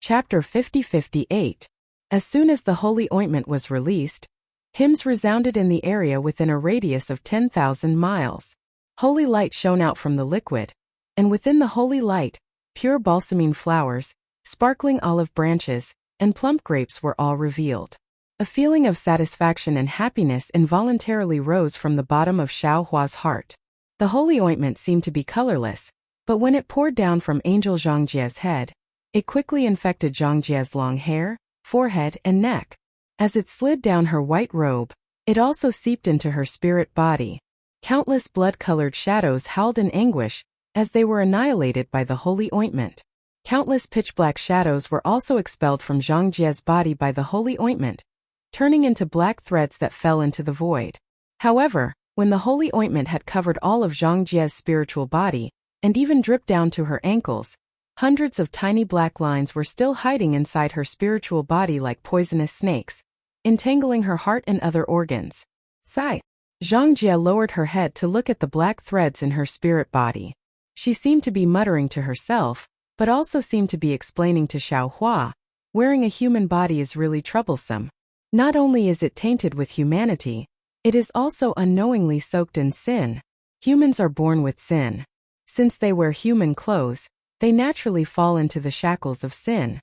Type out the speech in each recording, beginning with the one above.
Chapter 50-58. As soon as the holy ointment was released, hymns resounded in the area within a radius of 10,000 miles. Holy light shone out from the liquid, and within the holy light, pure balsamine flowers, sparkling olive branches, and plump grapes were all revealed. A feeling of satisfaction and happiness involuntarily rose from the bottom of Xiao Hua's heart. The holy ointment seemed to be colorless, but when it poured down from Angel Zhongjie's head, it quickly infected Zhongjie's long hair, forehead, and neck. As it slid down her white robe, it also seeped into her spirit body. Countless blood-colored shadows howled in anguish as they were annihilated by the holy ointment. Countless pitch-black shadows were also expelled from Zhongjie's body by the holy ointment, turning into black threads that fell into the void. However, when the holy ointment had covered all of Zhongjie's spiritual body, and even dripped down to her ankles, hundreds of tiny black lines were still hiding inside her spiritual body like poisonous snakes, entangling her heart and other organs. Sigh. Zhongjie lowered her head to look at the black threads in her spirit body. She seemed to be muttering to herself, but also seemed to be explaining to Xiao Hua, wearing a human body is really troublesome. Not only is it tainted with humanity, it is also unknowingly soaked in sin. Humans are born with sin. Since they wear human clothes, they naturally fall into the shackles of sin.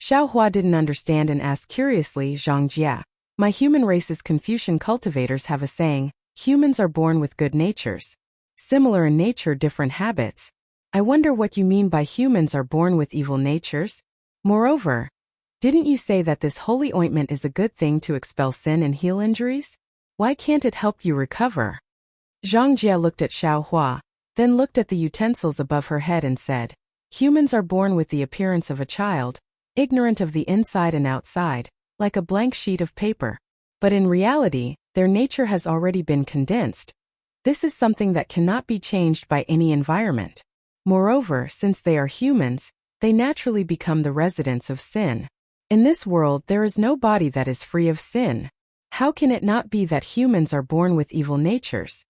Xiao Hua didn't understand and asked curiously, Zhongjie, my human race's Confucian cultivators have a saying, humans are born with good natures. Similar in nature, different habits. I wonder what you mean by humans are born with evil natures? Moreover, didn't you say that this holy ointment is a good thing to expel sin and heal injuries? Why can't it help you recover? Zhongjie looked at Xiao Hua, then looked at the utensils above her head and said, humans are born with the appearance of a child, ignorant of the inside and outside, like a blank sheet of paper. But in reality, their nature has already been condensed. This is something that cannot be changed by any environment. Moreover, since they are humans, they naturally become the residents of sin. In this world there is no body that is free of sin. How can it not be that humans are born with evil natures?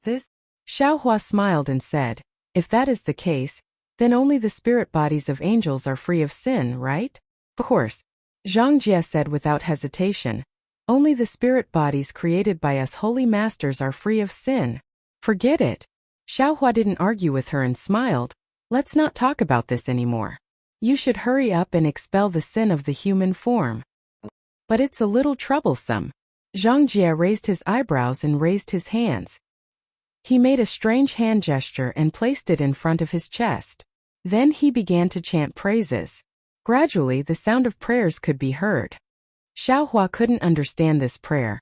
This? Xiao Hua smiled and said, if that is the case, then only the spirit bodies of angels are free of sin, right? Of course. Zhongjie said without hesitation, only the spirit bodies created by us holy masters are free of sin. Forget it. Xiao Hua didn't argue with her and smiled, let's not talk about this anymore. You should hurry up and expel the sin of the human form. But it's a little troublesome. Zhongjie raised his eyebrows and raised his hands. He made a strange hand gesture and placed it in front of his chest. Then he began to chant praises. Gradually the sound of prayers could be heard. Xiao Hua couldn't understand this prayer,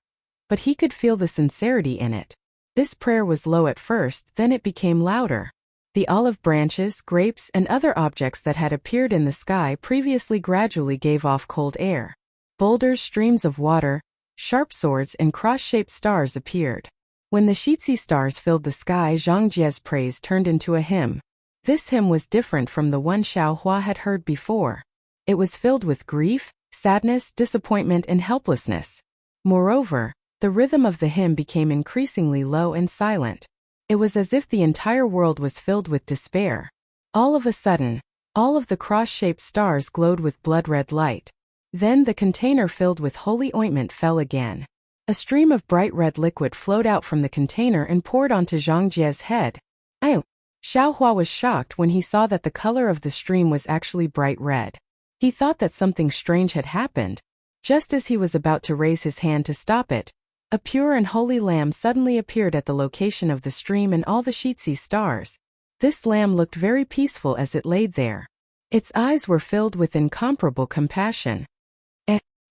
but he could feel the sincerity in it. This prayer was low at first, then it became louder. The olive branches, grapes, and other objects that had appeared in the sky previously gradually gave off cold air. Boulders, streams of water, sharp swords, and cross-shaped stars appeared. When the Shitzi stars filled the sky, Zhongjie's praise turned into a hymn. This hymn was different from the one Xiao Hua had heard before. It was filled with grief, sadness, disappointment, and helplessness. Moreover, the rhythm of the hymn became increasingly low and silent. It was as if the entire world was filled with despair. All of a sudden, all of the cross-shaped stars glowed with blood-red light. Then the container filled with holy ointment fell again. A stream of bright red liquid flowed out from the container and poured onto Zhongjie's head. Xiao Hua was shocked when he saw that the color of the stream was actually bright red. He thought that something strange had happened. Just as he was about to raise his hand to stop it, a pure and holy lamb suddenly appeared at the location of the stream and all the Shitzi stars. This lamb looked very peaceful as it laid there. Its eyes were filled with incomparable compassion.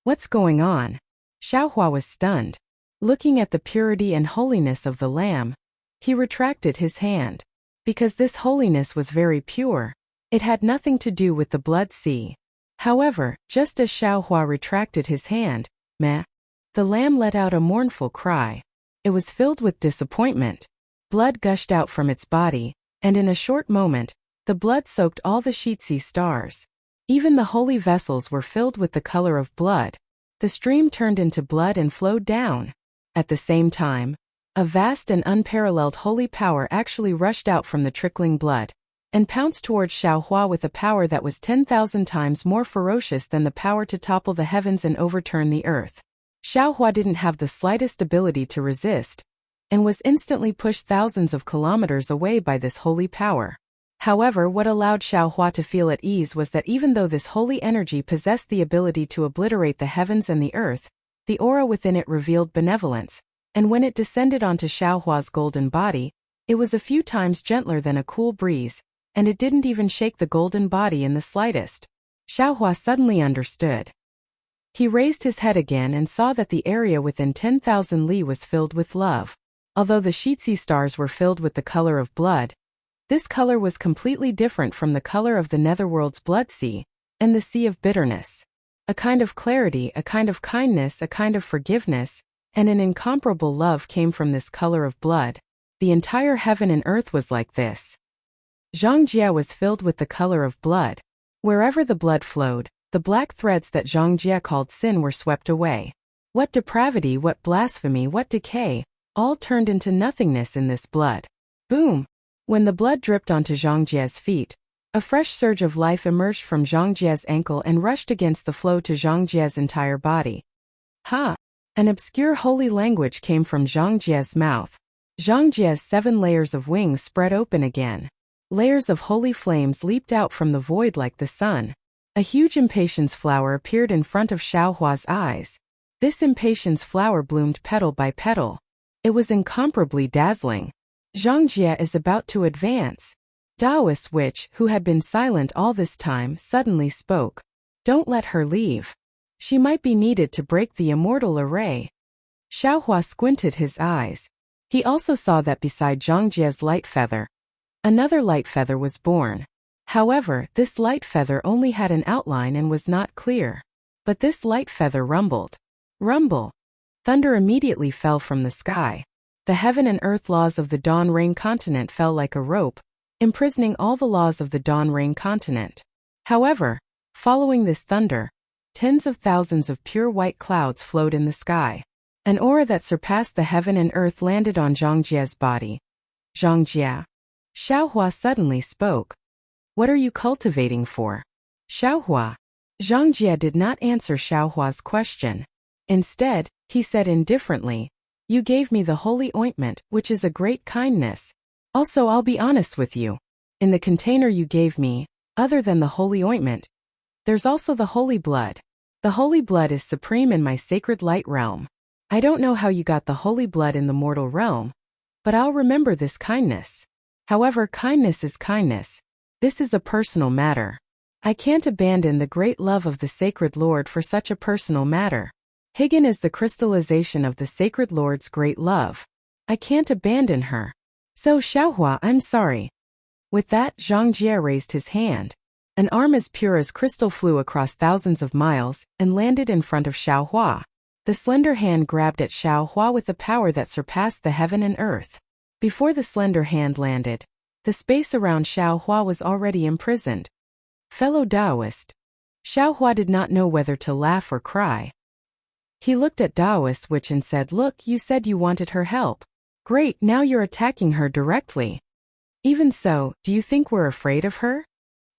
What's going on? Xiao Hua was stunned. Looking at the purity and holiness of the lamb, he retracted his hand. Because this holiness was very pure, it had nothing to do with the blood sea. However, just as Xiao Hua retracted his hand, the lamb let out a mournful cry. It was filled with disappointment. Blood gushed out from its body, and in a short moment, the blood soaked all the Shitzi stars. Even the holy vessels were filled with the color of blood. The stream turned into blood and flowed down. At the same time, a vast and unparalleled holy power actually rushed out from the trickling blood. and pounced towards Xiaohua with a power that was 10,000 times more ferocious than the power to topple the heavens and overturn the earth. Xiaohua didn't have the slightest ability to resist, and was instantly pushed thousands of kilometers away by this holy power. However, what allowed Xiaohua to feel at ease was that even though this holy energy possessed the ability to obliterate the heavens and the earth, the aura within it revealed benevolence, and when it descended onto Xiaohua's golden body, it was a few times gentler than a cool breeze, and it didn't even shake the golden body in the slightest. Xiaohua suddenly understood. He raised his head again and saw that the area within 10,000 li was filled with love. Although the Shitsi stars were filled with the color of blood, this color was completely different from the color of the netherworld's blood sea, and the sea of bitterness. A kind of clarity, a kind of kindness, a kind of forgiveness, and an incomparable love came from this color of blood. The entire heaven and earth was like this. Zhongjie was filled with the color of blood. Wherever the blood flowed, the black threads that Zhongjie called sin were swept away. What depravity, what blasphemy, what decay, all turned into nothingness in this blood. Boom! When the blood dripped onto Zhongjie's feet, a fresh surge of life emerged from Zhongjie's ankle and rushed against the flow to Zhongjie's entire body. Ha! An obscure holy language came from Zhongjie's mouth. Zhongjie's 7 layers of wings spread open again. Layers of holy flames leaped out from the void like the sun. A huge impatience flower appeared in front of Xiaohua's eyes. This impatience flower bloomed petal by petal. It was incomparably dazzling. Zhongjie is about to advance. Taoist witch, who had been silent all this time, suddenly spoke. Don't let her leave. She might be needed to break the immortal array. Xiaohua squinted his eyes. He also saw that beside Zhongjie's light feather, another light feather was born. However, this light feather only had an outline and was not clear. But this light feather rumbled. Rumble! Thunder immediately fell from the sky. The heaven and earth laws of the Dawn Rain continent fell like a rope, imprisoning all the laws of the Dawn Rain continent. However, following this thunder, tens of thousands of pure white clouds flowed in the sky. An aura that surpassed the heaven and earth landed on Zhongjie's body. Zhongjie. Xiaohua suddenly spoke. What are you cultivating for? Xiaohua. Zhongjie did not answer Xiaohua's question. Instead, he said indifferently, you gave me the holy ointment, which is a great kindness. Also, I'll be honest with you. In the container you gave me, other than the holy ointment, there's also the holy blood. The holy blood is supreme in my sacred light realm. I don't know how you got the holy blood in the mortal realm, but I'll remember this kindness. However, kindness is kindness. This is a personal matter. I can't abandon the great love of the sacred Lord for such a personal matter. Higan is the crystallization of the sacred Lord's great love. I can't abandon her. So Xiaohua, I'm sorry. With that, Zhongjie raised his hand. An arm as pure as crystal flew across thousands of miles and landed in front of Xiaohua. The slender hand grabbed at Xiaohua with a power that surpassed the heaven and earth. Before the slender hand landed, the space around Xiaohua was already imprisoned. Fellow Taoist. Xiaohua did not know whether to laugh or cry. He looked at Taoist Witch and said, look, you said you wanted her help. Great, now you're attacking her directly. Even so, do you think we're afraid of her?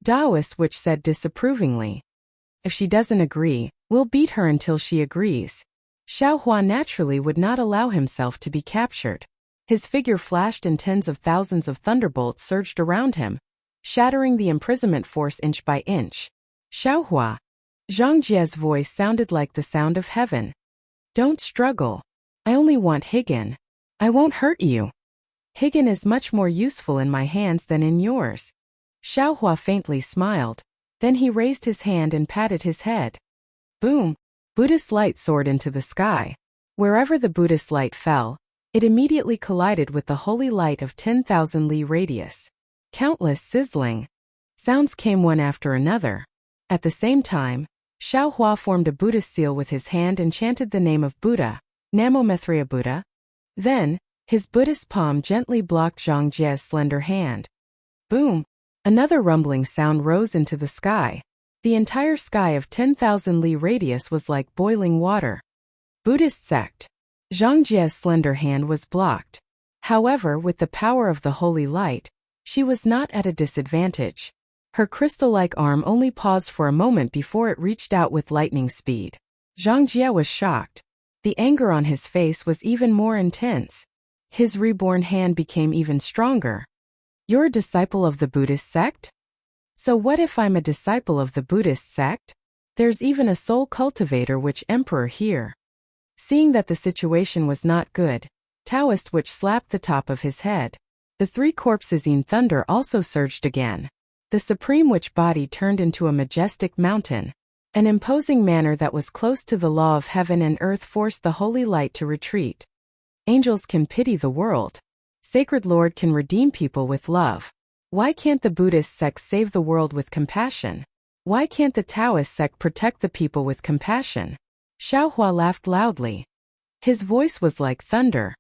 Taoist Witch said disapprovingly. If she doesn't agree, we'll beat her until she agrees. Xiaohua naturally would not allow himself to be captured. His figure flashed and tens of thousands of thunderbolts surged around him, shattering the imprisonment force inch by inch. Xiaohua. Zhongjie's voice sounded like the sound of heaven. Don't struggle. I only want Higan. I won't hurt you. Higan is much more useful in my hands than in yours. Xiaohua faintly smiled. Then he raised his hand and patted his head. Boom! Buddhist light soared into the sky. Wherever the Buddhist light fell, it immediately collided with the holy light of 10,000 li radius. Countless sizzling sounds came one after another. At the same time, Xiaohua formed a Buddhist seal with his hand and chanted the name of Buddha, Namo Maitreya Buddha. Then, his Buddhist palm gently blocked Zhongjie's slender hand. Boom! Another rumbling sound rose into the sky. The entire sky of 10,000 li radius was like boiling water. Buddhist sect. Zhongjie's slender hand was blocked. However, with the power of the holy light, She was not at a disadvantage. Her crystal-like arm only paused for a moment before it reached out with lightning speed. Zhang Jie was shocked. The anger on his face was even more intense. His reborn hand became even stronger. You're a disciple of the Buddhist sect? So what if I'm a disciple of the Buddhist sect? There's even a soul cultivator witch emperor here. Seeing that the situation was not good, Taoist witch slapped the top of his head. The three corpses in thunder also surged again. The supreme witch body turned into a majestic mountain. An imposing manner that was close to the law of heaven and earth forced the holy light to retreat. Angels can pity the world. Sacred Lord can redeem people with love. Why can't the Buddhist sect save the world with compassion? Why can't the Taoist sect protect the people with compassion? Xiaohua laughed loudly. His voice was like thunder.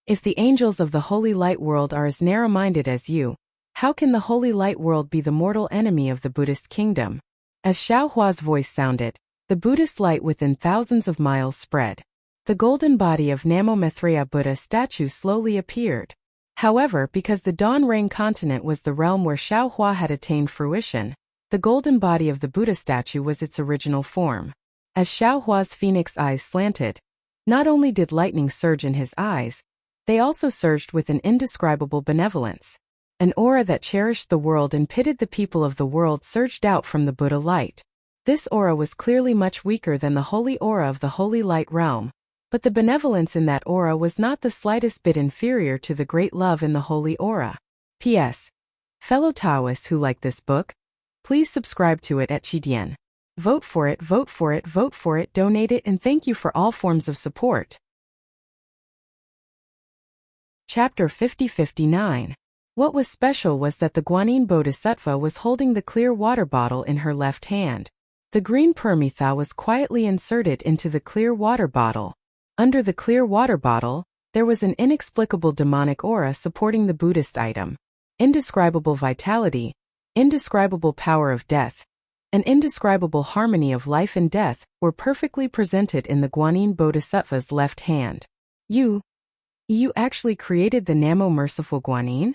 If the angels of the holy light world are as narrow-minded as you, how can the holy light world be the mortal enemy of the Buddhist kingdom? As Xiaohua's voice sounded, the Buddhist light within thousands of miles spread. The golden body of Namo Maitreya Buddha statue slowly appeared. However, because the Dawn Rain continent was the realm where Xiaohua had attained fruition, the golden body of the Buddha statue was its original form. As Xiaohua's phoenix eyes slanted, not only did lightning surge in his eyes, they also surged with an indescribable benevolence. An aura that cherished the world and pitied the people of the world surged out from the Buddha light. This aura was clearly much weaker than the holy aura of the holy light realm, but the benevolence in that aura was not the slightest bit inferior to the great love in the holy aura. P.S. Fellow Taoists who like this book, please subscribe to it at Qidian. Vote for it, vote for it, vote for it, donate it, and thank you for all forms of support. Chapter 50-59. What was special was that the Guanyin Bodhisattva was holding the clear water bottle in her left hand. The green permitha was quietly inserted into the clear water bottle. Under the clear water bottle, there was an inexplicable demonic aura supporting the Buddhist item. Indescribable vitality, indescribable power of death, an indescribable harmony of life and death were perfectly presented in the Guanyin Bodhisattva's left hand. You actually created the Namo Merciful Guanyin?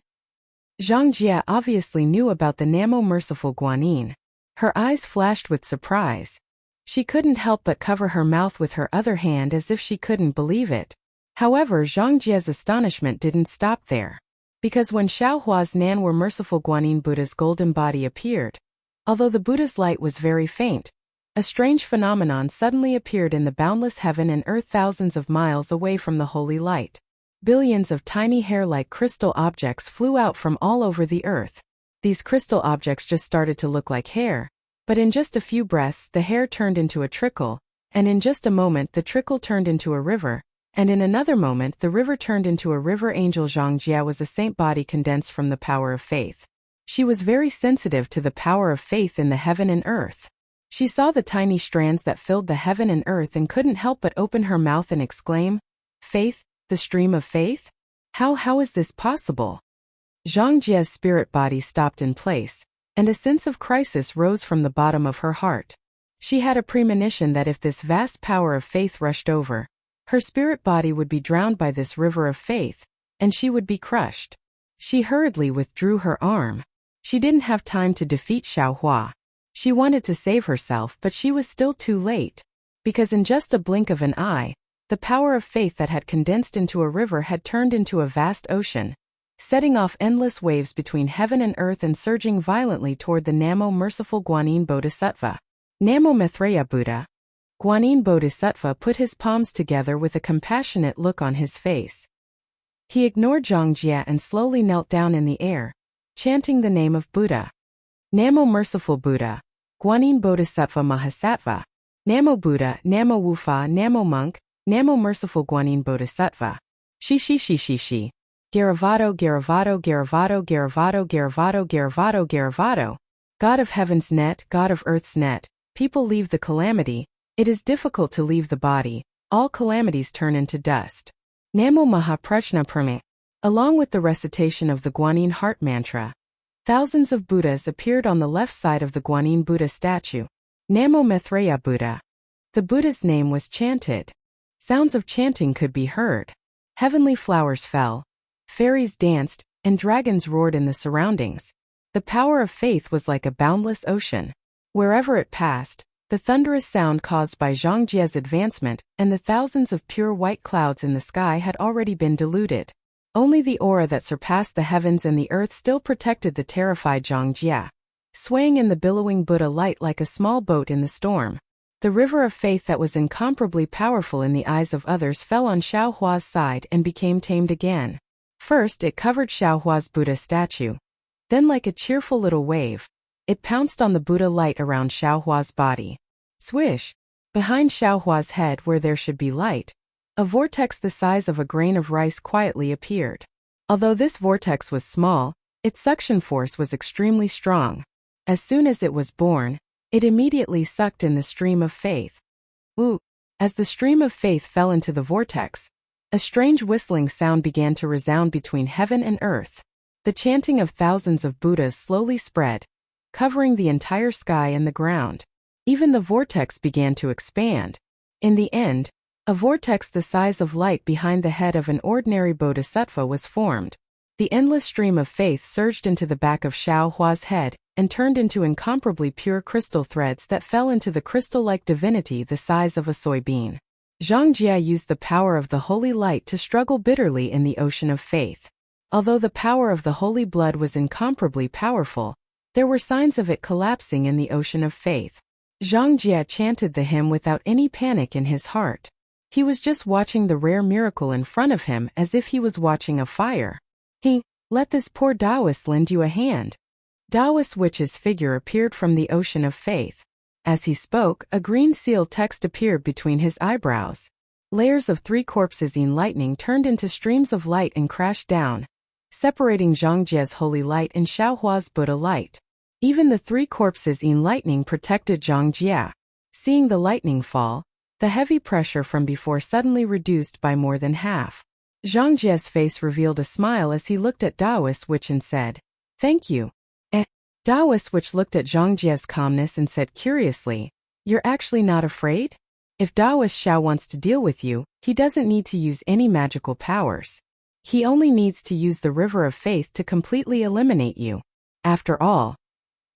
Zhang Jie obviously knew about the Namo Merciful Guanyin. Her eyes flashed with surprise. She couldn't help but cover her mouth with her other hand as if she couldn't believe it. However, Zhang Jie's astonishment didn't stop there. Because when Xiaohua's Namo Merciful Guanyin Buddha's golden body appeared, although the Buddha's light was very faint, a strange phenomenon suddenly appeared in the boundless heaven and earth thousands of miles away from the holy light. Billions of tiny hair-like crystal objects flew out from all over the earth. These crystal objects just started to look like hair, but in just a few breaths the hair turned into a trickle, and in just a moment the trickle turned into a river, and in another moment the river turned into a river. Angel Zhang Jie was a saint body condensed from the power of faith. She was very sensitive to the power of faith in the heaven and earth. She saw the tiny strands that filled the heaven and earth and couldn't help but open her mouth and exclaim, "Faith, the stream of faith? How is this possible?" Zhang Jie's spirit body stopped in place, and a sense of crisis rose from the bottom of her heart. She had a premonition that if this vast power of faith rushed over, her spirit body would be drowned by this river of faith, and she would be crushed. She hurriedly withdrew her arm. She didn't have time to defeat Xiaohua. She wanted to save herself, but she was still too late. Because in just a blink of an eye, the power of faith that had condensed into a river had turned into a vast ocean, setting off endless waves between heaven and earth and surging violently toward the Namo Merciful Guanyin Bodhisattva. Namo Maitreya Buddha. Guanyin Bodhisattva put his palms together with a compassionate look on his face. He ignored Zhang Jie and slowly knelt down in the air, chanting the name of Buddha. Namo Merciful Buddha, Guanyin Bodhisattva Mahasattva, Namo Buddha, Namo Wufa, Namo Monk, Namo Merciful Guanyin Bodhisattva. Shi. Garavado, Garavado, Garavado, Garavado, Garavado, Garavado, Garavado. God of heaven's net, God of earth's net, people leave the calamity, it is difficult to leave the body, all calamities turn into dust. Namo Mahaprajna Perme. Along with the recitation of the Guanyin heart mantra, thousands of Buddhas appeared on the left side of the Guanyin Buddha statue. Namo Maitreya Buddha. The Buddha's name was chanted. Sounds of chanting could be heard. Heavenly flowers fell. Fairies danced, and dragons roared in the surroundings. The power of faith was like a boundless ocean. Wherever it passed, the thunderous sound caused by Zhang Jie's advancement and the thousands of pure white clouds in the sky had already been diluted. Only the aura that surpassed the heavens and the earth still protected the terrified Zhang Jie. Swaying in the billowing Buddha light like a small boat in the storm, the river of faith that was incomparably powerful in the eyes of others fell on Xiaohua's side and became tamed again. First it covered Xiaohua's Buddha statue. Then like a cheerful little wave, it pounced on the Buddha light around Xiaohua's body. Swish! Behind Xiaohua's head where there should be light, a vortex the size of a grain of rice quietly appeared. Although this vortex was small, its suction force was extremely strong. As soon as it was born, it immediately sucked in the stream of faith. Ooh! As the stream of faith fell into the vortex, a strange whistling sound began to resound between heaven and earth. The chanting of thousands of Buddhas slowly spread, covering the entire sky and the ground. Even the vortex began to expand. In the end, a vortex the size of light behind the head of an ordinary bodhisattva was formed. The endless stream of faith surged into the back of Xiaohua's head and turned into incomparably pure crystal threads that fell into the crystal-like divinity the size of a soybean. Zhang Jie used the power of the holy light to struggle bitterly in the ocean of faith. Although the power of the holy blood was incomparably powerful, there were signs of it collapsing in the ocean of faith. Zhang Jie chanted the hymn without any panic in his heart. He was just watching the rare miracle in front of him as if he was watching a fire. Let this poor Taoist lend you a hand. Taoist witch's figure appeared from the ocean of faith. As he spoke, a green seal text appeared between his eyebrows. Layers of 3 corpses in lightning turned into streams of light and crashed down, separating Zhang Jie's holy light and Xiaohua's Buddha light. Even the 3 corpses in lightning protected Zhang Jie. Seeing the lightning fall, the heavy pressure from before suddenly reduced by more than half. Zhang Jie's face revealed a smile as he looked at Taoist Witch and said, "Thank you." Taoist Witch looked at Zhang Jie's calmness and said curiously, "You're actually not afraid? If Taoist Xiao wants to deal with you, he doesn't need to use any magical powers. He only needs to use the river of faith to completely eliminate you. After all,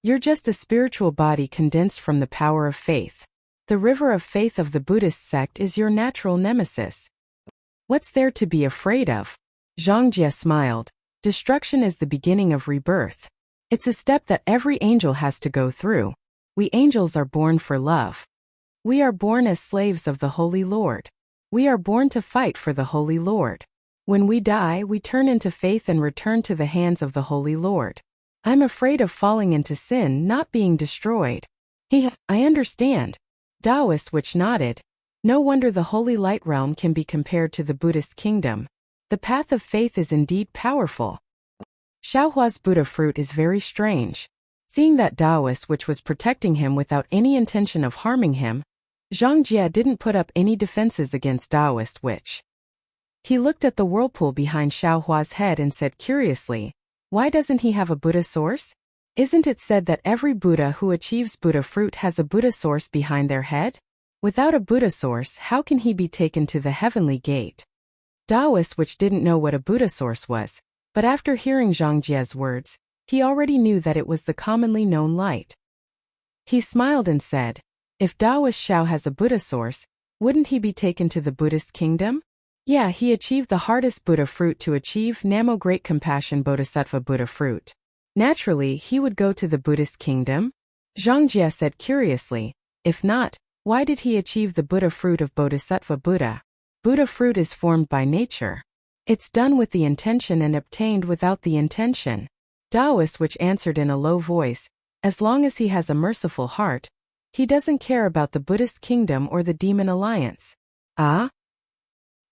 you're just a spiritual body condensed from the power of faith. The river of faith of the Buddhist sect is your natural nemesis. What's there to be afraid of?" Zhang Jie smiled. Destruction is the beginning of rebirth. It's a step that every angel has to go through. We angels are born for love. We are born as slaves of the Holy Lord. We are born to fight for the Holy Lord. When we die, we turn into faith and return to the hands of the Holy Lord. I'm afraid of falling into sin, not being destroyed. I understand. Taoist Witch nodded. No wonder the Holy Light Realm can be compared to the Buddhist kingdom. The path of faith is indeed powerful. Xiaohua's Buddha fruit is very strange. Seeing that Taoist Witch was protecting him without any intention of harming him, Zhang Jie didn't put up any defenses against Taoist Witch. He looked at the whirlpool behind Xiaohua's head and said curiously, "Why doesn't he have a Buddha source? Isn't it said that every Buddha who achieves Buddha fruit has a Buddha source behind their head? Without a Buddha source, how can he be taken to the heavenly gate?" Taoist Witch didn't know what a Buddha source was, but after hearing Zhang Jie's words, he already knew that it was the commonly known light. He smiled and said, "If Taoist Xiao has a Buddha source, wouldn't he be taken to the Buddhist kingdom?" Yeah, he achieved the hardest Buddha fruit to achieve, Namo Great Compassion Bodhisattva Buddha fruit. Naturally, he would go to the Buddhist kingdom? Zhang Jie said curiously, "If not, why did he achieve the Buddha fruit of Bodhisattva Buddha? Buddha fruit is formed by nature. It's done with the intention and obtained without the intention." Taoist Witch answered in a low voice, "As long as he has a merciful heart, he doesn't care about the Buddhist kingdom or the demon alliance." Ah?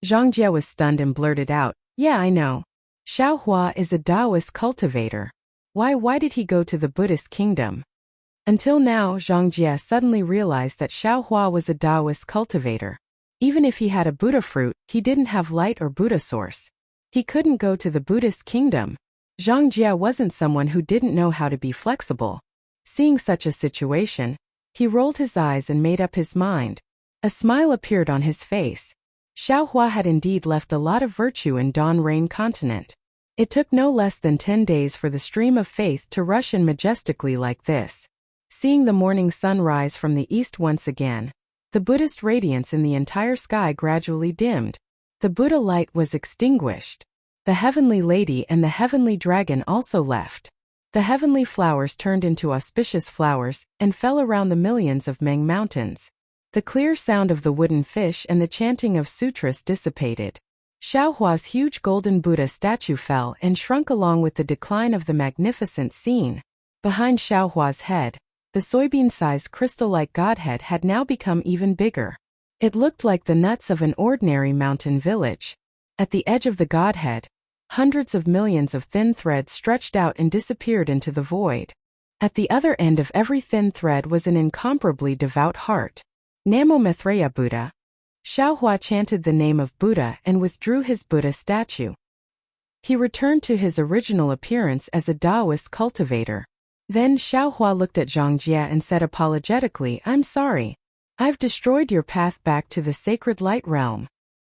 Zhang Jie was stunned and blurted out, "Yeah, I know. Xiaohua is a Taoist cultivator. Why did he go to the Buddhist kingdom?" Until now, Zhang Jie suddenly realized that Xiaohua was a Taoist cultivator. Even if he had a Buddha fruit, he didn't have light or Buddha source. He couldn't go to the Buddhist kingdom. Zhang Jie wasn't someone who didn't know how to be flexible. Seeing such a situation, he rolled his eyes and made up his mind. A smile appeared on his face. Xiaohua had indeed left a lot of virtue in Dawn Rain Continent. It took no less than 10 days for the stream of faith to rush in majestically like this. Seeing the morning sun rise from the east once again, the Buddhist radiance in the entire sky gradually dimmed. The Buddha light was extinguished. The heavenly lady and the heavenly dragon also left. The heavenly flowers turned into auspicious flowers and fell around the millions of Meng mountains. The clear sound of the wooden fish and the chanting of sutras dissipated. Xiaohua's huge golden Buddha statue fell and shrunk along with the decline of the magnificent scene. Behind Xiaohua's head, the soybean-sized crystal-like godhead had now become even bigger. It looked like the nuts of an ordinary mountain village. At the edge of the godhead, hundreds of millions of thin threads stretched out and disappeared into the void. At the other end of every thin thread was an incomparably devout heart. Namo Maitreya Buddha. Xiaohua chanted the name of Buddha and withdrew his Buddha statue. He returned to his original appearance as a Taoist cultivator. Then Xiaohua looked at Zhang Jie and said apologetically, "I'm sorry. I've destroyed your path back to the sacred light realm."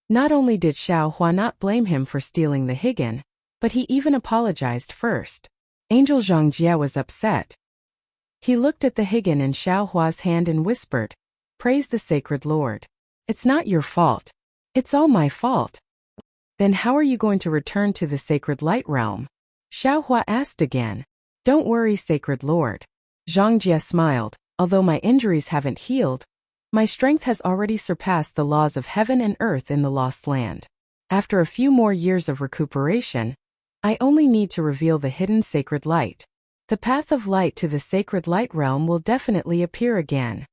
Not only did Xiaohua not blame him for stealing the higan, but he even apologized first. Angel Zhang Jie was upset. He looked at the higan in Xiaohua's hand and whispered, "Praise the sacred Lord. It's not your fault. It's all my fault." "Then how are you going to return to the sacred light realm?" Xiaohua asked again. "Don't worry, sacred Lord." Zhang Jie smiled. "Although my injuries haven't healed, my strength has already surpassed the laws of heaven and earth in the lost land. After a few more years of recuperation, I only need to reveal the hidden sacred light. The path of light to the sacred light realm will definitely appear again."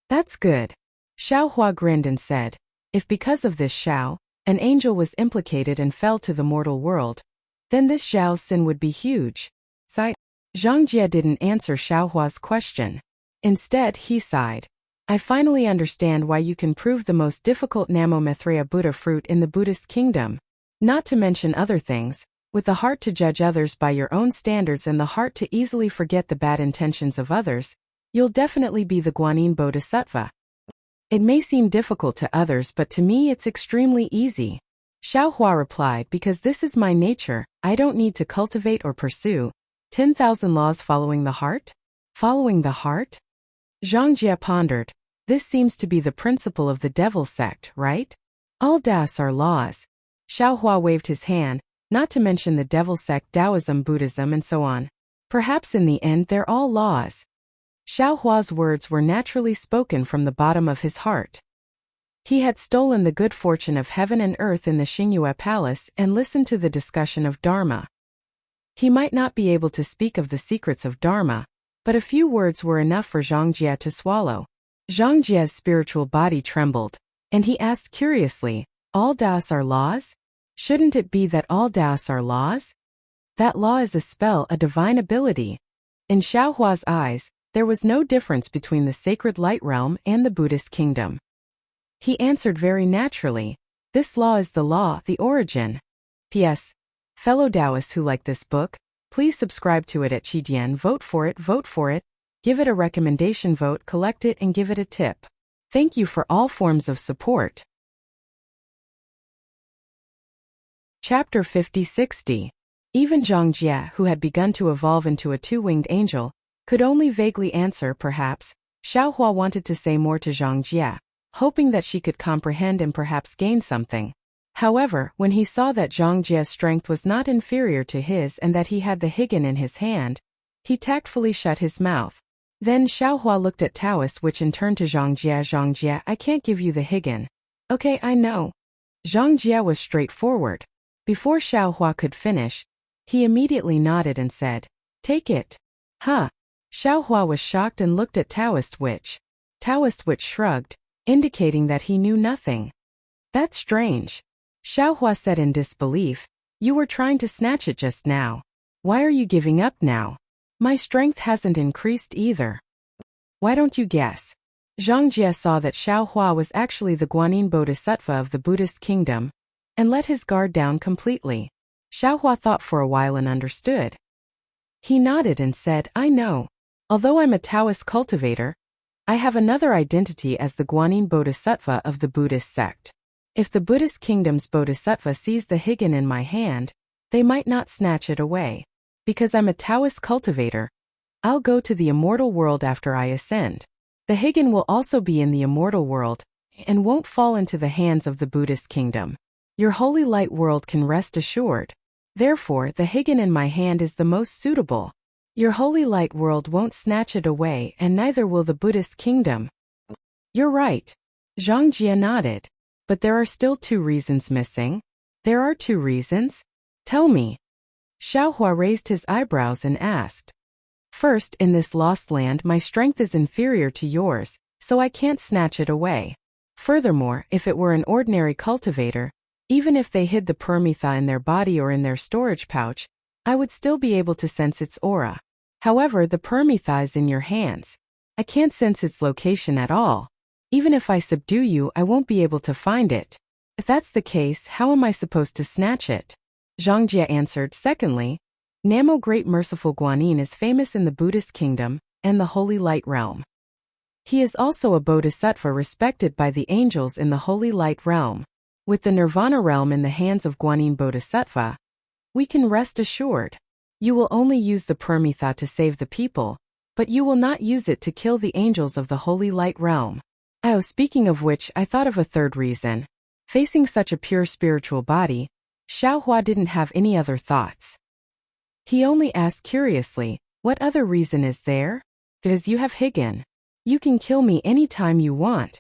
"That's good." Xiaohua grinned and said, "If because of this Xiao, an angel was implicated and fell to the mortal world, then this Xiao's sin would be huge." Sigh. Zhang Jie didn't answer Xiaohua's question. Instead, he sighed. "I finally understand why you can prove the most difficult Namo Maitreya Buddha fruit in the Buddhist kingdom. Not to mention other things, with the heart to judge others by your own standards and the heart to easily forget the bad intentions of others, you'll definitely be the Guanyin Bodhisattva. It may seem difficult to others, but to me it's extremely easy." Xiaohua replied, "Because this is my nature, I don't need to cultivate or pursue 10,000 laws following the heart?" "Following the heart?" Zhang Jie pondered. "This seems to be the principle of the devil sect, right? All Taoists are laws." Xiaohua waved his hand, "Not to mention the devil sect, Taoism, Buddhism, and so on. Perhaps in the end they're all laws." Xiaohua's words were naturally spoken from the bottom of his heart. He had stolen the good fortune of heaven and earth in the Xingyue Palace and listened to the discussion of Dharma. He might not be able to speak of the secrets of Dharma, but a few words were enough for Zhang Jie to swallow. Zhang Jie's spiritual body trembled, and he asked curiously, "All Taoists are laws? Shouldn't it be that all Taoists are laws? That law is a spell, a divine ability." In Xiaohua's eyes, there was no difference between the sacred light realm and the Buddhist kingdom. He answered very naturally, "This law is the law, the origin." P.S. Fellow Taoists who like this book, please subscribe to it at Qidian. Vote for it, give it a recommendation vote, collect it and give it a tip. Thank you for all forms of support. Chapter 50-60. Even Zhang Jie, who had begun to evolve into a two-winged angel, could only vaguely answer perhaps. Xiaohua wanted to say more to Zhang Jie, hoping that she could comprehend and perhaps gain something. However, when he saw that Zhang Jie's strength was not inferior to his and that he had the higan in his hand, he tactfully shut his mouth. Then Xiaohua looked at Taoist, which in turn to Zhang Jie. "Zhang Jie, I can't give you the higan." "Okay, I know." Zhang Jie was straightforward. Before Xiaohua could finish, he immediately nodded and said, "Take it." "Huh?" Xiaohua was shocked and looked at Taoist Witch. Taoist Witch shrugged, indicating that he knew nothing. "That's strange." Xiaohua said in disbelief, "You were trying to snatch it just now. Why are you giving up now? My strength hasn't increased either." "Why don't you guess?" Zhang Jie saw that Xiaohua was actually the Guanyin Bodhisattva of the Buddhist kingdom, and let his guard down completely. Xiaohua thought for a while and understood. He nodded and said, "I know. Although I'm a Taoist cultivator, I have another identity as the Guanyin Bodhisattva of the Buddhist sect. If the Buddhist kingdom's Bodhisattva sees the higan in my hand, They might not snatch it away. Because I'm a Taoist cultivator, I'll go to the immortal world after I ascend. The Higan will also be in the immortal world, and won't fall into the hands of the Buddhist kingdom. Your holy light world can rest assured. Therefore, the Higan in my hand is the most suitable. Your holy light world won't snatch it away, and neither will the Buddhist kingdom. You're right. Zhang Jie nodded. But there are still 2 reasons missing. There are 2 reasons? Tell me. Xiaohua raised his eyebrows and asked. First, in this lost land my strength is inferior to yours, so I can't snatch it away. Furthermore, if it were an ordinary cultivator, even if they hid the Paramitha in their body or in their storage pouch, I would still be able to sense its aura. However, the Paramitha is in your hands. I can't sense its location at all. Even if I subdue you, I won't be able to find it. If that's the case, how am I supposed to snatch it? Zhang Jie answered. Secondly, Namo Great Merciful Guanyin is famous in the Buddhist kingdom and the Holy Light realm. He is also a bodhisattva respected by the angels in the Holy Light realm. With the Nirvana realm in the hands of Guanyin Bodhisattva, we can rest assured. You will only use the Paramitha to save the people, but you will not use it to kill the angels of the Holy Light realm. Oh, speaking of which, I thought of a third reason. Facing such a pure spiritual body, Xiaohua didn't have any other thoughts. He only asked curiously, what other reason is there? Because you have Higan. You can kill me any time you want.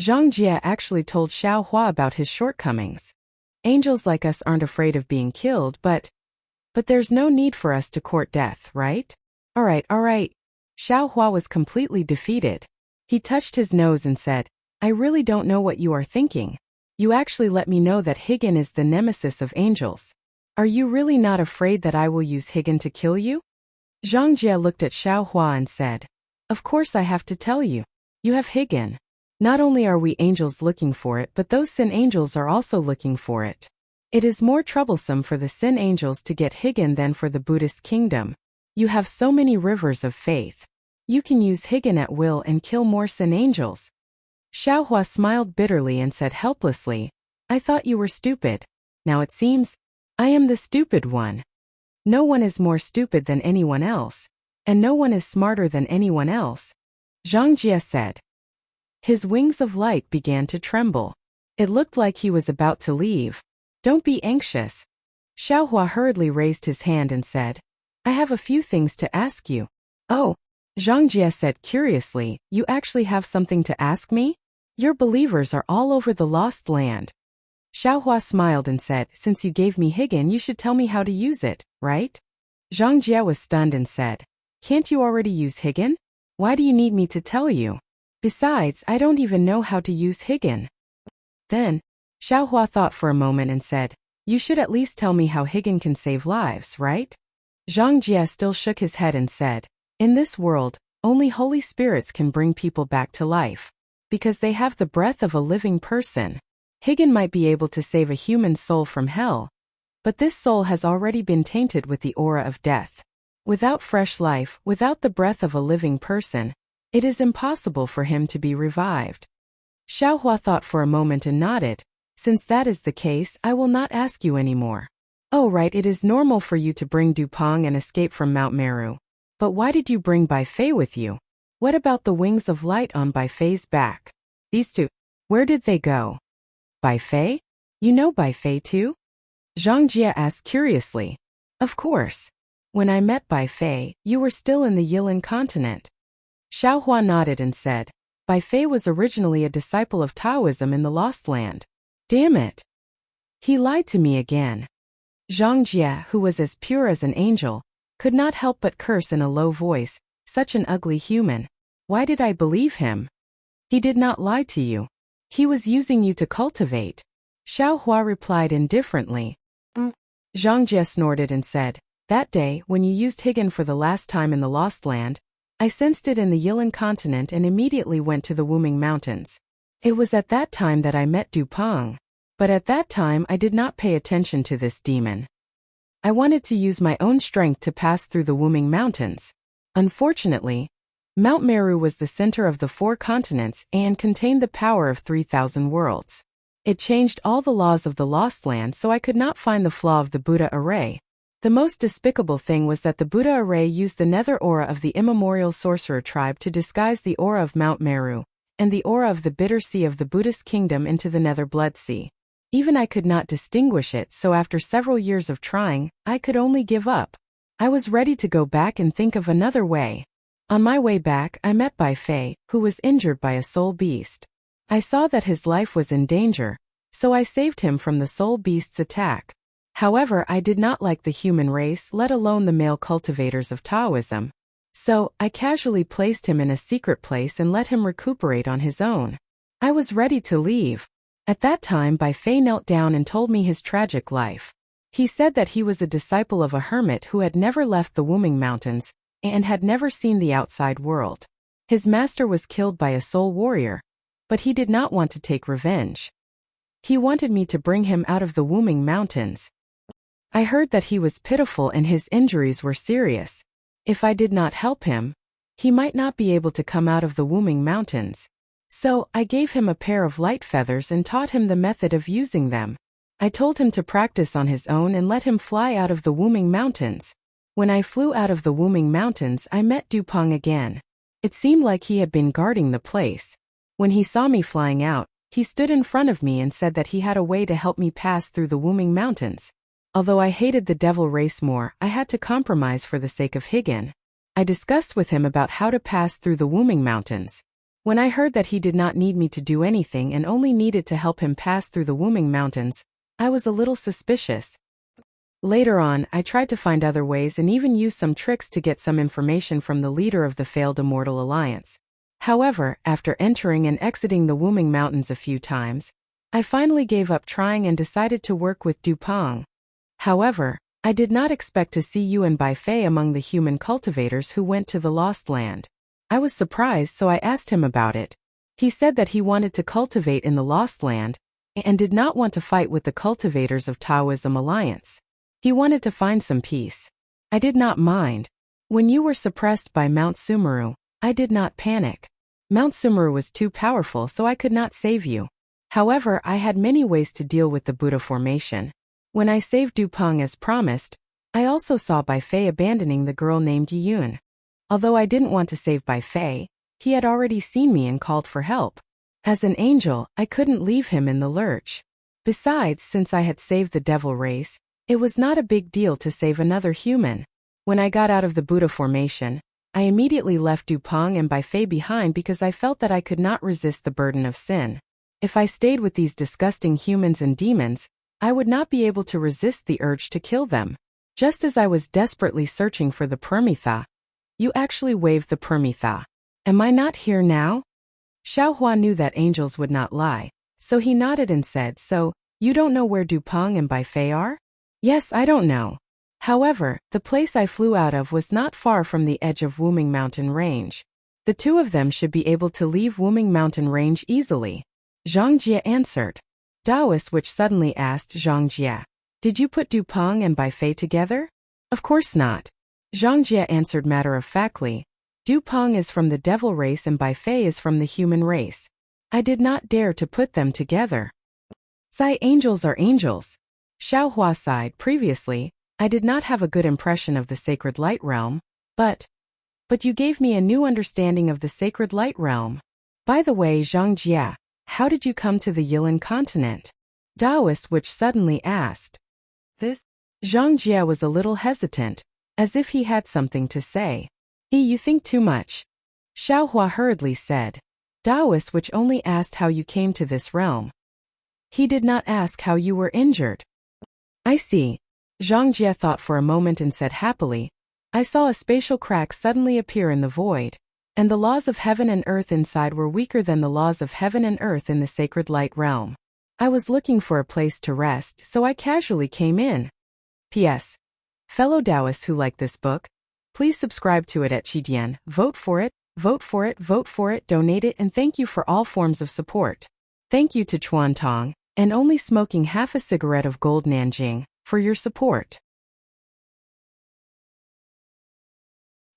Zhang Jie actually told Xiaohua about his shortcomings. Angels like us aren't afraid of being killed, but there's no need for us to court death, right? All right. Xiaohua was completely defeated. He touched his nose and said, I really don't know what you are thinking. You actually let me know that Higan is the nemesis of angels. Are you really not afraid that I will use Higan to kill you? Zhang Jie looked at Xiaohua and said, Of course I have to tell you. You have Higan. Not only are we angels looking for it, but those sin angels are also looking for it. It is more troublesome for the sin angels to get Higan than for the Buddhist kingdom. You have so many rivers of faith. You can use Higan at will and kill more sin angels. Xiaohua smiled bitterly and said helplessly, I thought you were stupid. Now it seems, I am the stupid one. No one is more stupid than anyone else, and no one is smarter than anyone else. Zhang Jie said. His wings of light began to tremble. It looked like he was about to leave. Don't be anxious. Xiaohua hurriedly raised his hand and said, I have a few things to ask you. Oh, Zhang Jie said curiously, you actually have something to ask me? Your believers are all over the lost land. Xiaohua smiled and said, Since you gave me Higan, you should tell me how to use it, right? Zhang Jie was stunned and said, Can't you already use Higan? Why do you need me to tell you? Besides, I don't even know how to use Higan. Then, Xiaohua thought for a moment and said, You should at least tell me how Higan can save lives, right? Zhang Jie still shook his head and said, In this world, only holy spirits can bring people back to life. Because they have the breath of a living person. Higan might be able to save a human soul from hell, but this soul has already been tainted with the aura of death. Without fresh life, without the breath of a living person, it is impossible for him to be revived. Xiaohua thought for a moment and nodded. Since that is the case, I will not ask you anymore. Oh right, it is normal for you to bring Dupong and escape from Mount Meru. But why did you bring Bai Fei with you? What about the wings of light on Bai Fei's back? These two, where did they go? Bai Fei? You know Bai Fei too? Zhang Jie asked curiously. Of course. When I met Bai Fei, you were still in the Yilan continent. Xiaohua nodded and said, Bai Fei was originally a disciple of Taoism in the Lost Land. Damn it. He lied to me again. Zhang Jie, who was as pure as an angel, could not help but curse in a low voice, Such an ugly human. Why did I believe him? He did not lie to you. He was using you to cultivate. Xiaohua replied indifferently. Zhang Jie snorted and said, That day, when you used Higan for the last time in the Lost Land, I sensed it in the Yilan continent and immediately went to the Wuming Mountains. It was at that time that I met Dupong. But at that time I did not pay attention to this demon. I wanted to use my own strength to pass through the Wuming Mountains. Unfortunately, Mount Meru was the center of the 4 continents and contained the power of 3,000 worlds. It changed all the laws of the Lost Land, so I could not find the flaw of the Buddha array. The most despicable thing was that the Buddha array used the nether aura of the immemorial sorcerer tribe to disguise the aura of Mount Meru, and the aura of the bitter sea of the Buddhist kingdom into the nether blood sea. Even I could not distinguish it, so after several years of trying, I could only give up. I was ready to go back and think of another way. On my way back, I met Bai Fei, who was injured by a soul beast. I saw that his life was in danger, so I saved him from the soul beast's attack. However, I did not like the human race, let alone the male cultivators of Taoism. So, I casually placed him in a secret place and let him recuperate on his own. I was ready to leave. At that time, Bai Fei knelt down and told me his tragic life. He said that he was a disciple of a hermit who had never left the Wuming Mountains, and had never seen the outside world. His master was killed by a soul warrior, but he did not want to take revenge. He wanted me to bring him out of the Wuming Mountains. I heard that he was pitiful and his injuries were serious. If I did not help him, he might not be able to come out of the Wuming Mountains. So, I gave him a pair of light feathers and taught him the method of using them. I told him to practice on his own and let him fly out of the Wuming Mountains. When I flew out of the Wuming Mountains, I met Dupeng again. It seemed like he had been guarding the place. When he saw me flying out, he stood in front of me and said that he had a way to help me pass through the Wuming Mountains. Although I hated the devil race more, I had to compromise for the sake of Higgin. I discussed with him about how to pass through the Wuming Mountains. When I heard that he did not need me to do anything and only needed to help him pass through the Wuming Mountains, I was a little suspicious. Later on, I tried to find other ways and even used some tricks to get some information from the leader of the failed Immortal Alliance. However, after entering and exiting the Wuming Mountains a few times, I finally gave up trying and decided to work with Dupeng. However, I did not expect to see you and Bai Fei among the human cultivators who went to the Lost Land. I was surprised, so I asked him about it. He said that he wanted to cultivate in the Lost Land, and did not want to fight with the cultivators of Taoism Alliance. He wanted to find some peace. I did not mind. When you were suppressed by Mount Sumeru, I did not panic. Mount Sumeru was too powerful, so I could not save you. However, I had many ways to deal with the Buddha formation. When I saved Dupeng as promised, I also saw Bai Fei abandoning the girl named Yun. Although I didn't want to save Bai Fei, he had already seen me and called for help. As an angel, I couldn't leave him in the lurch. Besides, since I had saved the devil race, it was not a big deal to save another human. When I got out of the Buddha formation, I immediately left Dupeng and Bai Fei behind because I felt that I could not resist the burden of sin. If I stayed with these disgusting humans and demons, I would not be able to resist the urge to kill them. Just as I was desperately searching for the Paramitha. You actually waved the Paramitha. Am I not here now? Xiaohua knew that angels would not lie, so he nodded and said, so, you don't know where Dupeng and Bai Fei are? Yes, I don't know. However, the place I flew out of was not far from the edge of Wuming Mountain Range. The two of them should be able to leave Wuming Mountain Range easily. Zhang Jie answered. Daoist which suddenly asked Zhang Jie, did you put Dupeng and Bai Fei together? Of course not. Zhang Jie answered matter-of-factly. Dupeng is from the devil race and Bai Fei is from the human race. I did not dare to put them together. Sai angels are angels. Xiaohua sighed. Previously, I did not have a good impression of the sacred light realm, but you gave me a new understanding of the sacred light realm. By the way, Zhang Jie, how did you come to the Yilan continent? Daoist which suddenly asked. This? Zhang Jie was a little hesitant, as if he had something to say. You think too much. Xiaohua hurriedly said. Daoist which only asked how you came to this realm. He did not ask how you were injured. I see. Zhang Jie thought for a moment and said happily, I saw a spatial crack suddenly appear in the void, and the laws of heaven and earth inside were weaker than the laws of heaven and earth in the sacred light realm. I was looking for a place to rest, so I casually came in. P.S. Fellow Taoists who like this book, please subscribe to it at Qidian, vote for it, vote for it, vote for it, donate it, and thank you for all forms of support. Thank you to Chuan Tong, and only smoking half a cigarette of gold Nanjing, for your support.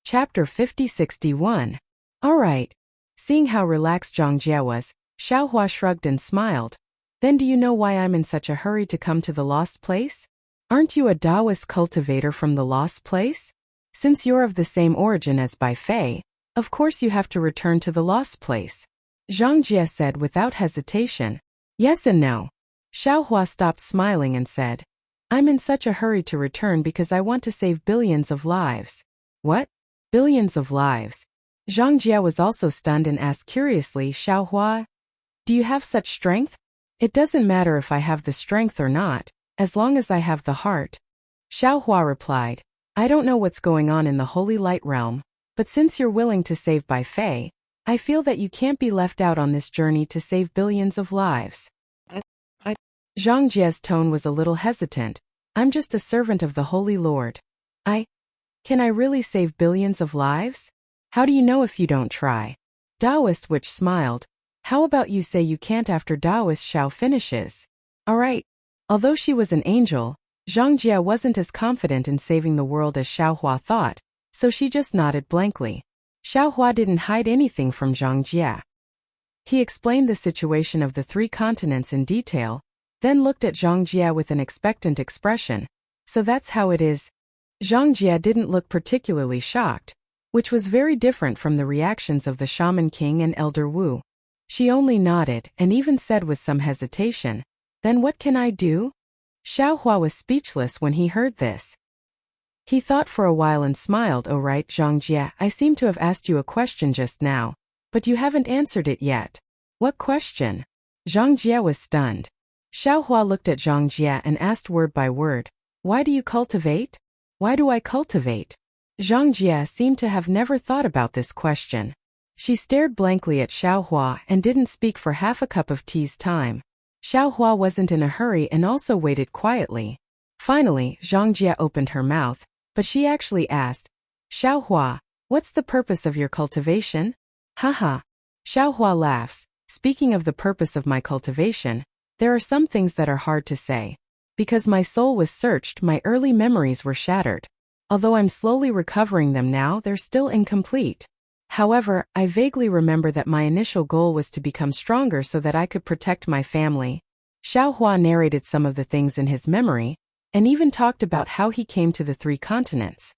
Chapter 50-61. Alright. Seeing how relaxed Zhang Jie was, Xiaohua shrugged and smiled. Then do you know why I'm in such a hurry to come to the lost place? Aren't you a Taoist cultivator from the lost place? Since you're of the same origin as Bai Fei, of course you have to return to the lost place. Zhang Jie said without hesitation. Yes and no. Xiaohua stopped smiling and said, I'm in such a hurry to return because I want to save billions of lives. What? Billions of lives? Zhang Jie was also stunned and asked curiously, Xiaohua, do you have such strength? It doesn't matter if I have the strength or not, as long as I have the heart. Xiaohua replied, I don't know what's going on in the Holy Light realm, but since you're willing to save Bai Fei, I feel that you can't be left out on this journey to save billions of lives. Zhang Jie's tone was a little hesitant. I'm just a servant of the Holy Lord. Can I really save billions of lives? How do you know if you don't try? Taoist Witch smiled. How about you say you can't after Taoist Xiao finishes? Alright. Although she was an angel, Zhang Jie wasn't as confident in saving the world as Xiaohua thought, so she just nodded blankly. Xiaohua didn't hide anything from Zhang Jie. He explained the situation of the 3 continents in detail, then looked at Zhang Jie with an expectant expression. So that's how it is. Zhang Jie didn't look particularly shocked, which was very different from the reactions of the Shaman King and Elder Wu. She only nodded and even said with some hesitation, Then what can I do? Xiaohua was speechless when he heard this. He thought for a while and smiled. Oh right, Zhang Jie, I seem to have asked you a question just now, but you haven't answered it yet. What question? Zhang Jie was stunned. Xiaohua looked at Zhang Jie and asked word by word, Why do you cultivate? Why do I cultivate? Zhang Jie seemed to have never thought about this question. She stared blankly at Xiaohua and didn't speak for half a cup of tea's time. Xiaohua wasn't in a hurry and also waited quietly. Finally, Zhang Jie opened her mouth, but she actually asked, Xiaohua, what's the purpose of your cultivation? Haha. Xiaohua laughs. Speaking of the purpose of my cultivation, there are some things that are hard to say. Because my soul was searched, my early memories were shattered. Although I'm slowly recovering them now, they're still incomplete. However, I vaguely remember that my initial goal was to become stronger so that I could protect my family. Xiaohua narrated some of the things in his memory, and even talked about how he came to the 3 continents.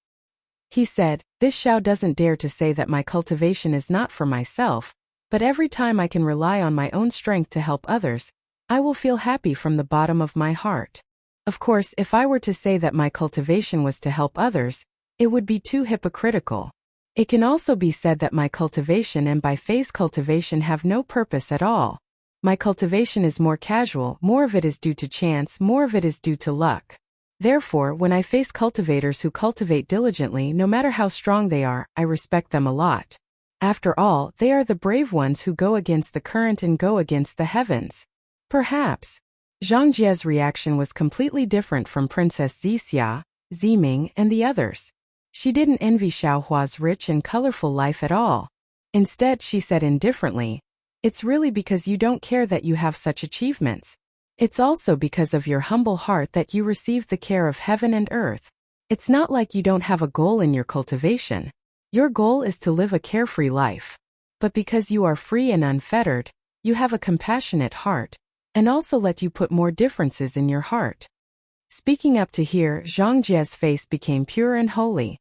He said, This Xiao doesn't dare to say that my cultivation is not for myself, but every time I can rely on my own strength to help others, I will feel happy from the bottom of my heart. Of course, if I were to say that my cultivation was to help others, it would be too hypocritical. It can also be said that my cultivation and Bai Fei's cultivation have no purpose at all. My cultivation is more casual, more of it is due to chance, more of it is due to luck. Therefore, when I face cultivators who cultivate diligently, no matter how strong they are, I respect them a lot. After all, they are the brave ones who go against the current and go against the heavens. Perhaps. Zhang Jie's reaction was completely different from Princess Zixia, Ziming, and the others. She didn't envy Xiaohua's rich and colorful life at all. Instead, she said indifferently, It's really because you don't care that you have such achievements. It's also because of your humble heart that you receive the care of heaven and earth. It's not like you don't have a goal in your cultivation. Your goal is to live a carefree life. But because you are free and unfettered, you have a compassionate heart, and also let you put more differences in your heart. Speaking up to here, Zhang Jie's face became pure and holy.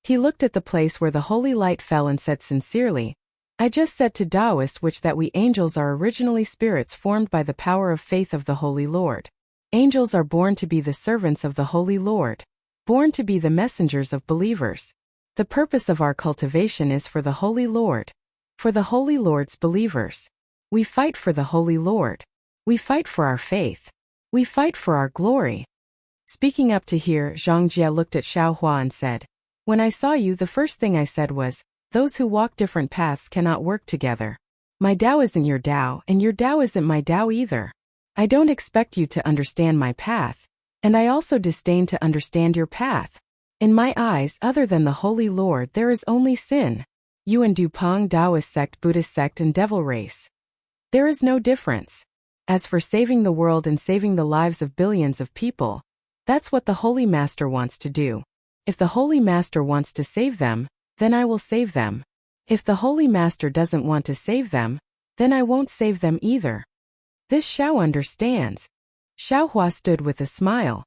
He looked at the place where the holy light fell and said sincerely, I just said to Taoist Witch that we angels are originally spirits formed by the power of faith of the Holy Lord. Angels are born to be the servants of the Holy Lord, born to be the messengers of believers. The purpose of our cultivation is for the Holy Lord, for the Holy Lord's believers. We fight for the Holy Lord. We fight for our faith. We fight for our glory. Speaking up to here, Zhang Jie looked at Xiaohua and said, When I saw you, the first thing I said was, Those who walk different paths cannot work together. My Tao isn't your Tao, and your Tao isn't my Tao either. I don't expect you to understand my path, and I also disdain to understand your path. In my eyes, other than the Holy Lord, there is only sin. Yuan Dupeng, Taoist sect, Buddhist sect, and devil race. There is no difference. As for saving the world and saving the lives of billions of people, that's what the Holy Master wants to do. If the Holy Master wants to save them, then I will save them. If the Holy Master doesn't want to save them, then I won't save them either. This Xiao understands. Xiaohua stood with a smile.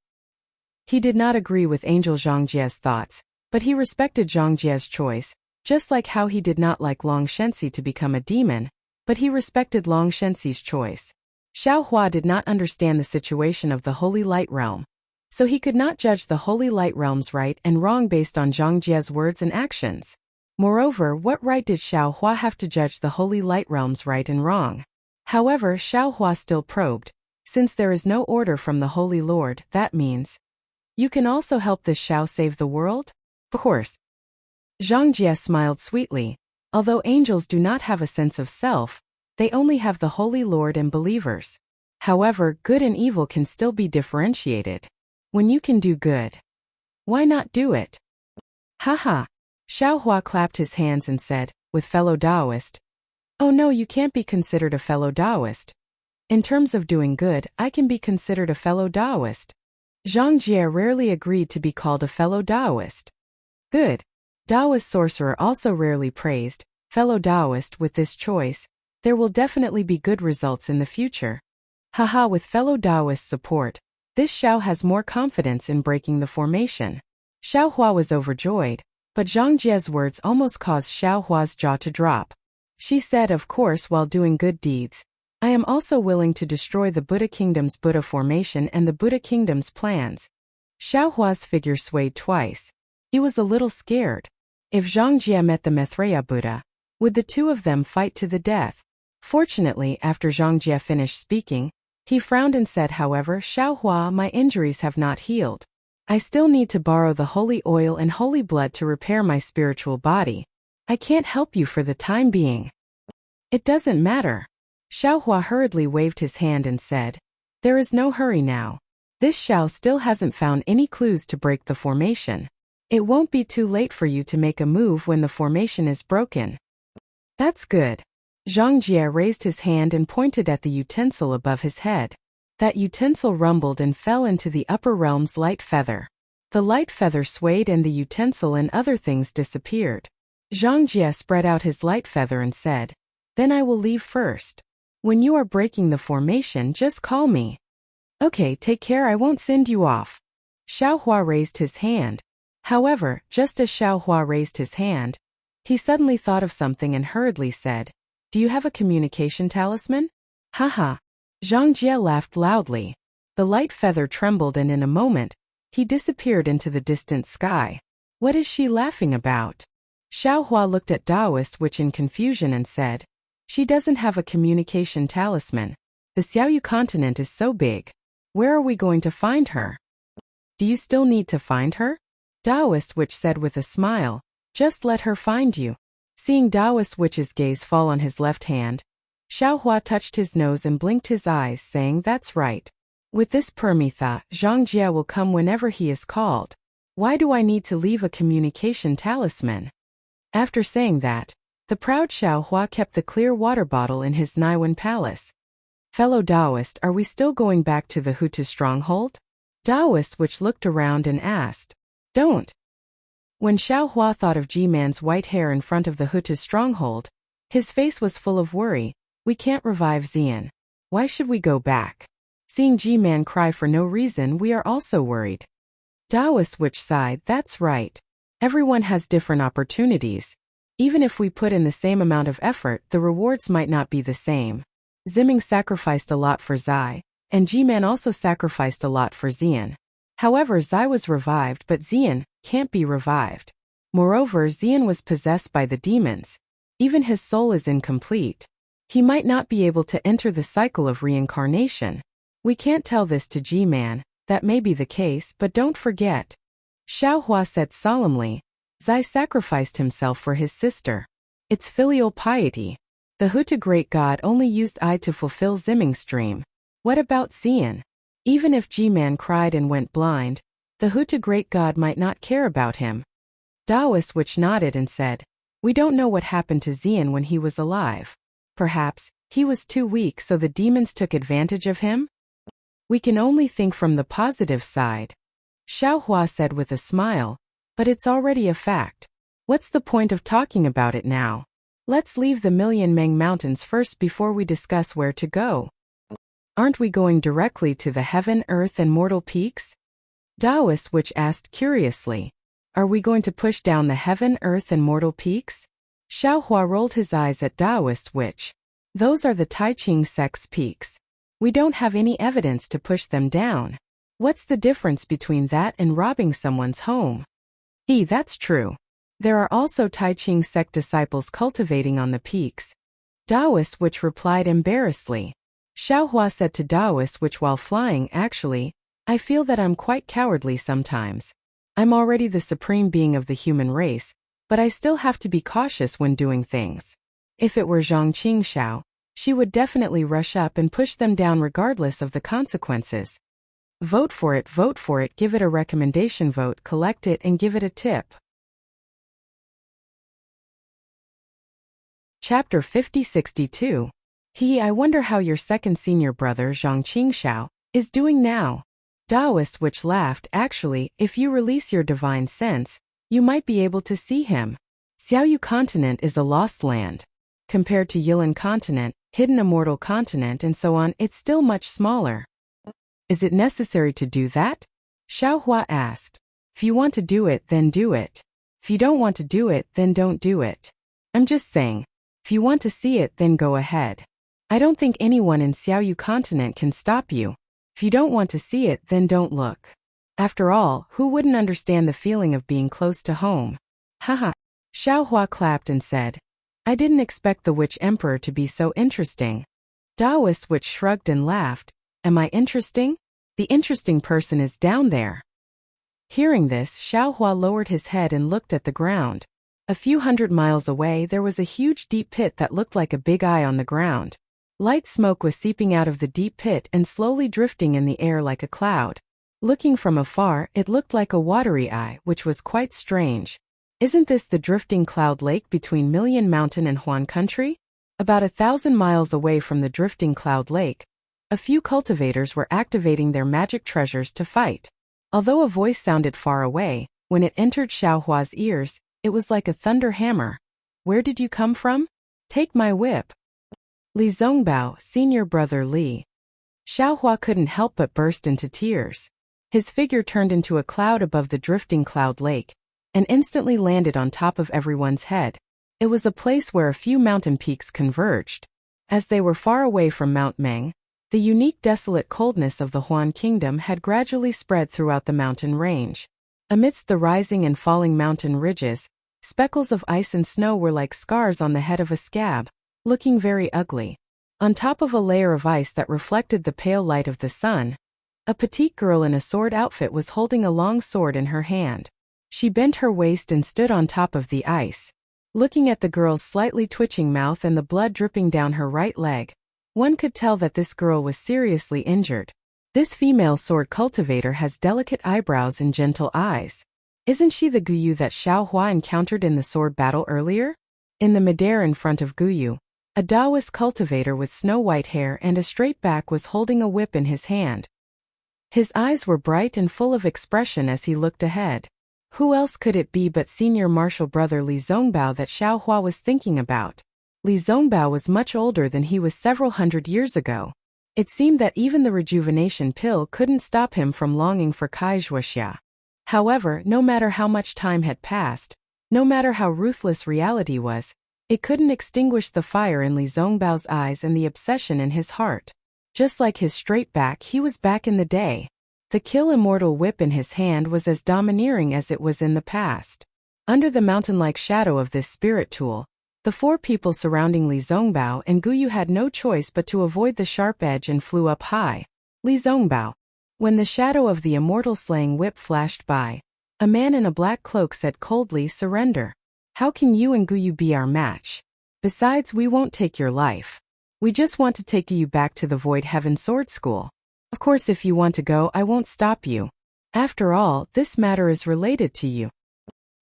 He did not agree with Angel Zhongjie's thoughts, but he respected Zhongjie's choice, just like how he did not like Long Shenxi to become a demon, but he respected Long Shenxi's choice. Xiaohua did not understand the situation of the Holy Light Realm, so he could not judge the Holy Light Realm's right and wrong based on Zhongjie's words and actions. Moreover, what right did Xiaohua have to judge the Holy Light Realm's right and wrong? However, Xiaohua still probed. Since there is no order from the Holy Lord, that means you can also help this Xiao save the world? Of course. Zhongjie smiled sweetly. Although angels do not have a sense of self, they only have the Holy Lord and believers. However, good and evil can still be differentiated. When you can do good, why not do it? Haha. Xiaohua clapped his hands and said, with fellow Taoist, "Oh no, you can't be considered a fellow Taoist. In terms of doing good, I can be considered a fellow Taoist." Zhongjie rarely agreed to be called a fellow Taoist. Good. Taoist sorcerer also rarely praised, fellow Taoist. With this choice, there will definitely be good results in the future. Haha, with fellow Taoist support, this Xiao has more confidence in breaking the formation. Xiaohua was overjoyed, but Zhongjie's words almost caused Xiaohua's jaw to drop. She said, "Of course, while doing good deeds, I am also willing to destroy the Buddha Kingdom's Buddha formation and the Buddha Kingdom's plans." Xiaohua's figure swayed twice. He was a little scared. If Zhongjie met the Maitreya Buddha, would the two of them fight to the death? Fortunately, after Zhongjie finished speaking, he frowned and said, "However, Xiaohua, my injuries have not healed. I still need to borrow the holy oil and holy blood to repair my spiritual body. I can't help you for the time being." "It doesn't matter." Xiaohua hurriedly waved his hand and said, "There is no hurry now. This Xiao still hasn't found any clues to break the formation. It won't be too late for you to make a move when the formation is broken." "That's good." Zhongjie raised his hand and pointed at the utensil above his head. That utensil rumbled and fell into the upper realm's light feather. The light feather swayed and the utensil and other things disappeared. Zhongjie spread out his light feather and said, "Then I will leave first. When you are breaking the formation, just call me." "Okay, take care, I won't send you off." Xiaohua raised his hand. However, just as Xiaohua raised his hand, he suddenly thought of something and hurriedly said, "Do you have a communication talisman?" Haha. Zhongjie laughed loudly. The light feather trembled and in a moment, he disappeared into the distant sky. What is she laughing about? Xiaohua looked at Taoist Witch in confusion and said, "She doesn't have a communication talisman. The Xiaoyu continent is so big. Where are we going to find her?" "Do you still need to find her?" Taoist Witch said with a smile, "Just let her find you." Seeing Taoist Witch's gaze fall on his left hand, Xiaohua touched his nose and blinked his eyes, saying, "That's right. With this Permitha, Zhongjie will come whenever he is called. Why do I need to leave a communication talisman?" After saying that, the proud Xiaohua kept the clear water bottle in his Naiwan palace. "Fellow Taoist, are we still going back to the Hutu stronghold?" Taoist Witch looked around and asked. "Don't." When Xiaohua thought of G-Man's white hair in front of the Hutu stronghold, his face was full of worry. "We can't revive Xian. Why should we go back? Seeing G-Man cry for no reason, we are also worried." Taoist Witch sighed, "That's right. Everyone has different opportunities. Even if we put in the same amount of effort, the rewards might not be the same. Ziming sacrificed a lot for Zai, and G-Man also sacrificed a lot for Xian. However, Zai was revived, but Xian can't be revived. Moreover, Xian was possessed by the demons. Even his soul is incomplete. He might not be able to enter the cycle of reincarnation. We can't tell this to G-Man. That may be the case, but don't forget." Xiaohua said solemnly, "Zai sacrificed himself for his sister. It's filial piety. The Hutu great god only used I to fulfill Ziming's dream. What about Xian? Even if G-Man cried and went blind, the Hutu great god might not care about him." Taoist Witch nodded and said, "We don't know what happened to Xian when he was alive. Perhaps he was too weak so the demons took advantage of him? We can only think from the positive side." Xiaohua said with a smile, "But it's already a fact. What's the point of talking about it now? Let's leave the Million Meng Mountains first before we discuss where to go." Aren't we going directly to the heaven, earth, and mortal peaks? Taoist Witch asked curiously. Are we going to push down the heaven, earth, and mortal peaks? Xiaohua rolled his eyes at Taoist Witch. Those are the Tai Ching sect's peaks. We don't have any evidence to push them down. What's the difference between that and robbing someone's home? That's true. There are also Tai Ching sect disciples cultivating on the peaks. Taoist Witch replied embarrassedly. Xiaohua said to Taoist Witch while flying, actually, I feel that I'm quite cowardly sometimes. I'm already the supreme being of the human race, but I still have to be cautious when doing things. If it were Zhang Qingxiao, she would definitely rush up and push them down regardless of the consequences. Vote for it, give it a recommendation vote, collect it and give it a tip. Chapter 50-62. I wonder how your second senior brother Zhang Qingxiao is doing now. Taoist Witch laughed. Actually, if you release your divine sense, you might be able to see him. Xiaoyu continent is a lost land. Compared to Yilan continent, hidden immortal continent and so on, it's still much smaller. Is it necessary to do that? Xiaohua asked. If you want to do it, then do it. If you don't want to do it, then don't do it. I'm just saying, if you want to see it, then go ahead. I don't think anyone in Xiaoyu continent can stop you. If you don't want to see it, then don't look. After all, who wouldn't understand the feeling of being close to home? Haha. Xiaohua clapped and said, I didn't expect the Witch Emperor to be so interesting. Taoist Witch shrugged and laughed. Am I interesting? The interesting person is down there. Hearing this, Xiaohua lowered his head and looked at the ground. A few hundred miles away there was a huge deep pit that looked like a big eye on the ground. Light smoke was seeping out of the deep pit and slowly drifting in the air like a cloud. Looking from afar, it looked like a watery eye, which was quite strange. Isn't this the drifting cloud lake between Million Mountain and Huan Country? About 1,000 miles away from the drifting cloud lake, a few cultivators were activating their magic treasures to fight. Although a voice sounded far away, when it entered Xiaohua's ears, it was like a thunder hammer. Where did you come from? Take my whip. Li Zongbao, senior brother Li. Xiaohua couldn't help but burst into tears. His figure turned into a cloud above the drifting cloud lake, and instantly landed on top of everyone's head. It was a place where a few mountain peaks converged. As they were far away from Mount Meng, the unique desolate coldness of the Huan Kingdom had gradually spread throughout the mountain range. Amidst the rising and falling mountain ridges, speckles of ice and snow were like scars on the head of a scab, looking very ugly. On top of a layer of ice that reflected the pale light of the sun, a petite girl in a sword outfit was holding a long sword in her hand. She bent her waist and stood on top of the ice. Looking at the girl's slightly twitching mouth and the blood dripping down her right leg, one could tell that this girl was seriously injured. This female sword cultivator has delicate eyebrows and gentle eyes. Isn't she the Guyu that Xiaohua encountered in the sword battle earlier? In the midair in front of Guyu, a Taoist cultivator with snow-white hair and a straight back was holding a whip in his hand. His eyes were bright and full of expression as he looked ahead. Who else could it be but senior martial brother Li Zongbao that Xiaohua was thinking about? Li Zongbao was much older than he was several hundred years ago. It seemed that even the rejuvenation pill couldn't stop him from longing for Kai Zhuoxia. However, no matter how much time had passed, no matter how ruthless reality was, it couldn't extinguish the fire in Li Zongbao's eyes and the obsession in his heart. Just like his straight back, he was back in the day. The kill immortal whip in his hand was as domineering as it was in the past. Under the mountain-like shadow of this spirit tool, the four people surrounding Li Zongbao and Guyu had no choice but to avoid the sharp edge and flew up high. Li Zongbao. When the shadow of the immortal slaying whip flashed by, a man in a black cloak said coldly, "Surrender. How can you and Guyu be our match? Besides, we won't take your life. We just want to take you back to the Void Heaven Sword School. Of course, if you want to go, I won't stop you. After all, this matter is related to you."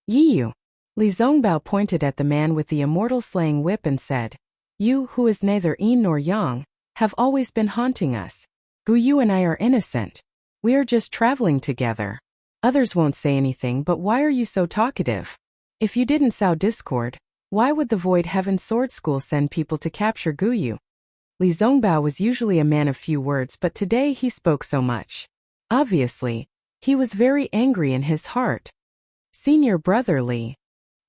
Yiyu. Li Zongbao pointed at the man with the immortal slaying whip and said, "You, who is neither yin nor yang, have always been haunting us. Guyu and I are innocent. We are just traveling together. Others won't say anything, but why are you so talkative? If you didn't sow discord, why would the Void Heaven Sword School send people to capture Guyu?" Li Zongbao was usually a man of few words, but today he spoke so much. Obviously, he was very angry in his heart. Senior brother Li.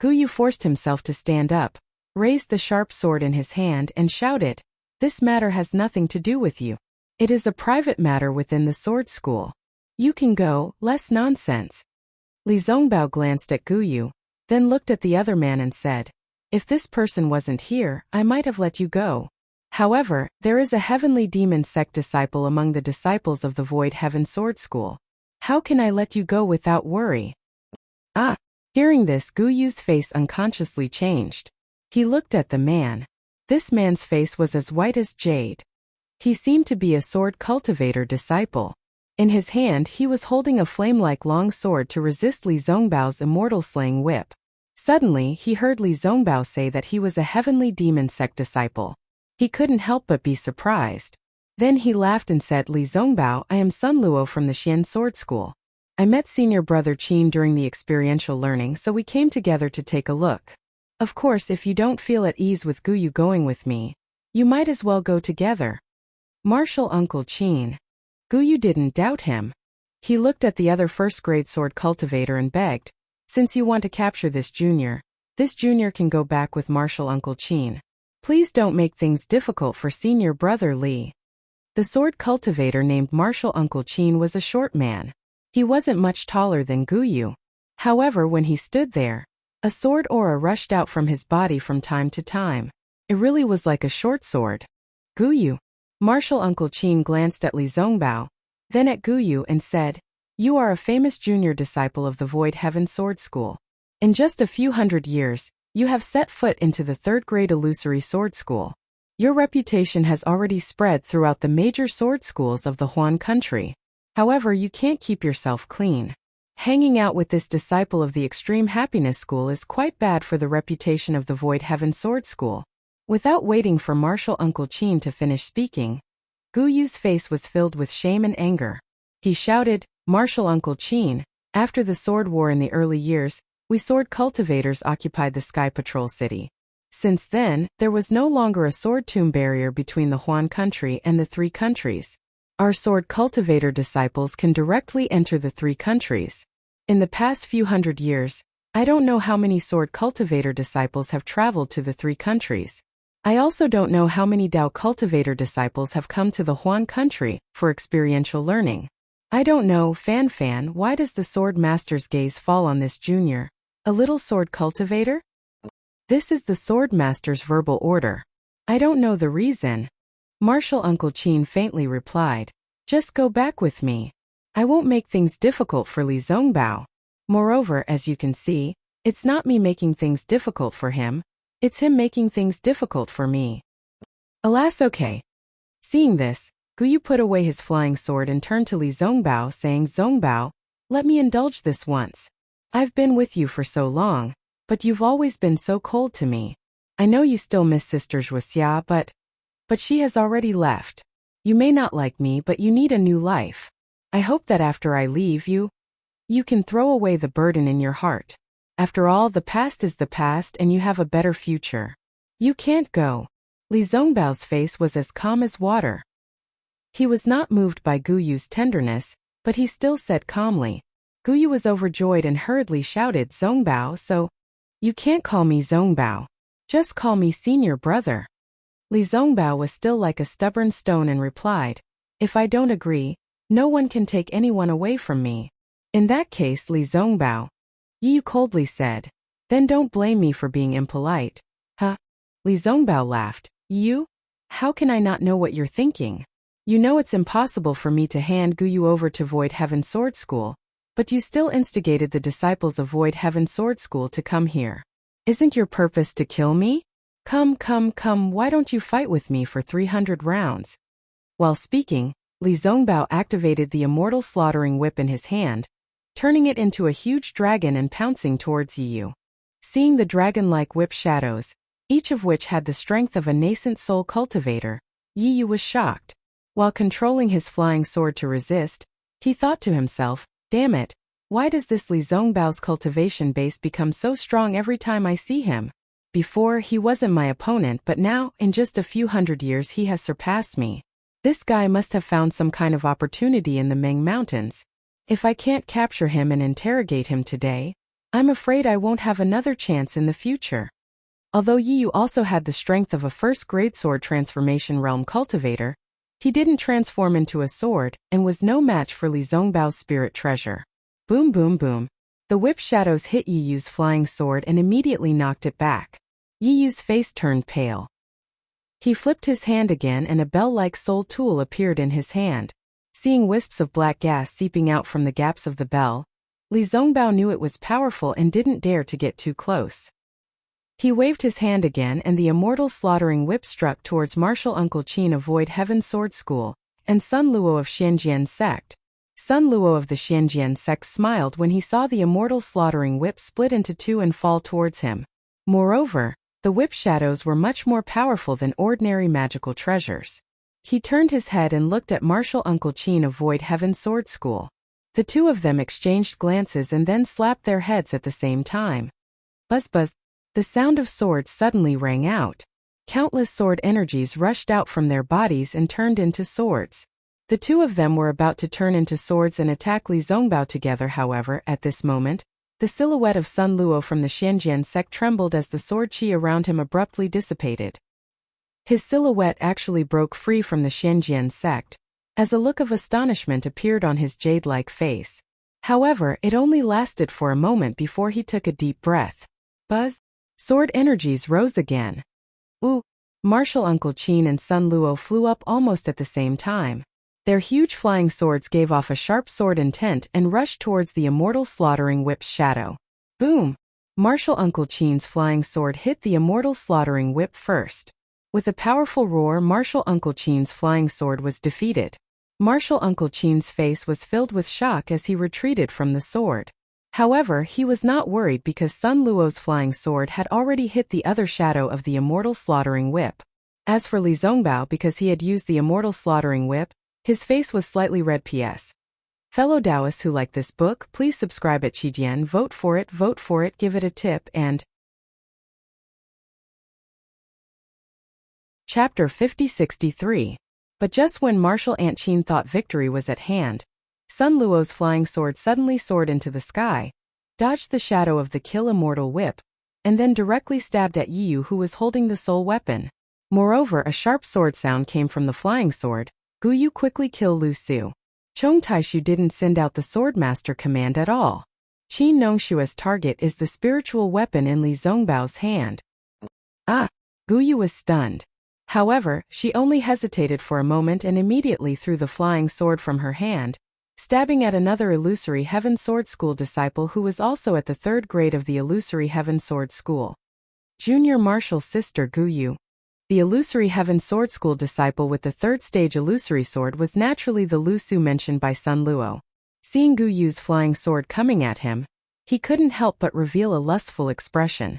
Gu Yu forced himself to stand up, raised the sharp sword in his hand and shouted, "This matter has nothing to do with you. It is a private matter within the sword school. You can go, less nonsense." Li Zongbao glanced at Gu Yu, then looked at the other man and said, "If this person wasn't here, I might have let you go. However, there is a heavenly demon sect disciple among the disciples of the Void Heaven Sword School. How can I let you go without worry?" Ah! Hearing this, Gu Yu's face unconsciously changed. He looked at the man. This man's face was as white as jade. He seemed to be a sword cultivator disciple. In his hand he was holding a flame-like long sword to resist Li Zongbao's immortal-slaying whip. Suddenly he heard Li Zongbao say that he was a heavenly demon sect disciple. He couldn't help but be surprised. Then he laughed and said, "Li Zongbao, I am Sun Luo from the Xian Sword School. I met senior brother Qin during the experiential learning, so we came together to take a look. Of course, if you don't feel at ease with Gu Yu going with me, you might as well go together." Martial Uncle Qin. Gu Yu didn't doubt him. He looked at the other first-grade sword cultivator and begged, "Since you want to capture this junior can go back with Martial Uncle Qin. Please don't make things difficult for senior brother Li." The sword cultivator named Martial Uncle Qin was a short man. He wasn't much taller than Gu Yu. However, when he stood there, a sword aura rushed out from his body from time to time. It really was like a short sword. "Gu Yu." Martial Uncle Qin glanced at Li Zongbao, then at Gu Yu and said, "You are a famous junior disciple of the Void Heaven Sword School. In just a few hundred years, you have set foot into the third-grade illusory sword school. Your reputation has already spread throughout the major sword schools of the Huan country. However, you can't keep yourself clean. Hanging out with this disciple of the Extreme Happiness School is quite bad for the reputation of the Void Heaven Sword School." Without waiting for Martial Uncle Qin to finish speaking, Gu Yu's face was filled with shame and anger. He shouted, "Martial Uncle Qin, after the sword war in the early years, we sword cultivators occupied the Sky Patrol City. Since then, there was no longer a sword tomb barrier between the Huan country and the three countries. Our sword cultivator disciples can directly enter the three countries. In the past few hundred years, I don't know how many sword cultivator disciples have traveled to the three countries. I also don't know how many Dao cultivator disciples have come to the Huan country for experiential learning. I don't know, Fan, why does the sword master's gaze fall on this junior, a little sword cultivator? This is the sword master's verbal order. I don't know the reason." Martial Uncle Qin faintly replied, "Just go back with me. I won't make things difficult for Li Zongbao. Moreover, as you can see, it's not me making things difficult for him, it's him making things difficult for me." Alas, okay. Seeing this, Gu Yu put away his flying sword and turned to Li Zongbao, saying, "Zongbao, let me indulge this once. I've been with you for so long, but you've always been so cold to me. I know you still miss Sister Zhuxia, but she has already left. You may not like me, but you need a new life. I hope that after I leave you can throw away the burden in your heart. After all, the past is the past and you have a better future. You can't go." Li Zongbao's face was as calm as water. He was not moved by Gu Yu's tenderness, but he still said calmly. Gu Yu was overjoyed and hurriedly shouted, "Zongbao, so you can't call me Zongbao. Just call me senior brother." Li Zongbao was still like a stubborn stone and replied, "If I don't agree, no one can take anyone away from me." "In that case, Li Zongbao," Yu coldly said, "then don't blame me for being impolite." "Huh?" Li Zongbao laughed. "You? How can I not know what you're thinking? You know it's impossible for me to hand Gu Yu over to Void Heaven Sword School, but you still instigated the disciples of Void Heaven Sword School to come here. Isn't your purpose to kill me? Come, why don't you fight with me for 300 rounds? While speaking, Li Zongbao activated the immortal slaughtering whip in his hand, turning it into a huge dragon and pouncing towards Yu. Seeing the dragon-like whip shadows, each of which had the strength of a nascent soul cultivator, Yu was shocked. While controlling his flying sword to resist, he thought to himself, "Damn it, why does this Li Zongbao's cultivation base become so strong every time I see him? Before, he wasn't my opponent, but now, in just a few hundred years, he has surpassed me. This guy must have found some kind of opportunity in the Ming Mountains. If I can't capture him and interrogate him today, I'm afraid I won't have another chance in the future. Although Yi Yu also had the strength of a first-grade sword transformation realm cultivator, he didn't transform into a sword and was no match for Li Zongbao's spirit treasure. Boom boom boom. The whip shadows hit Yi Yu's flying sword and immediately knocked it back. Yi Yu's face turned pale. He flipped his hand again and a bell-like soul tool appeared in his hand. Seeing wisps of black gas seeping out from the gaps of the bell, Li Zongbao knew it was powerful and didn't dare to get too close. He waved his hand again and the immortal slaughtering whip struck towards Martial Uncle Qin of Void Heaven Sword School and Sun Luo of Xianjian Sect. Sun Luo of the Xianjian Sect smiled when he saw the immortal slaughtering whip split into two and fall towards him. Moreover, the whip shadows were much more powerful than ordinary magical treasures. He turned his head and looked at Martial Uncle Qin of Void Heaven Sword School. The two of them exchanged glances and then slapped their heads at the same time. Buzz buzz. The sound of swords suddenly rang out. Countless sword energies rushed out from their bodies and turned into swords. The two of them were about to turn into swords and attack Li Zongbao together. However, at this moment, the silhouette of Sun Luo from the Xianjian sect trembled as the sword qi around him abruptly dissipated. His silhouette actually broke free from the Xianjian sect, as a look of astonishment appeared on his jade-like face. However, it only lasted for a moment before he took a deep breath. Buzz. Sword energies rose again. Ooh! Martial Uncle Qin and Sun Luo flew up almost at the same time. Their huge flying swords gave off a sharp sword intent and rushed towards the immortal slaughtering whip's shadow. Boom! Martial Uncle Qin's flying sword hit the immortal slaughtering whip first. With a powerful roar, Martial Uncle Qin's flying sword was defeated. Martial Uncle Qin's face was filled with shock as he retreated from the sword. However, he was not worried because Sun Luo's flying sword had already hit the other shadow of the immortal slaughtering whip. As for Li Zongbao, because he had used the immortal slaughtering whip, his face was slightly red. PS. Fellow Taoists who like this book, please subscribe at Qijian, vote for it, give it a tip, and Chapter 5063. But just when Martial Aunt Qin thought victory was at hand, Sun Luo's flying sword suddenly soared into the sky, dodged the shadow of the kill immortal whip, and then directly stabbed at Yi Yu, who was holding the soul weapon. Moreover, a sharp sword sound came from the flying sword. Gu Yu quickly kill Lu Su. Chong Taishu didn't send out the swordmaster command at all. Qin Nongshua's target is the spiritual weapon in Li Zongbao's hand. Ah! Gu Yu was stunned. However, she only hesitated for a moment and immediately threw the flying sword from her hand, stabbing at another Illusory Heaven Sword School disciple who was also at the 3rd grade of the Illusory Heaven Sword School. Junior Martial's sister Gu Yu. The Illusory Heaven Sword School disciple with the 3rd stage illusory sword was naturally the Lu Su mentioned by Sun Luo. Seeing Gu Yu's flying sword coming at him, he couldn't help but reveal a lustful expression.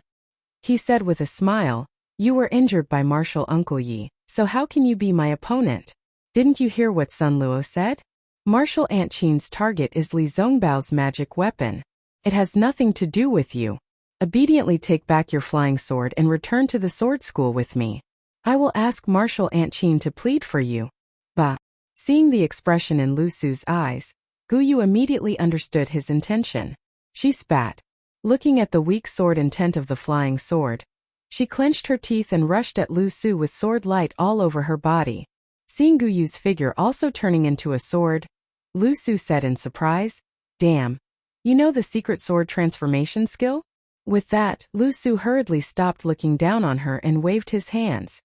He said with a smile, "You were injured by Martial Uncle Yi, so how can you be my opponent? Didn't you hear what Sun Luo said? Martial Aunt Qin's target is Li Zongbao's magic weapon. It has nothing to do with you. Obediently take back your flying sword and return to the sword school with me. I will ask Martial Aunt Qin to plead for you." Bah! Seeing the expression in Lu Su's eyes, Gu Yu immediately understood his intention. She spat. Looking at the weak sword intent of the flying sword, she clenched her teeth and rushed at Lu Su with sword light all over her body. Seeing Gu Yu's figure also turning into a sword, Lu Su said in surprise, "Damn. You know the secret sword transformation skill?" With that, Lu Su hurriedly stopped looking down on her and waved his hands.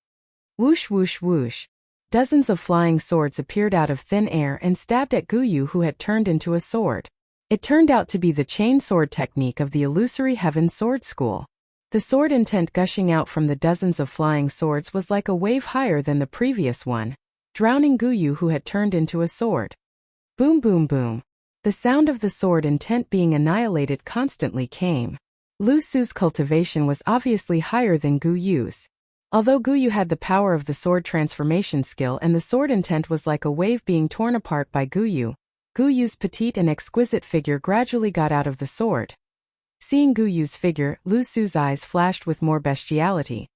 Whoosh whoosh whoosh. Dozens of flying swords appeared out of thin air and stabbed at Gu Yu, who had turned into a sword. It turned out to be the chain sword technique of the Illusory Heaven Sword School. The sword intent gushing out from the dozens of flying swords was like a wave higher than the previous one, drowning Gu Yu, who had turned into a sword. Boom boom boom. The sound of the sword intent being annihilated constantly came. Lu Su's cultivation was obviously higher than Gu Yu's. Although Gu Yu had the power of the sword transformation skill and the sword intent was like a wave being torn apart by Gu Yu's petite and exquisite figure gradually got out of the sword. Seeing Gu Yu's figure, Lu Su's eyes flashed with more bestiality.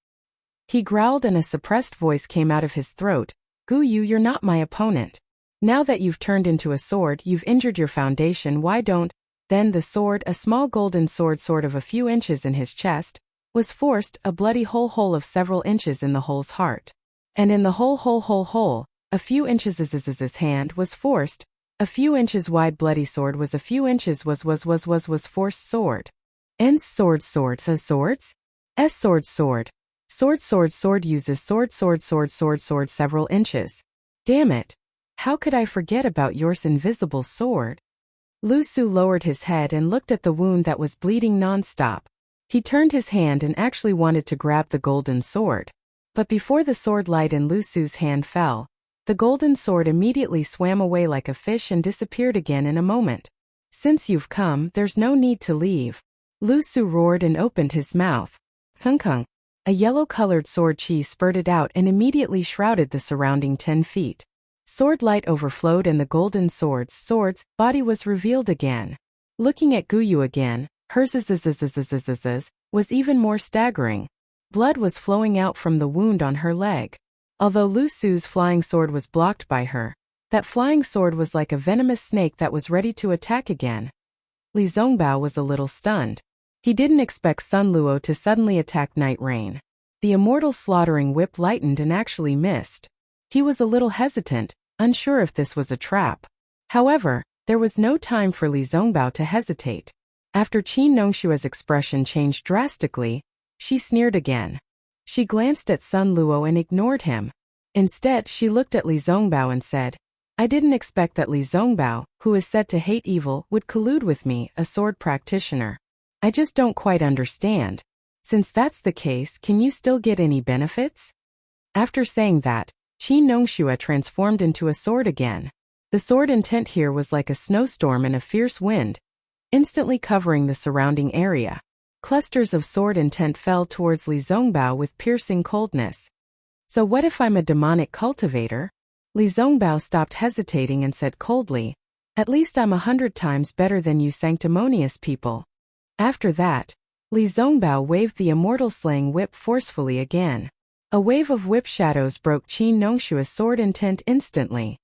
He growled and a suppressed voice came out of his throat. Gu Yu, you're not my opponent. Now that you've turned into a sword, you've injured your foundation, why don't? Then the sword, a small golden sword sort of a few inches in his chest, was forced, a bloody hole of several inches in the hole's heart. And in the hole, a few inches his hand was forced, a few inches wide bloody sword was a few inches was forced sword. N's sword says swords? S sword. Sword uses sword several inches. Damn it. How could I forget about yours invisible sword? Lu Su lowered his head and looked at the wound that was bleeding non-stop. He turned his hand and actually wanted to grab the golden sword. But before the sword light in Lu Su's hand fell, the golden sword immediately swam away like a fish and disappeared again in a moment. Since you've come, there's no need to leave. Lu Su roared and opened his mouth. Kung. A yellow-colored sword chi spurted out and immediately shrouded the surrounding 10 feet. Sword light overflowed and the golden sword's body was revealed again. Looking at Gu Yu again, hers was even more staggering. Blood was flowing out from the wound on her leg. Although Lu Su's flying sword was blocked by her, that flying sword was like a venomous snake that was ready to attack again. Li Zongbao was a little stunned. He didn't expect Sun Luo to suddenly attack Night Rain. The immortal slaughtering whip lightened and actually missed. He was a little hesitant, unsure if this was a trap. However, there was no time for Li Zongbao to hesitate. After Qin Nongshua's expression changed drastically, she sneered again. She glanced at Sun Luo and ignored him. Instead, she looked at Li Zongbao and said, I didn't expect that Li Zongbao, who is said to hate evil, would collude with me, a sword practitioner. I just don't quite understand. Since that's the case, can you still get any benefits? After saying that, Qin Nongxue transformed into a sword again. The sword intent here was like a snowstorm and a fierce wind, instantly covering the surrounding area. Clusters of sword intent fell towards Li Zongbao with piercing coldness. So what if I'm a demonic cultivator? Li Zongbao stopped hesitating and said coldly, At least I'm 100 times better than you sanctimonious people. After that, Li Zongbao waved the immortal slaying whip forcefully again. A wave of whip shadows broke Qin Nongshua's sword intent instantly.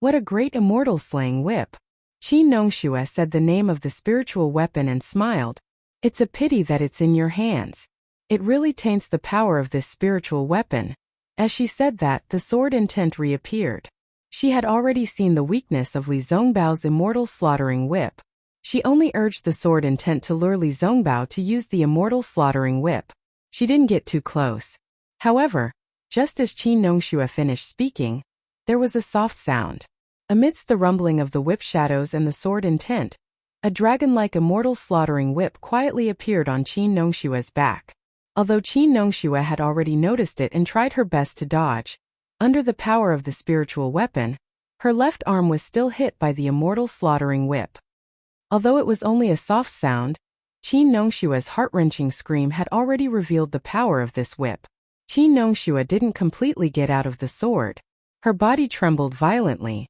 What a great immortal slaying whip! Qin Nongxue said the name of the spiritual weapon and smiled. It's a pity that it's in your hands. It really taints the power of this spiritual weapon. As she said that, the sword intent reappeared. She had already seen the weakness of Li Zongbao's immortal slaughtering whip. She only urged the sword intent to lure Li Zongbao to use the immortal slaughtering whip. She didn't get too close. However, just as Qin Nongxue finished speaking, there was a soft sound. Amidst the rumbling of the whip shadows and the sword intent, a dragon-like immortal slaughtering whip quietly appeared on Qin Nongshue's back. Although Qin Nongxue had already noticed it and tried her best to dodge, under the power of the spiritual weapon, her left arm was still hit by the immortal slaughtering whip. Although it was only a soft sound, Qin Nongshue's heart-wrenching scream had already revealed the power of this whip. Qin Nongxue didn't completely get out of the sword. Her body trembled violently.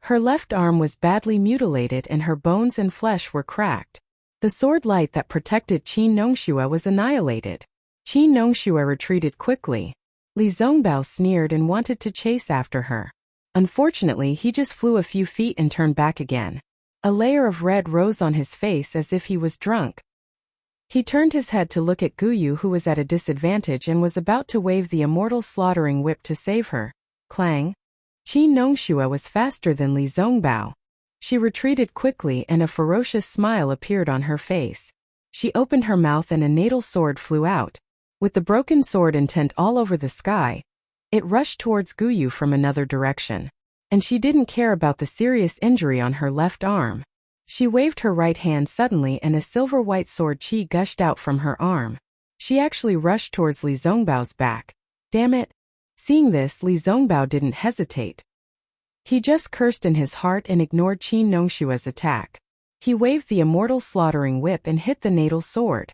Her left arm was badly mutilated and her bones and flesh were cracked. The sword light that protected Qin Nongxue was annihilated. Qin Nongxue retreated quickly. Li Zongbao sneered and wanted to chase after her. Unfortunately, he just flew a few feet and turned back again. A layer of red rose on his face as if he was drunk. He turned his head to look at Gu Yu, who was at a disadvantage and was about to wave the immortal slaughtering whip to save her. Clang! Qin Nongxue was faster than Li Zongbao. She retreated quickly and a ferocious smile appeared on her face. She opened her mouth and a natal sword flew out. With the broken sword intent all over the sky, it rushed towards Gu Yu from another direction. And she didn't care about the serious injury on her left arm. She waved her right hand suddenly and a silver-white sword chi gushed out from her arm. She actually rushed towards Li Zongbao's back. Damn it! Seeing this, Li Zongbao didn't hesitate. He just cursed in his heart and ignored Qin Nongshue's attack. He waved the immortal slaughtering whip and hit the natal sword.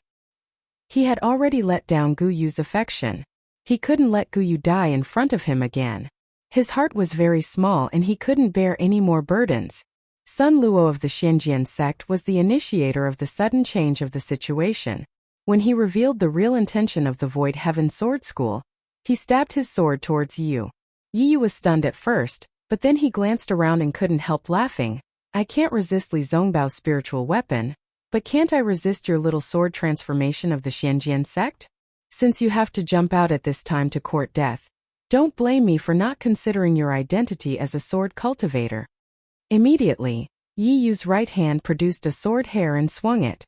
He had already let down Gu Yu's affection. He couldn't let Gu Yu die in front of him again. His heart was very small and he couldn't bear any more burdens. Sun Luo of the Xianjian sect was the initiator of the sudden change of the situation. When he revealed the real intention of the Void Heaven Sword School, he stabbed his sword towards Yu. Yu was stunned at first, but then he glanced around and couldn't help laughing. I can't resist Li Zongbao's spiritual weapon, but can't I resist your little sword transformation of the Xianjian sect? Since you have to jump out at this time to court death, don't blame me for not considering your identity as a sword cultivator. Immediately, Yi Yu's right hand produced a sword hair and swung it.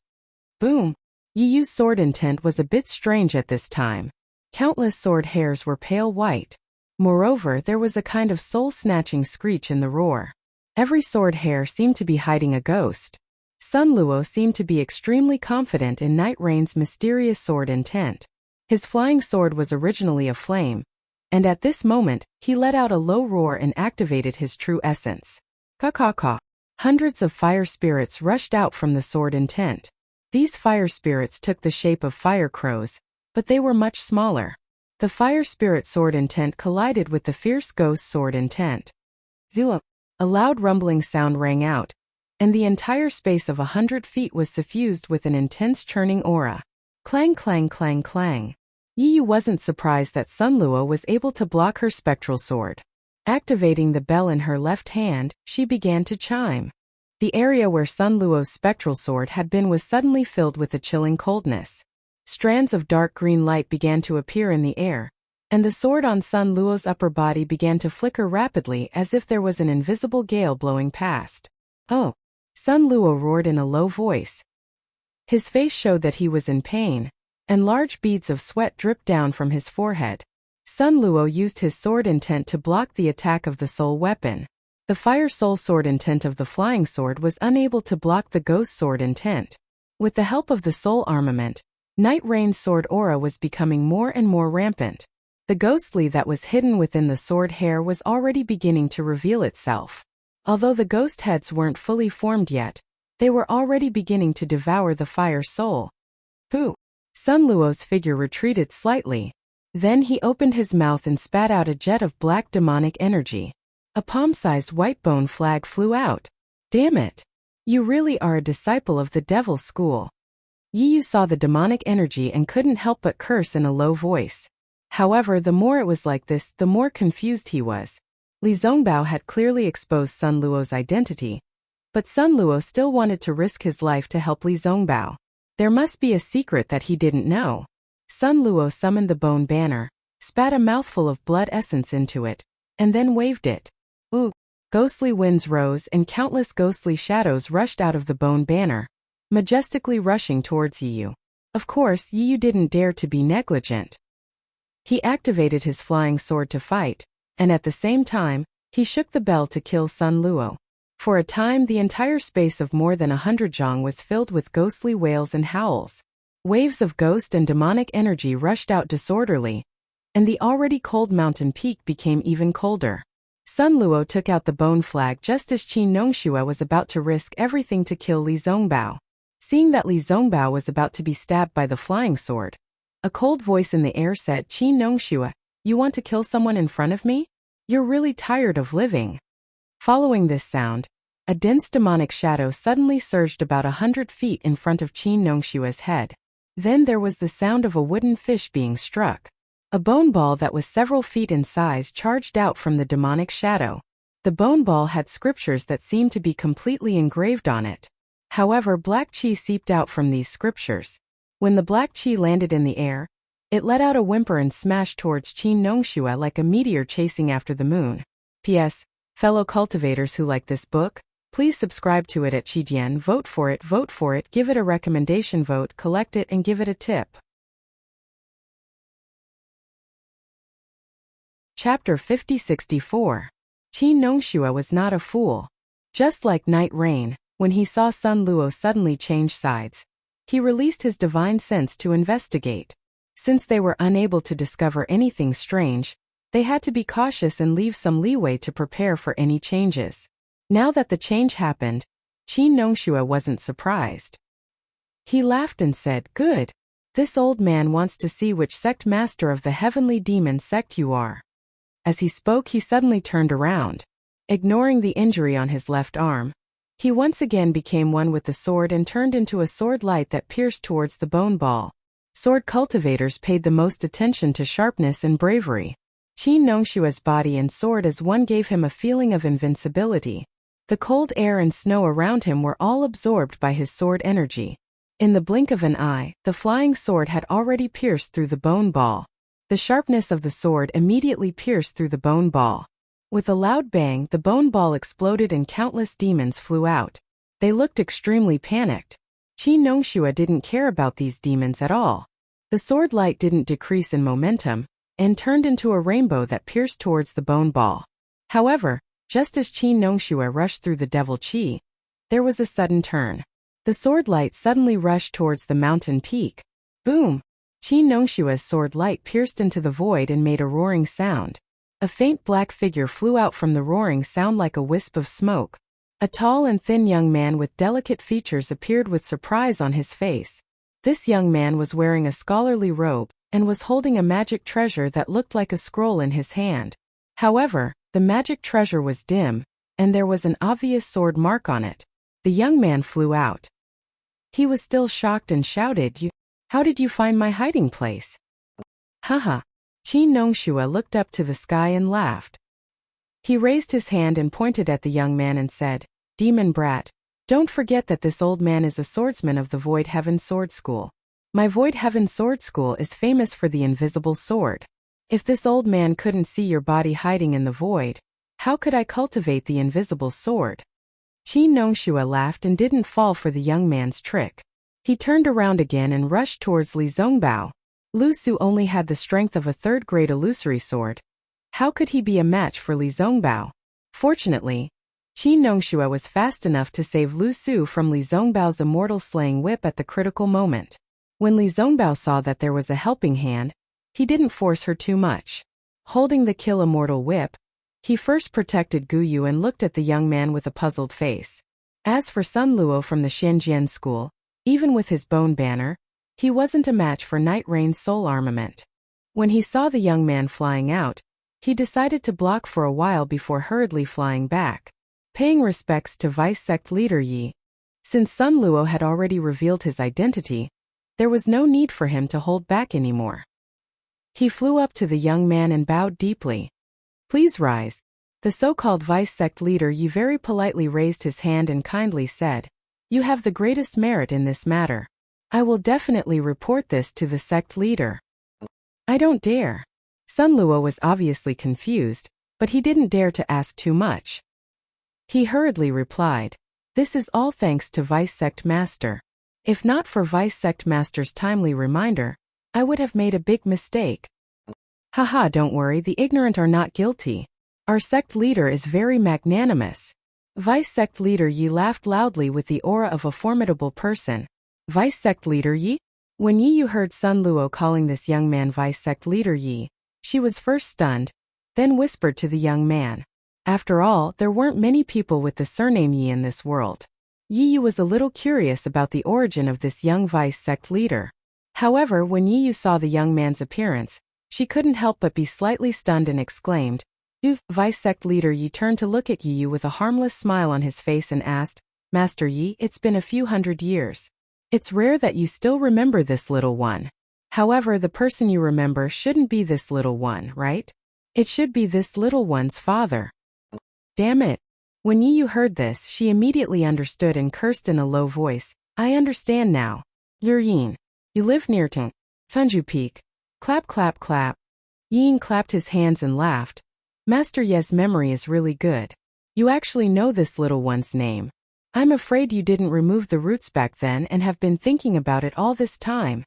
Boom! Yi Yu's sword intent was a bit strange at this time. Countless sword hairs were pale white. Moreover, there was a kind of soul-snatching screech in the roar. Every sword hair seemed to be hiding a ghost. Sun Luo seemed to be extremely confident in Night Rain's mysterious sword intent. His flying sword was originally a flame, and at this moment, he let out a low roar and activated his true essence. Ka-ka-ka. Hundreds of fire spirits rushed out from the sword intent. These fire spirits took the shape of fire crows, but they were much smaller. The fire spirit sword intent collided with the fierce ghost sword intent. Zilla! A loud rumbling sound rang out, and the entire space of 100 feet was suffused with an intense churning aura. Clang clang clang clang. Yi Yu wasn't surprised that Sun Luo was able to block her spectral sword. Activating the bell in her left hand, she began to chime. The area where Sun Luo's spectral sword had been was suddenly filled with a chilling coldness. Strands of dark green light began to appear in the air, and the sword on Sun Luo's upper body began to flicker rapidly as if there was an invisible gale blowing past. Oh! Sun Luo roared in a low voice. His face showed that he was in pain, and large beads of sweat dripped down from his forehead. Sun Luo used his sword intent to block the attack of the soul weapon. The fire soul sword intent of the flying sword was unable to block the ghost sword intent. With the help of the soul armament, Night Rain's sword aura was becoming more and more rampant. The ghostly that was hidden within the sword hair was already beginning to reveal itself. Although the ghost heads weren't fully formed yet, they were already beginning to devour the fire soul. Pooh! Sun Luo's figure retreated slightly. Then he opened his mouth and spat out a jet of black demonic energy. A palm-sized white bone flag flew out. Damn it! You really are a disciple of the devil's school. Yi Yu saw the demonic energy and couldn't help but curse in a low voice. However, the more it was like this, the more confused he was. Li Zongbao had clearly exposed Sun Luo's identity, but Sun Luo still wanted to risk his life to help Li Zongbao. There must be a secret that he didn't know. Sun Luo summoned the bone banner, spat a mouthful of blood essence into it, and then waved it. Ooh! Ghostly winds rose and countless ghostly shadows rushed out of the bone banner, majestically rushing towards Yi Yu. Of course, Yi Yu didn't dare to be negligent. He activated his flying sword to fight, and at the same time, he shook the bell to kill Sun Luo. For a time, the entire space of more than 100 zhang was filled with ghostly wails and howls. Waves of ghost and demonic energy rushed out disorderly, and the already cold mountain peak became even colder. Sun Luo took out the bone flag just as Qin Nongxue was about to risk everything to kill Li Zongbao. Seeing that Li Zongbao was about to be stabbed by the flying sword, a cold voice in the air said, Qin Nongxue, you want to kill someone in front of me? You're really tired of living. Following this sound, a dense demonic shadow suddenly surged about 100 feet in front of Qin Nongxue's head. Then there was the sound of a wooden fish being struck. A bone ball that was several feet in size charged out from the demonic shadow. The bone ball had scriptures that seemed to be completely engraved on it. However, black qi seeped out from these scriptures. When the black qi landed in the air, it let out a whimper and smashed towards Qin Nongxue like a meteor chasing after the moon. P.S. Fellow cultivators who like this book, please subscribe to it at Qijian, vote for it, give it a recommendation vote, collect it and give it a tip. Chapter 50-64. Qin Nongxue was not a fool. Just like Night Rain, when he saw Sun Luo suddenly change sides, he released his divine sense to investigate. Since they were unable to discover anything strange, they had to be cautious and leave some leeway to prepare for any changes. Now that the change happened, Qin Nongxue wasn't surprised. He laughed and said, Good. This old man wants to see which sect master of the heavenly demon sect you are. As he spoke, he suddenly turned around. Ignoring the injury on his left arm, He once again became one with the sword and turned into a sword light that pierced towards the bone ball. Sword cultivators paid the most attention to sharpness and bravery. Qin Nongshua's body and sword as one gave him a feeling of invincibility. The cold air and snow around him were all absorbed by his sword energy. In the blink of an eye, the flying sword had already pierced through the bone ball. The sharpness of the sword immediately pierced through the bone ball. With a loud bang, the bone ball exploded and countless demons flew out. They looked extremely panicked. Qin Nongxue didn't care about these demons at all. The sword light didn't decrease in momentum, and turned into a rainbow that pierced towards the bone ball. However, just as Qin Nongxue rushed through the devil qi, there was a sudden turn. The sword light suddenly rushed towards the mountain peak. Boom! Qin Nongshua's sword light pierced into the void and made a roaring sound. A faint black figure flew out from the roaring sound like a wisp of smoke. A tall and thin young man with delicate features appeared with surprise on his face. This young man was wearing a scholarly robe and was holding a magic treasure that looked like a scroll in his hand. However, the magic treasure was dim, and there was an obvious sword mark on it. The young man flew out. He was still shocked and shouted, How did you find my hiding place? Haha. Qin Nongxue looked up to the sky and laughed. He raised his hand and pointed at the young man and said, Demon brat, don't forget that this old man is a swordsman of the Void Heaven Sword School. My Void Heaven Sword School is famous for the invisible sword. If this old man couldn't see your body hiding in the void, how could I cultivate the invisible sword? Qin Nongxue laughed and didn't fall for the young man's trick. He turned around again and rushed towards Li Zongbao. Lu Su only had the strength of a third-grade illusory sword. How could he be a match for Li Zongbao? Fortunately, Qin Nongxue was fast enough to save Lu Su from Li Zongbao's immortal slaying whip at the critical moment. When Li Zongbao saw that there was a helping hand, he didn't force her too much. Holding the kill immortal whip, he first protected Gu Yu and looked at the young man with a puzzled face. As for Sun Luo from the Shenzhen school, even with his bone banner, he wasn't a match for Night Rain's soul armament. When he saw the young man flying out, he decided to block for a while before hurriedly flying back. Paying respects to Vice Sect Leader Yi. Since Sun Luo had already revealed his identity, there was no need for him to hold back anymore. He flew up to the young man and bowed deeply. Please rise. The so-called Vice Sect Leader Yi very politely raised his hand and kindly said, You have the greatest merit in this matter. I will definitely report this to the sect leader. I don't dare. Sun Luo was obviously confused, but he didn't dare to ask too much. He hurriedly replied, This is all thanks to Vice Sect Master. If not for Vice Sect Master's timely reminder, I would have made a big mistake. Haha, don't worry, the ignorant are not guilty. Our sect leader is very magnanimous. Vice Sect Leader Yi laughed loudly with the aura of a formidable person. Vice Sect Leader Yi? When Yi Yu heard Sun Luo calling this young man Vice Sect Leader Yi, she was first stunned, then whispered to the young man. After all, there weren't many people with the surname Yi in this world. Yi Yu was a little curious about the origin of this young Vice Sect leader. However, when Yi Yu saw the young man's appearance, she couldn't help but be slightly stunned and exclaimed, Vice Sect Leader Yi turned to look at Yi Yu with a harmless smile on his face and asked, Master Yi, it's been a few hundred years. It's rare that you still remember this little one. However, the person you remember shouldn't be this little one, right? It should be this little one's father. Damn it. When Yi Yu heard this, she immediately understood and cursed in a low voice, I understand now. Yin, you live near Funju Peak. Clap clap clap. Yin clapped his hands and laughed. Master Ye's memory is really good. You actually know this little one's name. I'm afraid you didn't remove the roots back then and have been thinking about it all this time.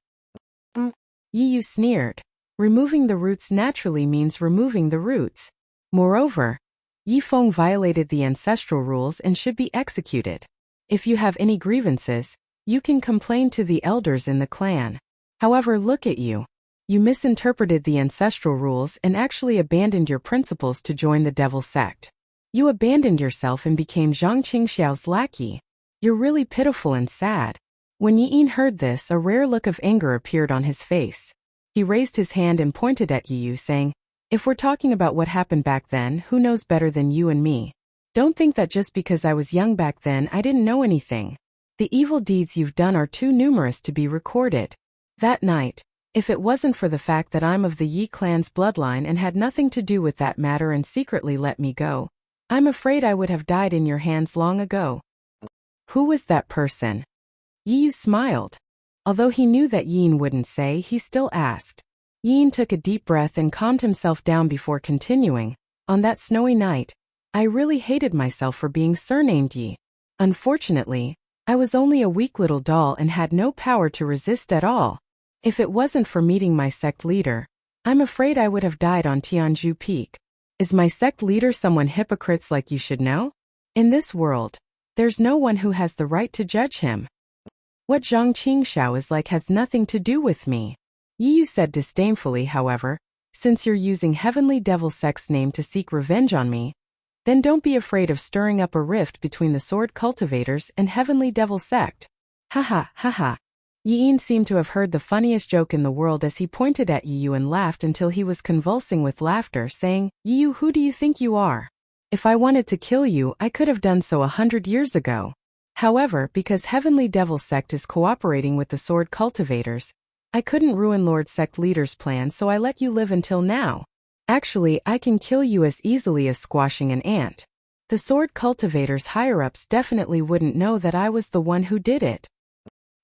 Yi Yu sneered. Removing the roots naturally means removing the roots. Moreover, Yi Feng violated the ancestral rules and should be executed. If you have any grievances, you can complain to the elders in the clan. However, look at you. You misinterpreted the ancestral rules and actually abandoned your principles to join the devil sect. You abandoned yourself and became Zhang Qingxiao's lackey. You're really pitiful and sad. When Yi Yin heard this, a rare look of anger appeared on his face. He raised his hand and pointed at Yi Yu, saying, If we're talking about what happened back then, who knows better than you and me? Don't think that just because I was young back then I didn't know anything. The evil deeds you've done are too numerous to be recorded. That night, if it wasn't for the fact that I'm of the Yi clan's bloodline and had nothing to do with that matter and secretly let me go, I'm afraid I would have died in your hands long ago. Who was that person? Yi smiled. Although he knew that Yin wouldn't say, he still asked. Yin took a deep breath and calmed himself down before continuing. On that snowy night, I really hated myself for being surnamed Yi. Unfortunately, I was only a weak little doll and had no power to resist at all. If it wasn't for meeting my sect leader, I'm afraid I would have died on Tianzhu Peak. Is my sect leader someone hypocrites like you should know? In this world, there's no one who has the right to judge him. What Zhang Qingxiao is like has nothing to do with me. Yi said disdainfully, however, since you're using Heavenly Devil Sect's name to seek revenge on me, then don't be afraid of stirring up a rift between the Sword Cultivators and Heavenly Devil Sect. Haha, haha. Yin seemed to have heard the funniest joke in the world as he pointed at Yu and laughed until he was convulsing with laughter, saying, Yu, who do you think you are? If I wanted to kill you, I could have done so 100 years ago. However, because Heavenly Devil Sect is cooperating with the Sword Cultivators, I couldn't ruin Lord Sect Leader's plan, so I let you live until now. Actually, I can kill you as easily as squashing an ant. The Sword Cultivators' higher-ups definitely wouldn't know that I was the one who did it.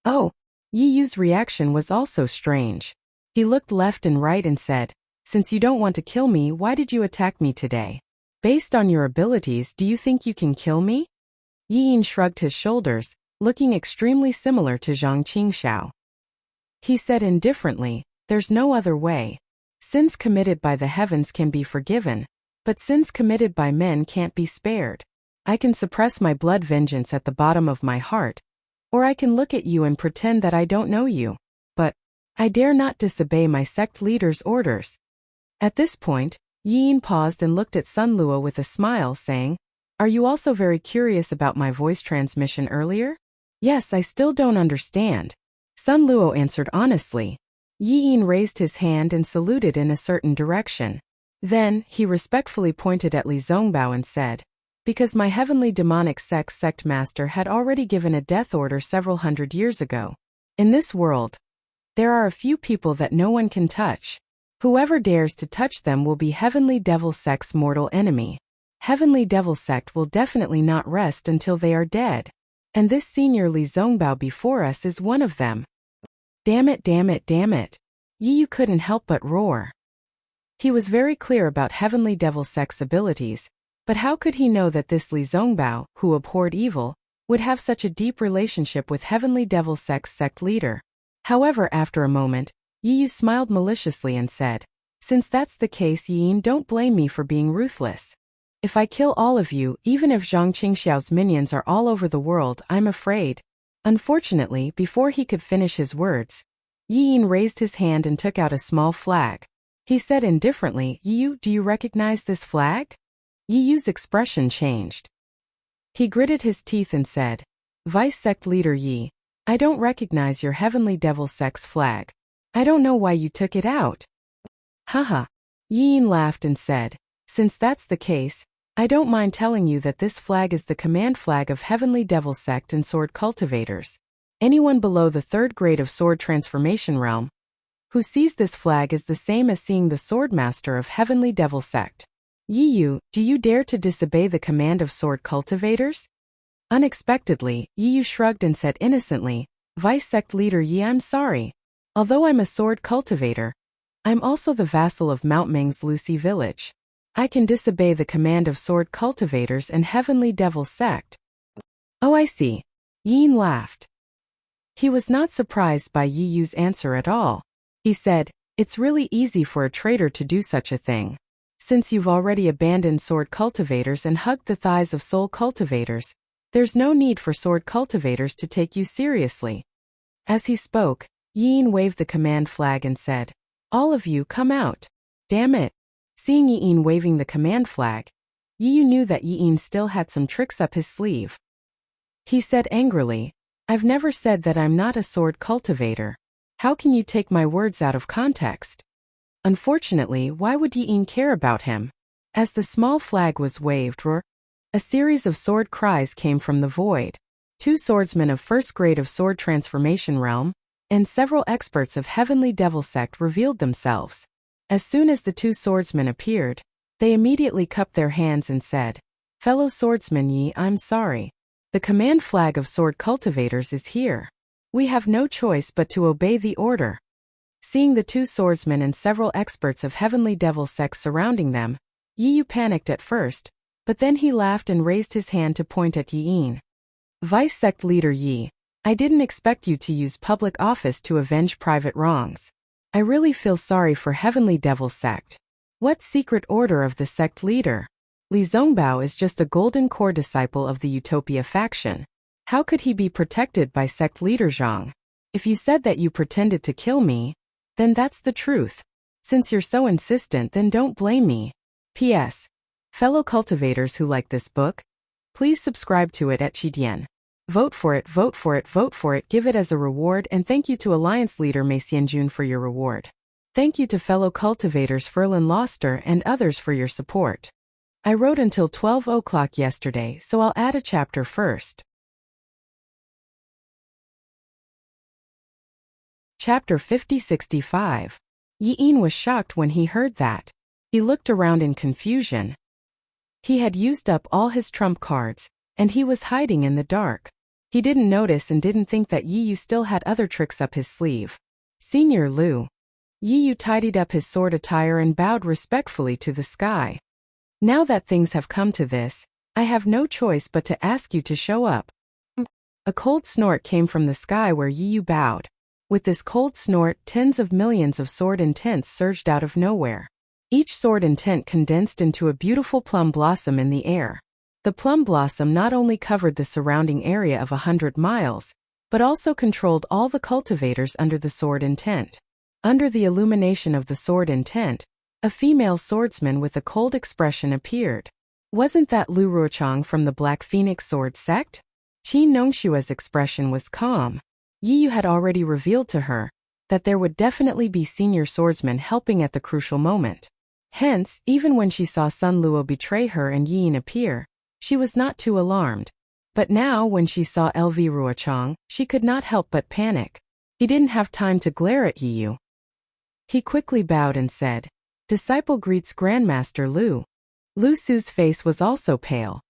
Oh. Yi Yu's reaction was also strange. He looked left and right and said, since you don't want to kill me, why did you attack me today? Based on your abilities, do you think you can kill me? Yi Yin shrugged his shoulders, looking extremely similar to Zhang Qingxiao. He said indifferently, there's no other way. Sins committed by the heavens can be forgiven, but sins committed by men can't be spared. I can suppress my blood vengeance at the bottom of my heart, or I can look at you and pretend that I don't know you. But I dare not disobey my sect leader's orders. At this point, Yin paused and looked at Sun Luo with a smile, saying, are you also very curious about my voice transmission earlier? Yes, I still don't understand. Sun Luo answered honestly. Yin raised his hand and saluted in a certain direction. Then, he respectfully pointed at Li Zongbao and said, because my heavenly demonic sect master had already given a death order several hundred years ago. In this world, there are a few people that no one can touch. Whoever dares to touch them will be Heavenly Devil Sect's mortal enemy. Heavenly Devil Sect will definitely not rest until they are dead. And this senior Li Zongbao before us is one of them. Damn it, damn it, damn it. Yi couldn't help but roar. He was very clear about Heavenly Devil Sect's abilities, but how could he know that this Li Zongbao, who abhorred evil, would have such a deep relationship with Heavenly Devil Sect's sect leader? However, after a moment, Yi smiled maliciously and said, since that's the case, Yin, don't blame me for being ruthless. If I kill all of you, even if Zhang Qingxiao's minions are all over the world, I'm afraid. Unfortunately, before he could finish his words, Yin raised his hand and took out a small flag. He said indifferently, Yi, do you recognize this flag? Yi's expression changed. He gritted his teeth and said, Vice Sect Leader Yi, I don't recognize your Heavenly Devil Sect's flag. I don't know why you took it out. Haha. Yin laughed and said, since that's the case, I don't mind telling you that this flag is the command flag of Heavenly Devil Sect and Sword Cultivators. Anyone below the 3rd grade of Sword Transformation Realm who sees this flag is the same as seeing the Sword Master of Heavenly Devil Sect. Yi, do you dare to disobey the command of Sword Cultivators? Unexpectedly, Yi shrugged and said innocently, Vice Sect Leader Yi, I'm sorry. Although I'm a Sword Cultivator, I'm also the vassal of Mount Ming's Lucy Village. I can disobey the command of Sword Cultivators and Heavenly Devil Sect. Oh, I see. Yin laughed. He was not surprised by Yi's answer at all. He said, it's really easy for a traitor to do such a thing. Since you've already abandoned Sword Cultivators and hugged the thighs of Soul Cultivators, there's no need for Sword Cultivators to take you seriously. As he spoke, Yin waved the command flag and said, all of you come out. Damn it. Seeing Yin waving the command flag, Yi knew that Yin still had some tricks up his sleeve. He said angrily, I've never said that I'm not a Sword Cultivator. How can you take my words out of context? Unfortunately, why would Yin care about him? As the small flag was waved, A series of sword cries came from the void. 2 swordsmen of first grade of sword transformation realm, and several experts of heavenly devil sect revealed themselves. As soon as the 2 swordsmen appeared, they immediately cupped their hands and said, "Fellow swordsman Yi, I'm sorry. The command flag of sword cultivators is here. We have no choice but to obey the order." Seeing the 2 swordsmen and several experts of heavenly devil sect surrounding them, Yi Yu panicked at first, but then he laughed and raised his hand to point at Yin. "Vice sect leader Yi, I didn't expect you to use public office to avenge private wrongs. I really feel sorry for heavenly devil sect. What secret order of the sect leader? Li Zongbao is just a golden core disciple of the Utopia faction. How could he be protected by sect leader Zhang? If you said that you pretended to kill me, then that's the truth. Since you're so insistent, then don't blame me. P.S. Fellow cultivators who like this book, please subscribe to it at Qidian. Vote for it, vote for it, vote for it, give it as a reward, and thank you to Alliance Leader Mei Xianjun for your reward. Thank you to fellow cultivators Ferlin Loster and others for your support. I wrote until 12 o'clock yesterday, so I'll add a chapter first. Chapter 50-65. Yin was shocked when he heard that. He looked around in confusion. He had used up all his trump cards, and he was hiding in the dark. He didn't notice and didn't think that Yi Yu still had other tricks up his sleeve. Senior Lu. Yi Yu tidied up his sword attire and bowed respectfully to the sky. Now that things have come to this, I have no choice but to ask you to show up. A cold snort came from the sky where Yi Yu bowed. With this cold snort, tens of millions of sword intents surged out of nowhere. Each sword intent condensed into a beautiful plum blossom in the air. The plum blossom not only covered the surrounding area of 100 miles, but also controlled all the cultivators under the sword intent. Under the illumination of the sword intent, a female swordsman with a cold expression appeared. Wasn't that Lu Ruochang from the Black Phoenix Sword sect? Qin Nongshua's expression was calm. Yi Yu had already revealed to her that there would definitely be senior swordsmen helping at the crucial moment. Hence, even when she saw Sun Luo betray her and Yin appear, she was not too alarmed. But now when she saw LV Ruochang, she could not help but panic. He didn't have time to glare at Yi Yu. He quickly bowed and said, "Disciple greets Grandmaster Lu." Lu Su's face was also pale.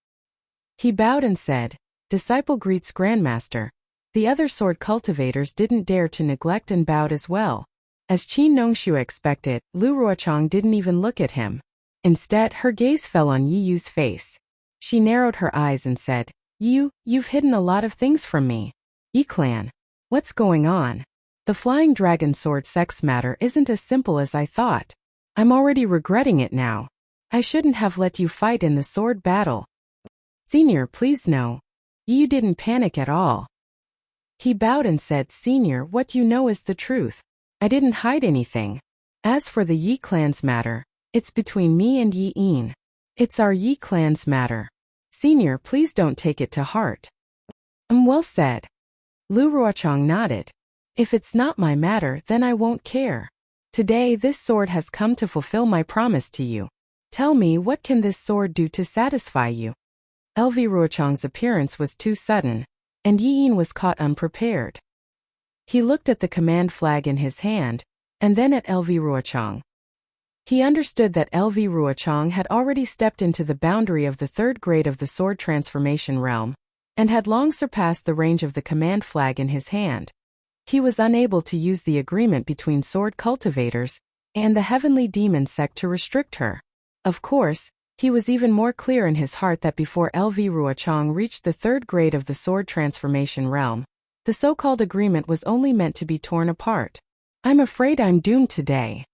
He bowed and said, "Disciple greets Grandmaster." The other sword cultivators didn't dare to neglect and bowed as well. As Qin Nongxue expected, Lu Ruochang didn't even look at him. Instead, her gaze fell on Yi Yu's face. She narrowed her eyes and said, You've hidden a lot of things from me. Yi Clan. What's going on? The Flying Dragon Sword sex matter isn't as simple as I thought. I'm already regretting it now. I shouldn't have let you fight in the sword battle. Senior, please no. You didn't panic at all. He bowed and said, Senior, what you know is the truth. I didn't hide anything. As for the Yi clan's matter, it's between me and Yi Yin. It's our Yi clan's matter. Senior, please don't take it to heart. Well said. Lu Ruochang nodded. If it's not my matter, then I won't care. Today this sword has come to fulfill my promise to you. Tell me, what can this sword do to satisfy you? LV Ruochang's appearance was too sudden, and Yi Yin was caught unprepared. He looked at the command flag in his hand, and then at LV Ruochang. He understood that LV Ruochang had already stepped into the boundary of the third grade of the sword transformation realm, and had long surpassed the range of the command flag in his hand. He was unable to use the agreement between sword cultivators and the heavenly demon sect to restrict her. Of course, he was even more clear in his heart that before LV Ruochang reached the third grade of the sword transformation realm, the so-called agreement was only meant to be torn apart. I'm afraid I'm doomed today.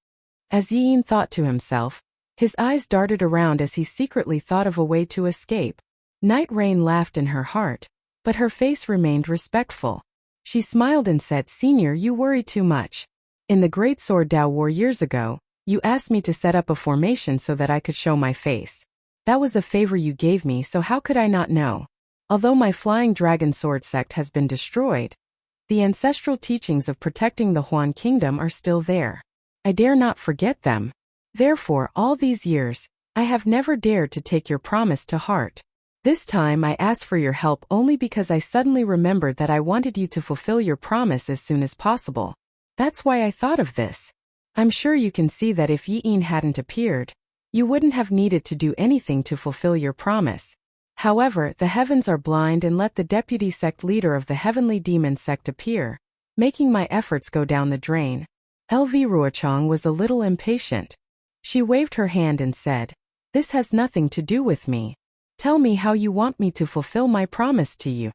As Yi Yin thought to himself, his eyes darted around as he secretly thought of a way to escape. Night Rain laughed in her heart, but her face remained respectful. She smiled and said, Senior, you worry too much. In the Great Sword Dao War years ago, you asked me to set up a formation so that I could show my face. That was a favor you gave me, so how could I not know? Although my Flying Dragon Sword sect has been destroyed, the ancestral teachings of protecting the Huan Kingdom are still there. I dare not forget them. Therefore, all these years, I have never dared to take your promise to heart. This time I asked for your help only because I suddenly remembered that I wanted you to fulfill your promise as soon as possible. That's why I thought of this. I'm sure you can see that if Yin hadn't appeared, you wouldn't have needed to do anything to fulfill your promise. However, the heavens are blind and let the deputy sect leader of the heavenly demon sect appear, making my efforts go down the drain. LV Ruochang was a little impatient. She waved her hand and said, "This has nothing to do with me. Tell me how you want me to fulfill my promise to you."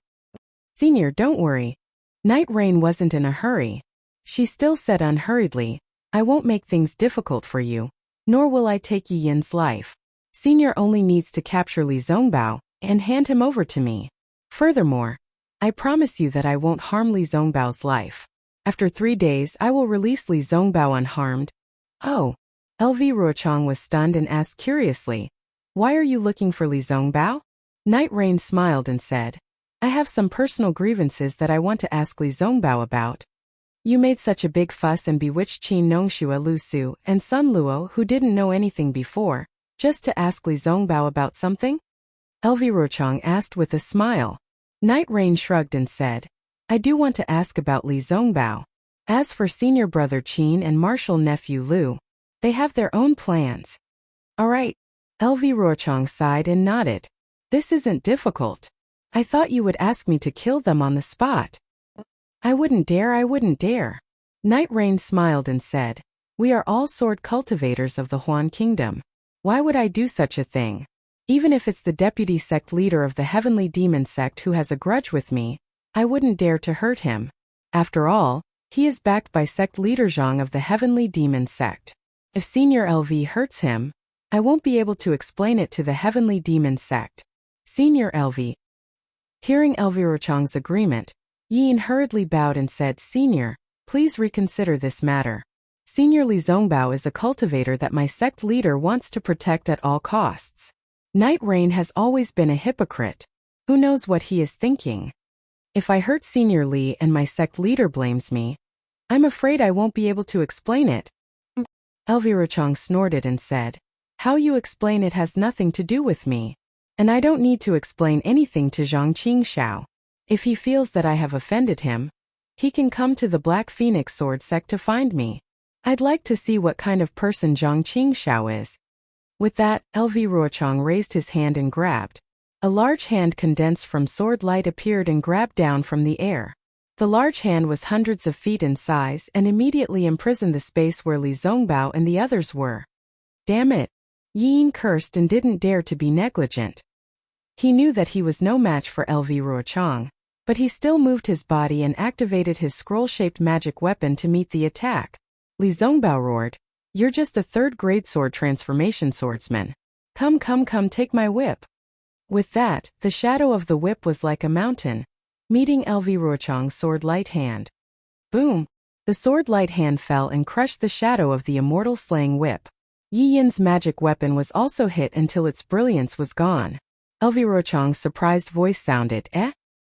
"Senior, don't worry." Night Rain wasn't in a hurry. She still said unhurriedly, "I won't make things difficult for you, nor will I take Yi Yin's life. Senior only needs to capture Li Zongbao and hand him over to me. Furthermore, I promise you that I won't harm Li Zongbao's life. After 3 days I will release Li Zongbao unharmed." "Oh." LV Ruochang was stunned and asked curiously, "Why are you looking for Li Zongbao?" Night Rain smiled and said, "I have some personal grievances that I want to ask Li Zongbao about. You made such a big fuss and bewitched Qin Nongxue Lu Su and Sun Luo, who didn't know anything before, just to ask Li Zongbao about something?" LV Ruochang asked with a smile. Night Rain shrugged and said, "I do want to ask about Li Zongbao. As for senior brother Qin and martial nephew Lu, they have their own plans." "All right." LV Ruochang sighed and nodded. "This isn't difficult. I thought you would ask me to kill them on the spot." I wouldn't dare. Night Rain smiled and said, "We are all sword cultivators of the Huan Kingdom. Why would I do such a thing? Even if it's the deputy sect leader of the heavenly demon sect who has a grudge with me, I wouldn't dare to hurt him. After all, he is backed by sect leader Zhang of the heavenly demon sect. If senior LV hurts him, I won't be able to explain it to the heavenly demon sect. Senior LV." Hearing LV Ruochang's agreement, Yin hurriedly bowed and said, "Senior, please reconsider this matter. Senior Li Zongbao is a cultivator that my sect leader wants to protect at all costs. Night Rain has always been a hypocrite. Who knows what he is thinking? If I hurt Senior Li and my sect leader blames me, I'm afraid I won't be able to explain it." LV Ruochang snorted and said, "How you explain it has nothing to do with me. And I don't need to explain anything to Zhang Qingxiao. If he feels that I have offended him, he can come to the Black Phoenix Sword sect to find me. I'd like to see what kind of person Zhang Qingxiao is." With that, LV Ruochang raised his hand and grabbed. A large hand condensed from sword light appeared and grabbed down from the air. The large hand was hundreds of feet in size and immediately imprisoned the space where Li Zongbao and the others were. Damn it! Yin cursed and didn't dare to be negligent. He knew that he was no match for LV Ruochang, but he still moved his body and activated his scroll-shaped magic weapon to meet the attack. Li Zongbao roared, "You're just a third-grade sword transformation swordsman. Come, take my whip." With that, the shadow of the whip was like a mountain, meeting LV Ruochang's sword light hand. Boom! The sword light hand fell and crushed the shadow of the immortal slaying whip. Yi Yin's magic weapon was also hit until its brilliance was gone. LV Ruochang's surprised voice sounded,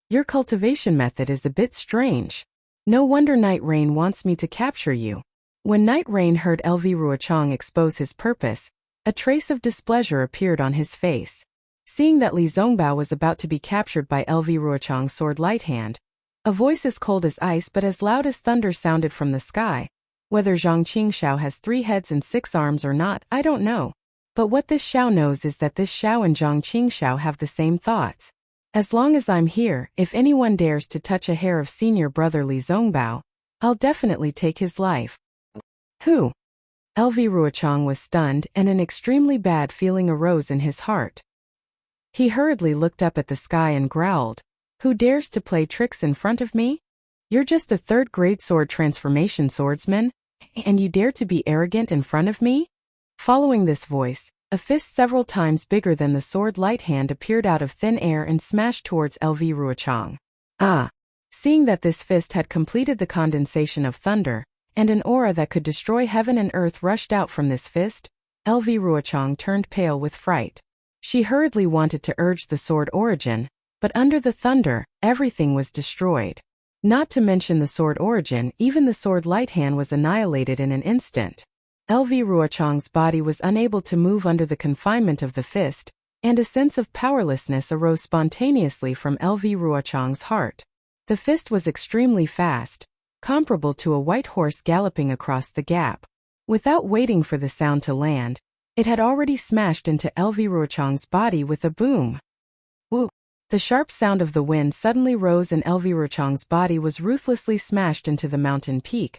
Your cultivation method is a bit strange. No wonder Night Rain wants me to capture you." When Night Rain heard LV Ruochang expose his purpose, a trace of displeasure appeared on his face. Seeing that Li Zongbao was about to be captured by LV Ruochang's sword light hand, a voice as cold as ice but as loud as thunder sounded from the sky. "Whether Zhang Qingxiao has 3 heads and 6 arms or not, I don't know. But what this Xiao knows is that this Xiao and Zhang Qingxiao have the same thoughts. As long as I'm here, if anyone dares to touch a hair of senior brother Li Zongbao, I'll definitely take his life." "Who?" LV Ruochang was stunned and an extremely bad feeling arose in his heart. He hurriedly looked up at the sky and growled, "Who dares to play tricks in front of me? You're just a third-grade sword transformation swordsman, and you dare to be arrogant in front of me?" Following this voice, a fist several times bigger than the sword light hand appeared out of thin air and smashed towards LV Ruochang. Seeing that this fist had completed the condensation of thunder, and an aura that could destroy heaven and earth rushed out from this fist, LV Ruochang turned pale with fright. She hurriedly wanted to urge the sword origin, but under the thunder, everything was destroyed. Not to mention the sword origin, even the sword light hand was annihilated in an instant. LV Ruochang's body was unable to move under the confinement of the fist, and a sense of powerlessness arose spontaneously from LV Ruochang's heart. The fist was extremely fast, comparable to a white horse galloping across the gap. Without waiting for the sound to land, it had already smashed into LV Ruochang's body with a boom. Woo! The sharp sound of the wind suddenly rose and LV Ruochang's body was ruthlessly smashed into the mountain peak,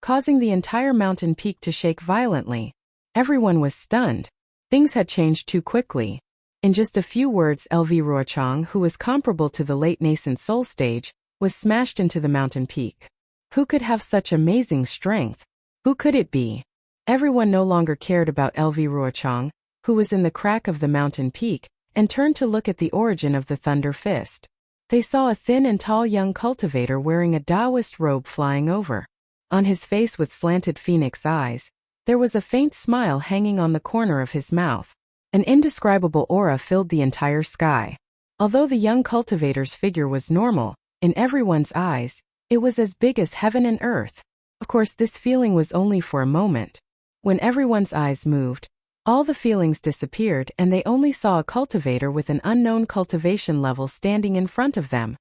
causing the entire mountain peak to shake violently. Everyone was stunned. Things had changed too quickly. In just a few words, LV Ruochang, who was comparable to the late nascent soul stage, was smashed into the mountain peak. Who could have such amazing strength? Who could it be? Everyone no longer cared about LV Ruochang, who was in the crack of the mountain peak, and turned to look at the origin of the thunder fist. They saw a thin and tall young cultivator wearing a Taoist robe flying over. On his face with slanted phoenix eyes, there was a faint smile hanging on the corner of his mouth. An indescribable aura filled the entire sky. Although the young cultivator's figure was normal, in everyone's eyes, it was as big as heaven and earth. Of course, this feeling was only for a moment. When everyone's eyes moved, all the feelings disappeared and they only saw a cultivator with an unknown cultivation level standing in front of them.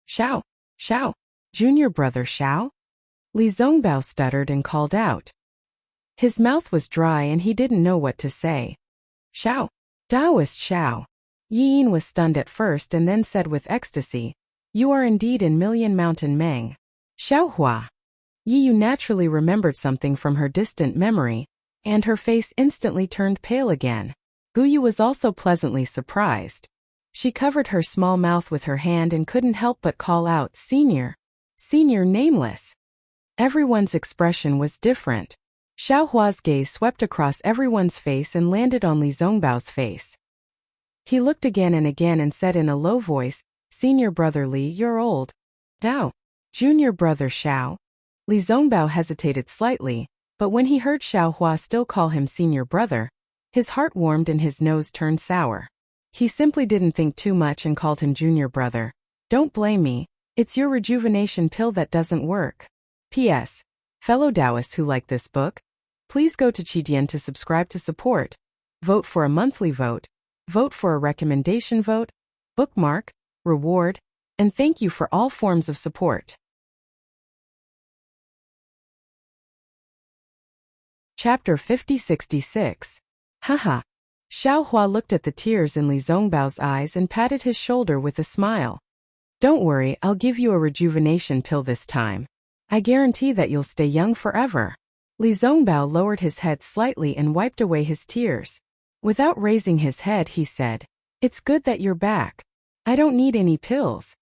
Xiao! Xiao! Junior brother Xiao? Li Zongbao stuttered and called out. His mouth was dry and he didn't know what to say. Xiao! Taoist Xiao! Yi Yin was stunned at first and then said with ecstasy, "You are indeed in Million Mountain Meng." Xiao Hua! Yi Yu naturally remembered something from her distant memory, and her face instantly turned pale again. Gu Yu was also pleasantly surprised. She covered her small mouth with her hand and couldn't help but call out, "Senior! Senior Nameless!" Everyone's expression was different. Xiao Hua's gaze swept across everyone's face and landed on Li Zongbao's face. He looked again and said in a low voice, "Senior brother Li, you're old." "Dao." "Junior brother Xiao." Li Zongbao hesitated slightly, but when he heard Xiao Hua still call him senior brother, his heart warmed and his nose turned sour. He simply didn't think too much and called him junior brother. "Don't blame me, it's your rejuvenation pill that doesn't work." P.S. Fellow Taoists who like this book, please go to Qidian to subscribe to support. Vote for a monthly vote. Vote for a recommendation vote, bookmark, reward, and thank you for all forms of support. Chapter 5066. Haha. Xiao Hua looked at the tears in Li Zongbao's eyes and patted his shoulder with a smile. "Don't worry, I'll give you a rejuvenation pill this time. I guarantee that you'll stay young forever." Li Zongbao lowered his head slightly and wiped away his tears. Without raising his head, he said, "It's good that you're back. I don't need any pills."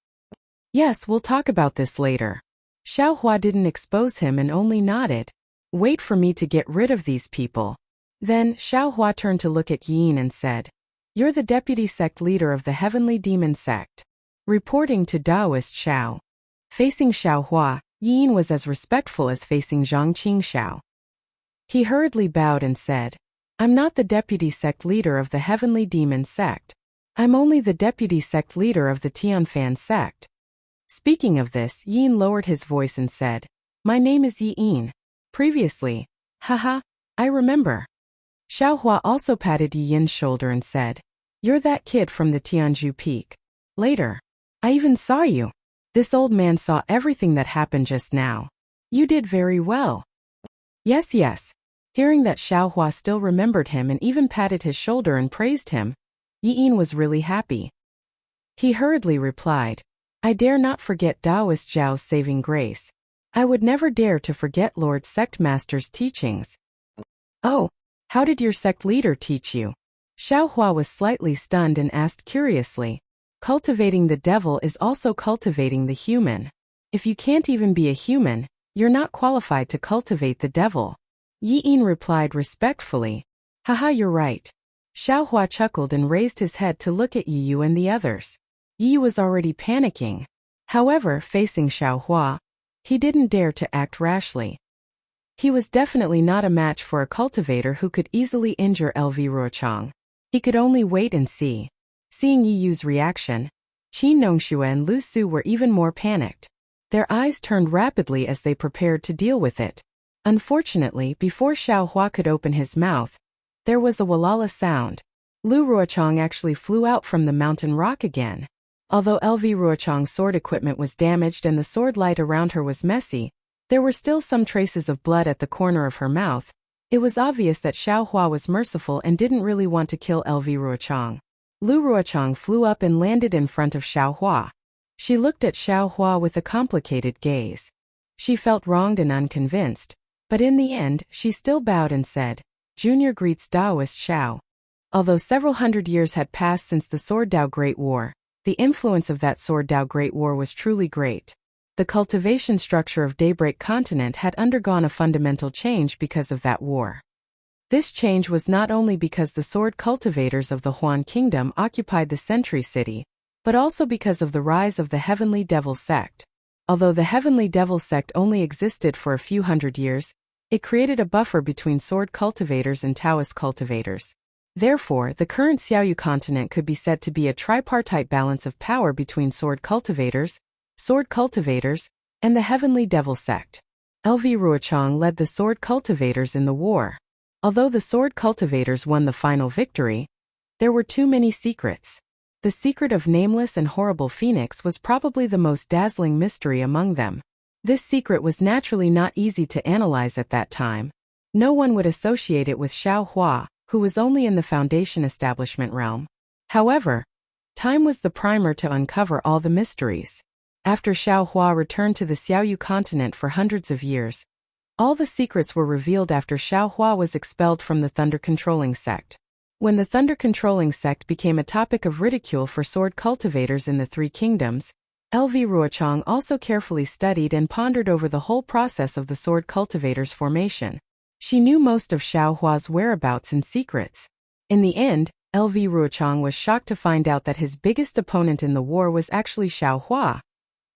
"Yes, we'll talk about this later." Xiao Hua didn't expose him and only nodded. "Wait for me to get rid of these people." Then, Xiao Hua turned to look at Yin and said, "You're the deputy sect leader of the Heavenly Demon Sect." Reporting to Taoist Xiao. Facing Xiao Hua, Yin was as respectful as facing Zhangqing Xiao. He hurriedly bowed and said, "I'm not the deputy sect leader of the Heavenly Demon Sect. I'm only the deputy sect leader of the Tianfan sect." Speaking of this, Yin lowered his voice and said, "My name is Yi Yin. Previously, haha, I remember." Xiao Hua also patted Yi Yin's shoulder and said, "You're that kid from the Tianzhu Peak. Later. I even saw you. This old man saw everything that happened just now. You did very well." Yes, yes. Hearing that Xiao Hua still remembered him and even patted his shoulder and praised him, Yi Yin was really happy. He hurriedly replied, "I dare not forget Taoist Zhao's saving grace. I would never dare to forget Lord Sect Master's teachings." "Oh, how did your sect leader teach you?" Xiao Hua was slightly stunned and asked curiously. "Cultivating the devil is also cultivating the human. If you can't even be a human, you're not qualified to cultivate the devil." Yi Yin replied respectfully, "Haha, you're right." Xiao Hua chuckled and raised his head to look at Yi Yu and the others. Yi Yu was already panicking. However, facing Xiao Hua, he didn't dare to act rashly. He was definitely not a match for a cultivator who could easily injure LV Ruochang. He could only wait and see. Seeing Yi Yu's reaction, Qin Nongxue and Lu Su were even more panicked. Their eyes turned rapidly as they prepared to deal with it. Unfortunately, before Xiao Hua could open his mouth, there was a walala sound. Lu Ruochang actually flew out from the mountain rock again. Although LV Ruochang's sword equipment was damaged and the sword light around her was messy, there were still some traces of blood at the corner of her mouth. It was obvious that Xiao Hua was merciful and didn't really want to kill LV Ruochang. Lu Ruochang flew up and landed in front of Xiao Hua. She looked at Xiao Hua with a complicated gaze. She felt wronged and unconvinced, but in the end, she still bowed and said, "Junior greets Daoist Xiao." Although several hundred years had passed since the Sword Dao Great War, the influence of that Sword Dao Great War was truly great. The cultivation structure of Daybreak Continent had undergone a fundamental change because of that war. This change was not only because the sword cultivators of the Huan Kingdom occupied the Sentry City, but also because of the rise of the Heavenly Devil Sect. Although the Heavenly Devil Sect only existed for a few hundred years, it created a buffer between sword cultivators and Taoist cultivators. Therefore, the current Xiaoyu continent could be said to be a tripartite balance of power between sword cultivators, and the Heavenly Devil Sect. LV Ruochang led the sword cultivators in the war. Although the sword cultivators won the final victory, there were too many secrets. The secret of Nameless and Horrible Phoenix was probably the most dazzling mystery among them. This secret was naturally not easy to analyze at that time. No one would associate it with Xiao Hua, who was only in the Foundation establishment realm. However, time was the primer to uncover all the mysteries. After Xiao Hua returned to the Xiaoyu continent for hundreds of years, all the secrets were revealed after Xiao Hua was expelled from the Thunder Controlling Sect. When the Thunder Controlling Sect became a topic of ridicule for sword cultivators in the Three Kingdoms, LV Ruochang also carefully studied and pondered over the whole process of the sword cultivators' formation. She knew most of Xiao Hua's whereabouts and secrets. In the end, LV Ruochang was shocked to find out that his biggest opponent in the war was actually Xiao Hua,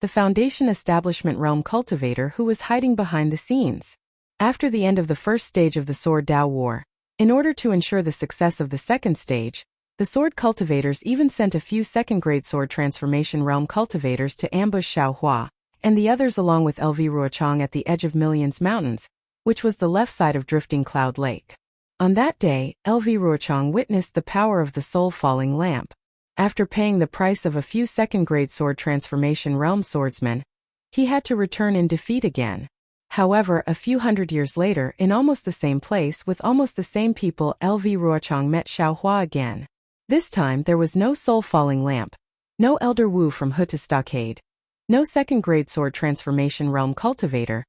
the Foundation Establishment Realm cultivator who was hiding behind the scenes. After the end of the first stage of the Sword Dao War, in order to ensure the success of the second stage, the sword cultivators even sent a few second-grade sword transformation realm cultivators to ambush Xiao Hua, and the others along with LV Ruochang at the edge of Millions Mountains, which was the left side of Drifting Cloud Lake. On that day, LV Ruochang witnessed the power of the soul-falling lamp. After paying the price of a few second-grade sword transformation realm swordsmen, he had to return in defeat again. However, a few hundred years later, in almost the same place with almost the same people, LV Ruochang met Xiao Hua again. This time there was no soul-falling lamp, no Elder Wu from Huta Stockade, no second-grade sword transformation realm cultivator,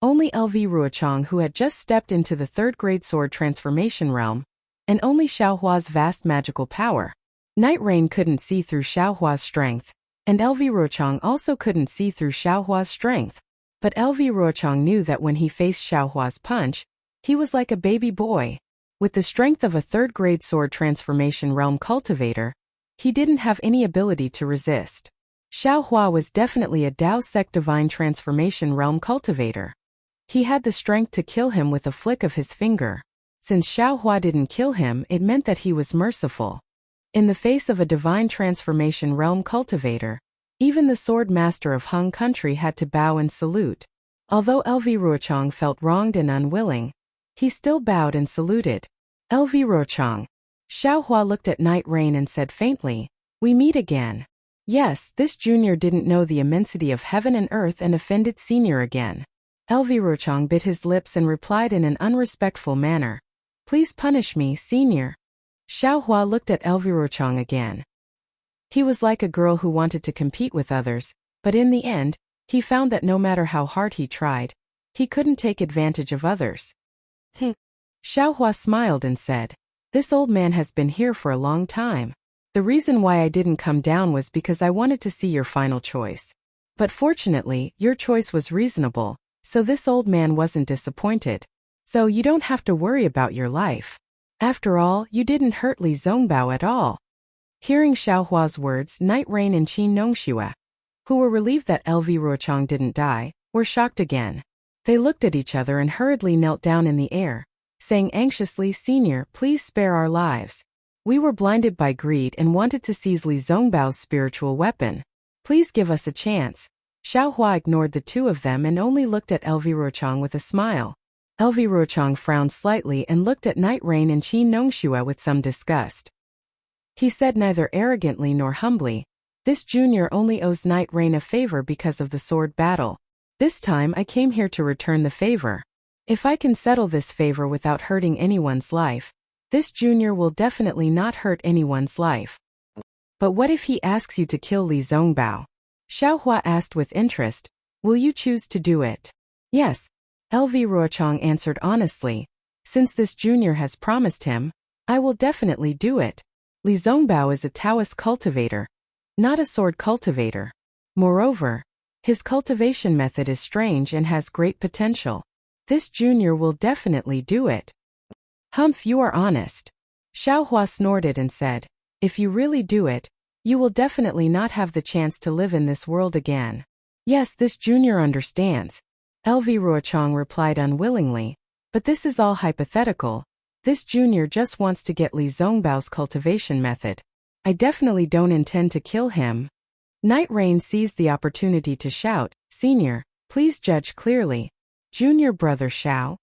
only LV Ruochang who had just stepped into the third-grade sword transformation realm, and only Xiao Hua's vast magical power. Night Rain couldn't see through Xiao Hua's strength, and LV Ruochang also couldn't see through Xiao Hua's strength. But LV Ruochang knew that when he faced Xiao Hua's punch, he was like a baby boy. With the strength of a third-grade sword transformation realm cultivator, he didn't have any ability to resist. Xiao Hua was definitely a Dao Sect Divine Transformation realm cultivator. He had the strength to kill him with a flick of his finger. Since Xiao Hua didn't kill him, it meant that he was merciful. In the face of a Divine Transformation realm cultivator, even the sword master of Hung Country had to bow and salute. Although LV Ruochang felt wronged and unwilling, he still bowed and saluted. LV Ruochang. Xiao Hua looked at Night Rain and said faintly, "We meet again." Yes, this junior didn't know the immensity of heaven and earth and offended senior again. LV Ruochang bit his lips and replied in an unrespectful manner, "Please punish me, senior." Xiao Hua looked at LV Ruochang again. He was like a girl who wanted to compete with others, but in the end, he found that no matter how hard he tried, he couldn't take advantage of others. Xiao Hua smiled and said, "This old man has been here for a long time. The reason why I didn't come down was because I wanted to see your final choice. But fortunately, your choice was reasonable, so this old man wasn't disappointed. So you don't have to worry about your life. After all, you didn't hurt Li Zongbao at all." Hearing Xiao Hua's words, Night Rain and Qin Nongxue, who were relieved that LV Ruochang didn't die, were shocked again. They looked at each other and hurriedly knelt down in the air, saying anxiously, "Senior, please spare our lives. We were blinded by greed and wanted to seize Li Zongbao's spiritual weapon. Please give us a chance." Xiao Hua ignored the two of them and only looked at LV Ruochang with a smile. LV Ruochang frowned slightly and looked at Night Rain and Qin Nongxue with some disgust. He said neither arrogantly nor humbly. This junior only owes Night Rain a favor because of the sword battle. This time I came here to return the favor. If I can settle this favor without hurting anyone's life, this junior will definitely not hurt anyone's life. But what if he asks you to kill Li Zongbao? Xiaohua asked with interest. Will you choose to do it? Yes. LV Ruochang answered honestly. Since this junior has promised him, I will definitely do it. Li Zongbao is a Taoist cultivator, not a sword cultivator. Moreover, his cultivation method is strange and has great potential. This junior will definitely do it. Humph, you are honest. Xiaohua snorted and said, if you really do it, you will definitely not have the chance to live in this world again. Yes, this junior understands. LV Ruochang replied unwillingly, but this is all hypothetical. This junior just wants to get Li Zongbao's cultivation method. I definitely don't intend to kill him. Night Rain seized the opportunity to shout, Senior, please judge clearly. Junior brother Xiao.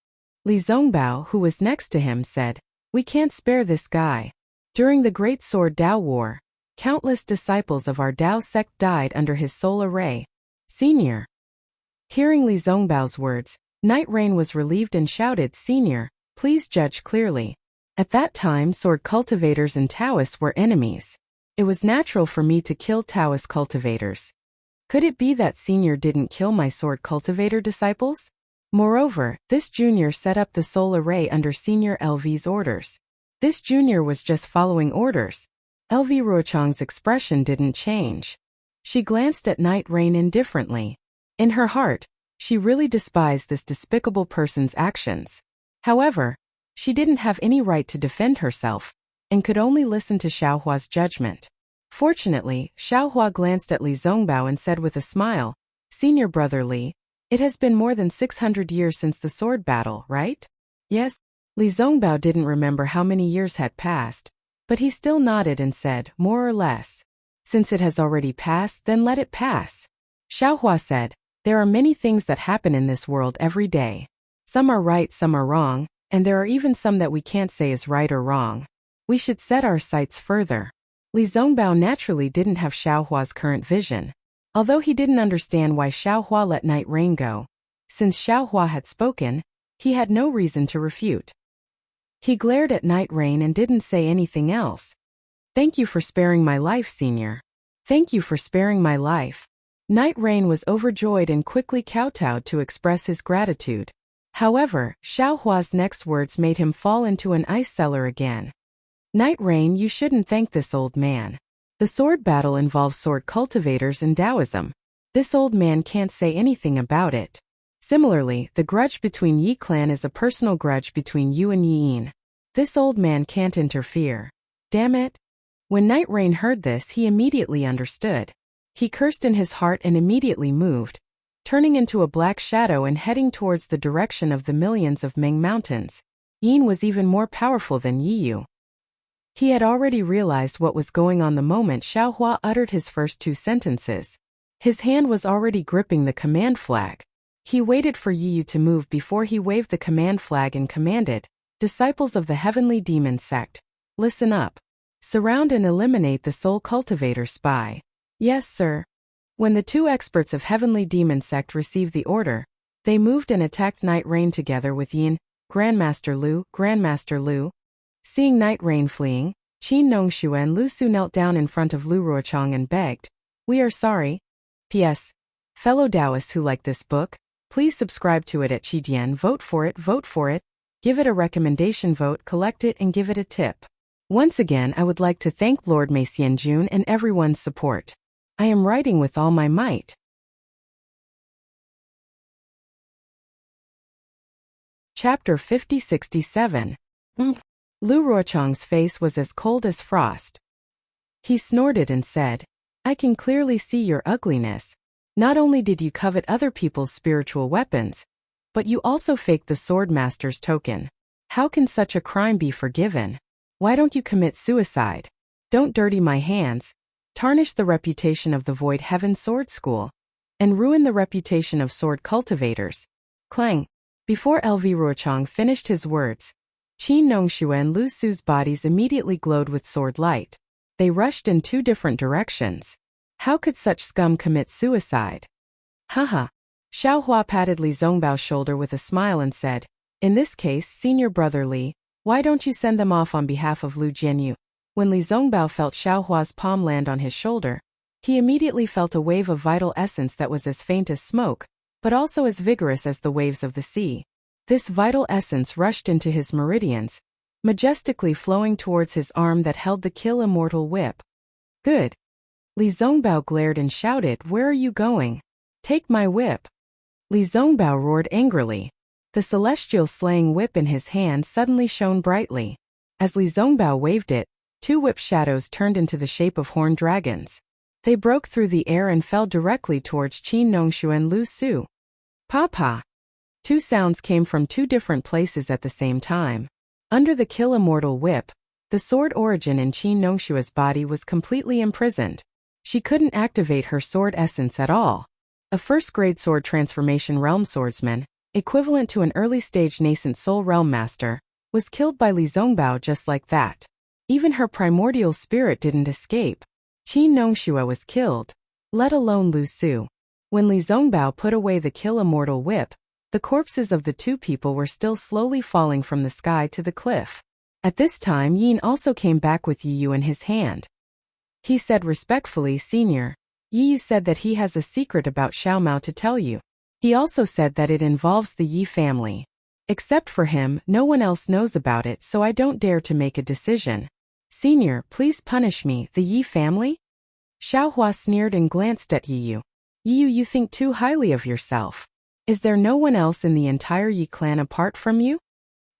Li Zongbao, who was next to him, said, we can't spare this guy. During the Great Sword Dao War, countless disciples of our Dao sect died under his soul array. Senior. Hearing Li Zongbao's words, Night Rain was relieved and shouted, Senior, please judge clearly. At that time, sword cultivators and Taoists were enemies. It was natural for me to kill Taoist cultivators. Could it be that Senior didn't kill my sword cultivator disciples? Moreover, this junior set up the soul array under Senior LV's orders. This junior was just following orders. LV Ruochang's expression didn't change. She glanced at Night Rain indifferently. In her heart, she really despised this despicable person's actions. However, she didn't have any right to defend herself, and could only listen to Xiaohua's judgment. Fortunately, Xiaohua glanced at Li Zongbao and said with a smile, Senior brother Li, it has been more than 600 years since the sword battle, right? Yes. Li Zongbao didn't remember how many years had passed, but he still nodded and said, more or less. Since it has already passed, then let it pass. Xiaohua said, there are many things that happen in this world every day. Some are right, some are wrong, and there are even some that we can't say is right or wrong. We should set our sights further. Li Zongbao naturally didn't have Xiaohua's current vision. Although he didn't understand why Xiaohua let Night Rain go, since Xiaohua had spoken, he had no reason to refute. He glared at Night Rain and didn't say anything else. Thank you for sparing my life, Senior. Thank you for sparing my life. Night Rain was overjoyed and quickly kowtowed to express his gratitude. However, Xiaohua's next words made him fall into an ice cellar again. Night Rain, you shouldn't thank this old man. The sword battle involves sword cultivators in Taoism. This old man can't say anything about it. Similarly, the grudge between Yi clan is a personal grudge between you and Yi Yin. This old man can't interfere. Damn it. When Night Rain heard this, he immediately understood. He cursed in his heart and immediately moved, turning into a black shadow and heading towards the direction of the millions of Ming Mountains. Yin was even more powerful than Yi Yu. He had already realized what was going on the moment Xiaohua uttered his first two sentences. His hand was already gripping the command flag. He waited for Yi Yu to move before he waved the command flag and commanded, Disciples of the Heavenly Demon Sect, listen up. Surround and eliminate the Soul Cultivator spy. Yes, sir. When the two experts of Heavenly Demon Sect received the order, they moved and attacked Night Rain together with Yin, Grandmaster Lu. Seeing Night Rain fleeing, Qin Nongshu and Lu Su knelt down in front of Lu Ruochang and begged, we are sorry. P.S. Fellow Taoists who like this book, please subscribe to it at Qidian. Vote for it. Give it a recommendation vote, collect it and give it a tip. Once again, I would like to thank Lord Mei Xianjun and everyone's support. I am writing with all my might. Chapter 50-67. Lu Ruochang's face was as cold as frost. He snorted and said, I can clearly see your ugliness. Not only did you covet other people's spiritual weapons, but you also faked the sword master's token. How can such a crime be forgiven? Why don't you commit suicide? Don't dirty my hands, tarnish the reputation of the Void Heaven Sword School, and ruin the reputation of sword cultivators. Clang. Before LV Ruochang finished his words, Qin Nongshu and Lu Su's bodies immediately glowed with sword light. They rushed in 2 different directions. How could such scum commit suicide? Haha. Xiao Hua patted Li Zongbao's shoulder with a smile and said, "In this case, senior brother Li, why don't you send them off on behalf of Lu Jianyu?" When Li Zongbao felt Xiao Hua's palm land on his shoulder, he immediately felt a wave of vital essence that was as faint as smoke, but also as vigorous as the waves of the sea. This vital essence rushed into his meridians, majestically flowing towards his arm that held the kill immortal whip. "Good." Li Zongbao glared and shouted, "Where are you going? Take my whip." Li Zongbao roared angrily. The celestial slaying whip in his hand suddenly shone brightly. As Li Zongbao waved it, 2 whip shadows turned into the shape of horned dragons. They broke through the air and fell directly towards Qin Nongshu and Lu Su. "Pa-pa." 2 sounds came from 2 different places at the same time. Under the kill immortal whip, the sword origin in Qin Nongshua's body was completely imprisoned. She couldn't activate her sword essence at all. A first-grade sword transformation realm swordsman, equivalent to an early-stage nascent soul realm master, was killed by Li Zongbao just like that. Even her primordial spirit didn't escape. Qin Nongxue was killed, let alone Lu Su. When Li Zongbao put away the kill immortal whip, the corpses of the 2 people were still slowly falling from the sky to the cliff. At this time Yin also came back with Yiyu in his hand. He said respectfully, "Senior, Yiyu said that he has a secret about Xiao Mao to tell you. He also said that it involves the Yi family. Except for him, no one else knows about it, so I don't dare to make a decision. Senior, please punish me." "The Yi family?" Xiao Hua sneered and glanced at Yiyu. "Yiyu, you think too highly of yourself. Is there no one else in the entire Yi clan apart from you?"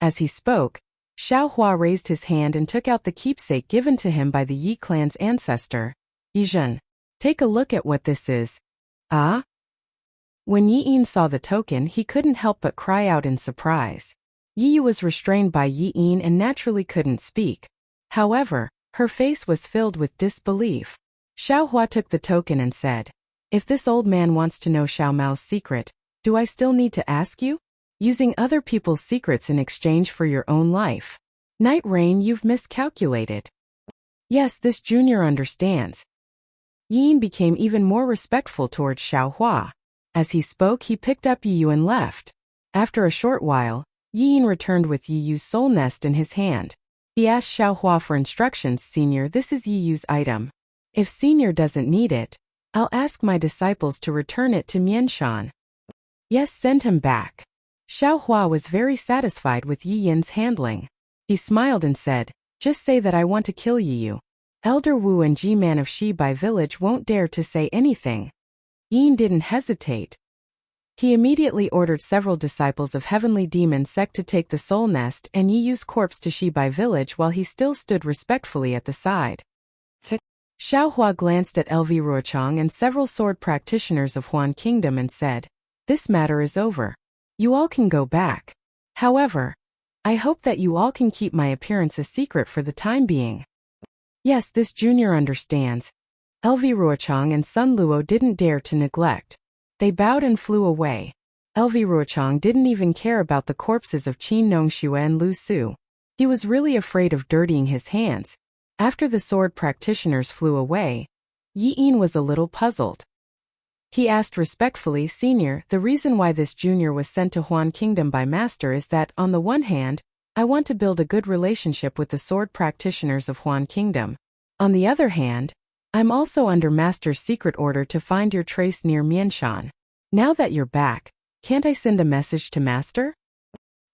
As he spoke, Xiao Hua raised his hand and took out the keepsake given to him by the Yi clan's ancestor, Yizhen. "Take a look at what this is." "Ah?" When Yi Yin saw the token, he couldn't help but cry out in surprise. Yiyu was restrained by Yi Yin and naturally couldn't speak. However, her face was filled with disbelief. Xiao Hua took the token and said, "If this old man wants to know Xiao Mao's secret, do I still need to ask you? Using other people's secrets in exchange for your own life. Night Rain, you've miscalculated." "Yes, this junior understands." Yin became even more respectful towards Xiao Hua. As he spoke, he picked up Yiyu and left. After a short while, Yin returned with Yiyu's soul nest in his hand. He asked Xiao Hua for instructions. "Senior, this is Yiyu's item. If Senior doesn't need it, I'll ask my disciples to return it to Mianshan." "Yes, send him back." Xiao Hua was very satisfied with Yi Yin's handling. He smiled and said, "Just say that I want to kill Yiyu. Elder Wu and G-Man of Shibai village won't dare to say anything." Yin didn't hesitate. He immediately ordered several disciples of Heavenly Demon Sect to take the soul nest and Yiyu's corpse to Shibai village while he still stood respectfully at the side. Xiao Hua glanced at LV Ruochang and several sword practitioners of Huan Kingdom and said, "This matter is over. You all can go back. However, I hope that you all can keep my appearance a secret for the time being." "Yes, this junior understands." LV Ruochang and Sun Luo didn't dare to neglect. They bowed and flew away. LV Ruochang didn't even care about the corpses of Qin Nongxue and Lu Su. He was really afraid of dirtying his hands. After the sword practitioners flew away, Yi Yin was a little puzzled. He asked respectfully, "Senior, the reason why this junior was sent to Huan Kingdom by Master is that, on the one hand, I want to build a good relationship with the sword practitioners of Huan Kingdom. On the other hand, I'm also under Master's secret order to find your trace near Mianshan. Now that you're back, can't I send a message to Master?"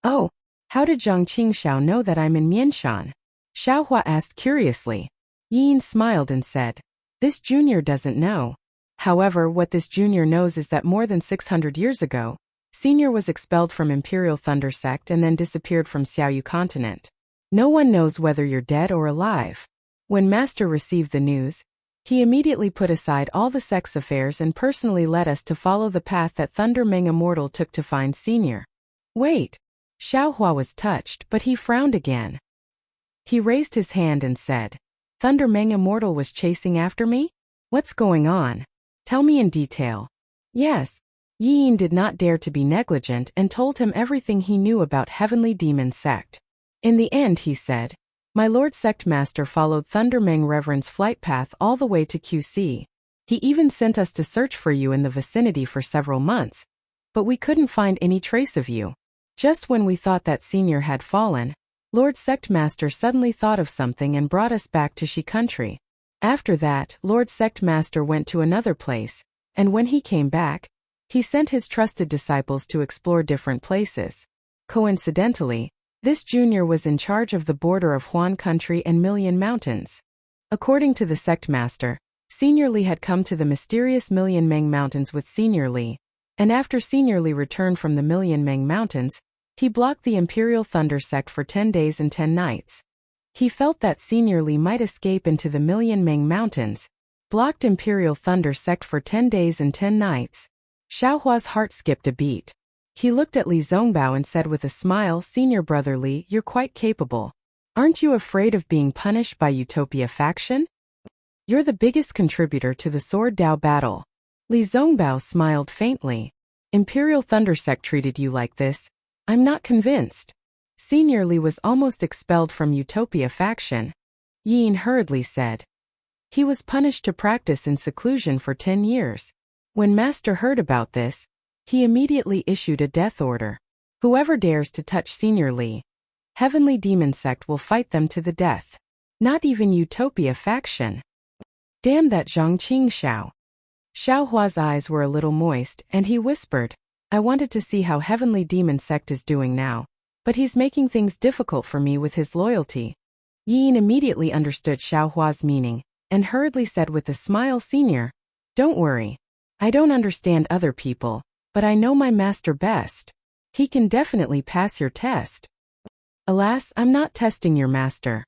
"Oh, how did Zhang Qingxiao know that I'm in Mianshan?" Xiao Hua asked curiously. Yin smiled and said, "This junior doesn't know. However, what this junior knows is that more than 600 years ago, Senior was expelled from Imperial Thunder Sect and then disappeared from Xiaoyu continent. No one knows whether you're dead or alive." When Master received the news, he immediately put aside all the sex affairs and personally led us to follow the path that Thunder Meng Immortal took to find Senior. "Wait." Xiao Hua was touched, but he frowned again. He raised his hand and said, "Thunder Meng Immortal was chasing after me? What's going on? Tell me in detail." "Yes." Yi Yin did not dare to be negligent and told him everything he knew about Heavenly Demon Sect. In the end he said, My Lord Sect Master followed Thundermang Reverend's flight path all the way to QC. He even sent us to search for you in the vicinity for several months, but we couldn't find any trace of you. Just when we thought that Senior had fallen, Lord Sect Master suddenly thought of something and brought us back to Shi country. After that, Lord Sect Master went to another place, and when he came back, he sent his trusted disciples to explore different places. Coincidentally, this junior was in charge of the border of Huan country and Million Mountains. According to the sect master, Senior Li had come to the mysterious Million Meng Mountains with Senior Li, and after Senior Li returned from the Million Meng Mountains, he blocked the Imperial Thunder sect for 10 days and 10 nights. He felt that Senior Li might escape into the Million Meng Mountains, blocked Imperial Thunder sect for 10 days and 10 nights. Xiaohua's heart skipped a beat. He looked at Li Zongbao and said with a smile, Senior Brother Li, you're quite capable. Aren't you afraid of being punished by Utopia faction? You're the biggest contributor to the Sword Dao battle. Li Zongbao smiled faintly. Imperial Thunder sect treated you like this? I'm not convinced. Senior Li was almost expelled from Utopia faction. Yin hurriedly said. He was punished to practice in seclusion for 10 years. When Master heard about this, he immediately issued a death order. Whoever dares to touch Senior Li, Heavenly Demon Sect will fight them to the death. Not even Utopia faction. Damn that Zhang Qingxiao. Xiaohua's eyes were a little moist, and he whispered, I wanted to see how Heavenly Demon Sect is doing now, but he's making things difficult for me with his loyalty. Yin immediately understood Xiaohua's meaning, and hurriedly said with a smile, Senior, don't worry. I don't understand other people, but I know my master best. He can definitely pass your test. Alas, I'm not testing your master.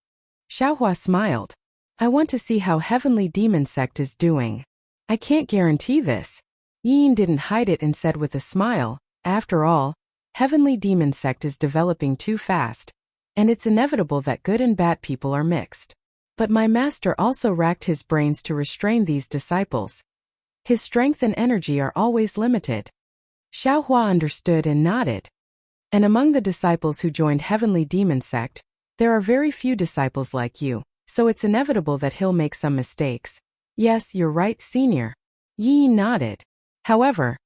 Xiaohua smiled. I want to see how Heavenly Demon Sect is doing. I can't guarantee this. Yin didn't hide it and said with a smile, after all, Heavenly Demon Sect is developing too fast, and it's inevitable that good and bad people are mixed. But my master also racked his brains to restrain these disciples. His strength and energy are always limited. Xiaohua understood and nodded. And among the disciples who joined Heavenly Demon Sect, there are very few disciples like you, so it's inevitable that he'll make some mistakes. Yes, you're right, Senior. Yi nodded. However,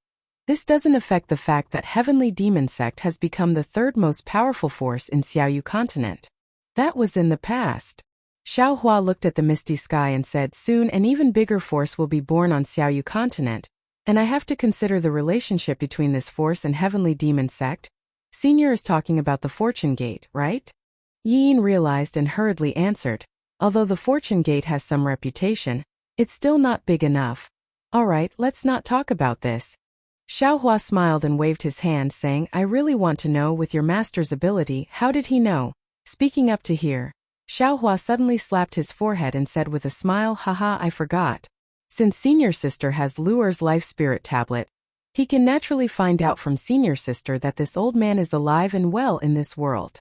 this doesn't affect the fact that Heavenly Demon Sect has become the third most powerful force in Xiaoyu continent. That was in the past. Xiaohua looked at the misty sky and said, soon an even bigger force will be born on Xiaoyu continent, and I have to consider the relationship between this force and Heavenly Demon Sect. Senior is talking about the Fortune Gate, right? Yin realized and hurriedly answered, although the Fortune Gate has some reputation, it's still not big enough. All right, let's not talk about this. Xiaohua smiled and waved his hand saying, I really want to know with your master's ability, how did he know? Speaking up to hear. Xiaohua suddenly slapped his forehead and said with a smile, haha, I forgot. Since Senior Sister has Luer's Life Spirit tablet, he can naturally find out from Senior Sister that this old man is alive and well in this world.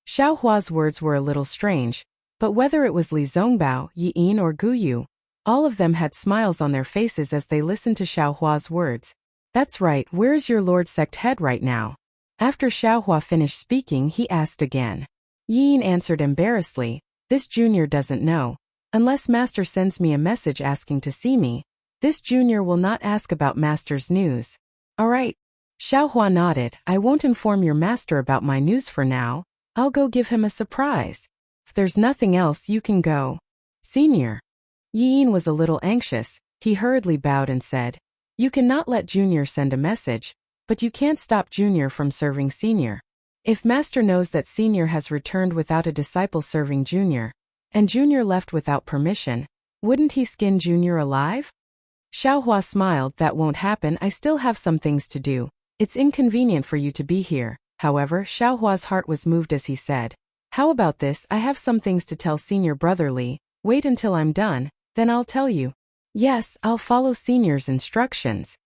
Xiaohua's words were a little strange, but whether it was Li Zongbao, Yin or Guyu, all of them had smiles on their faces as they listened to Xiaohua's words. That's right, where's your Lord Sect head right now? After Xiaohua finished speaking, he asked again. Yin answered embarrassedly, this junior doesn't know. Unless Master sends me a message asking to see me, this junior will not ask about Master's news. All right. Xiaohua nodded, I won't inform your master about my news for now. I'll go give him a surprise. If there's nothing else, you can go. Senior. Yin was a little anxious. He hurriedly bowed and said, you cannot let Junior send a message, but you can't stop Junior from serving Senior. If Master knows that Senior has returned without a disciple serving Junior, and Junior left without permission, wouldn't he skin Junior alive? Xiaohua smiled, that won't happen, I still have some things to do. It's inconvenient for you to be here. However, Xiaohua's heart was moved as he said, how about this, I have some things to tell Senior Brother Li, wait until I'm done, then I'll tell you. Yes, I'll follow Senior's instructions.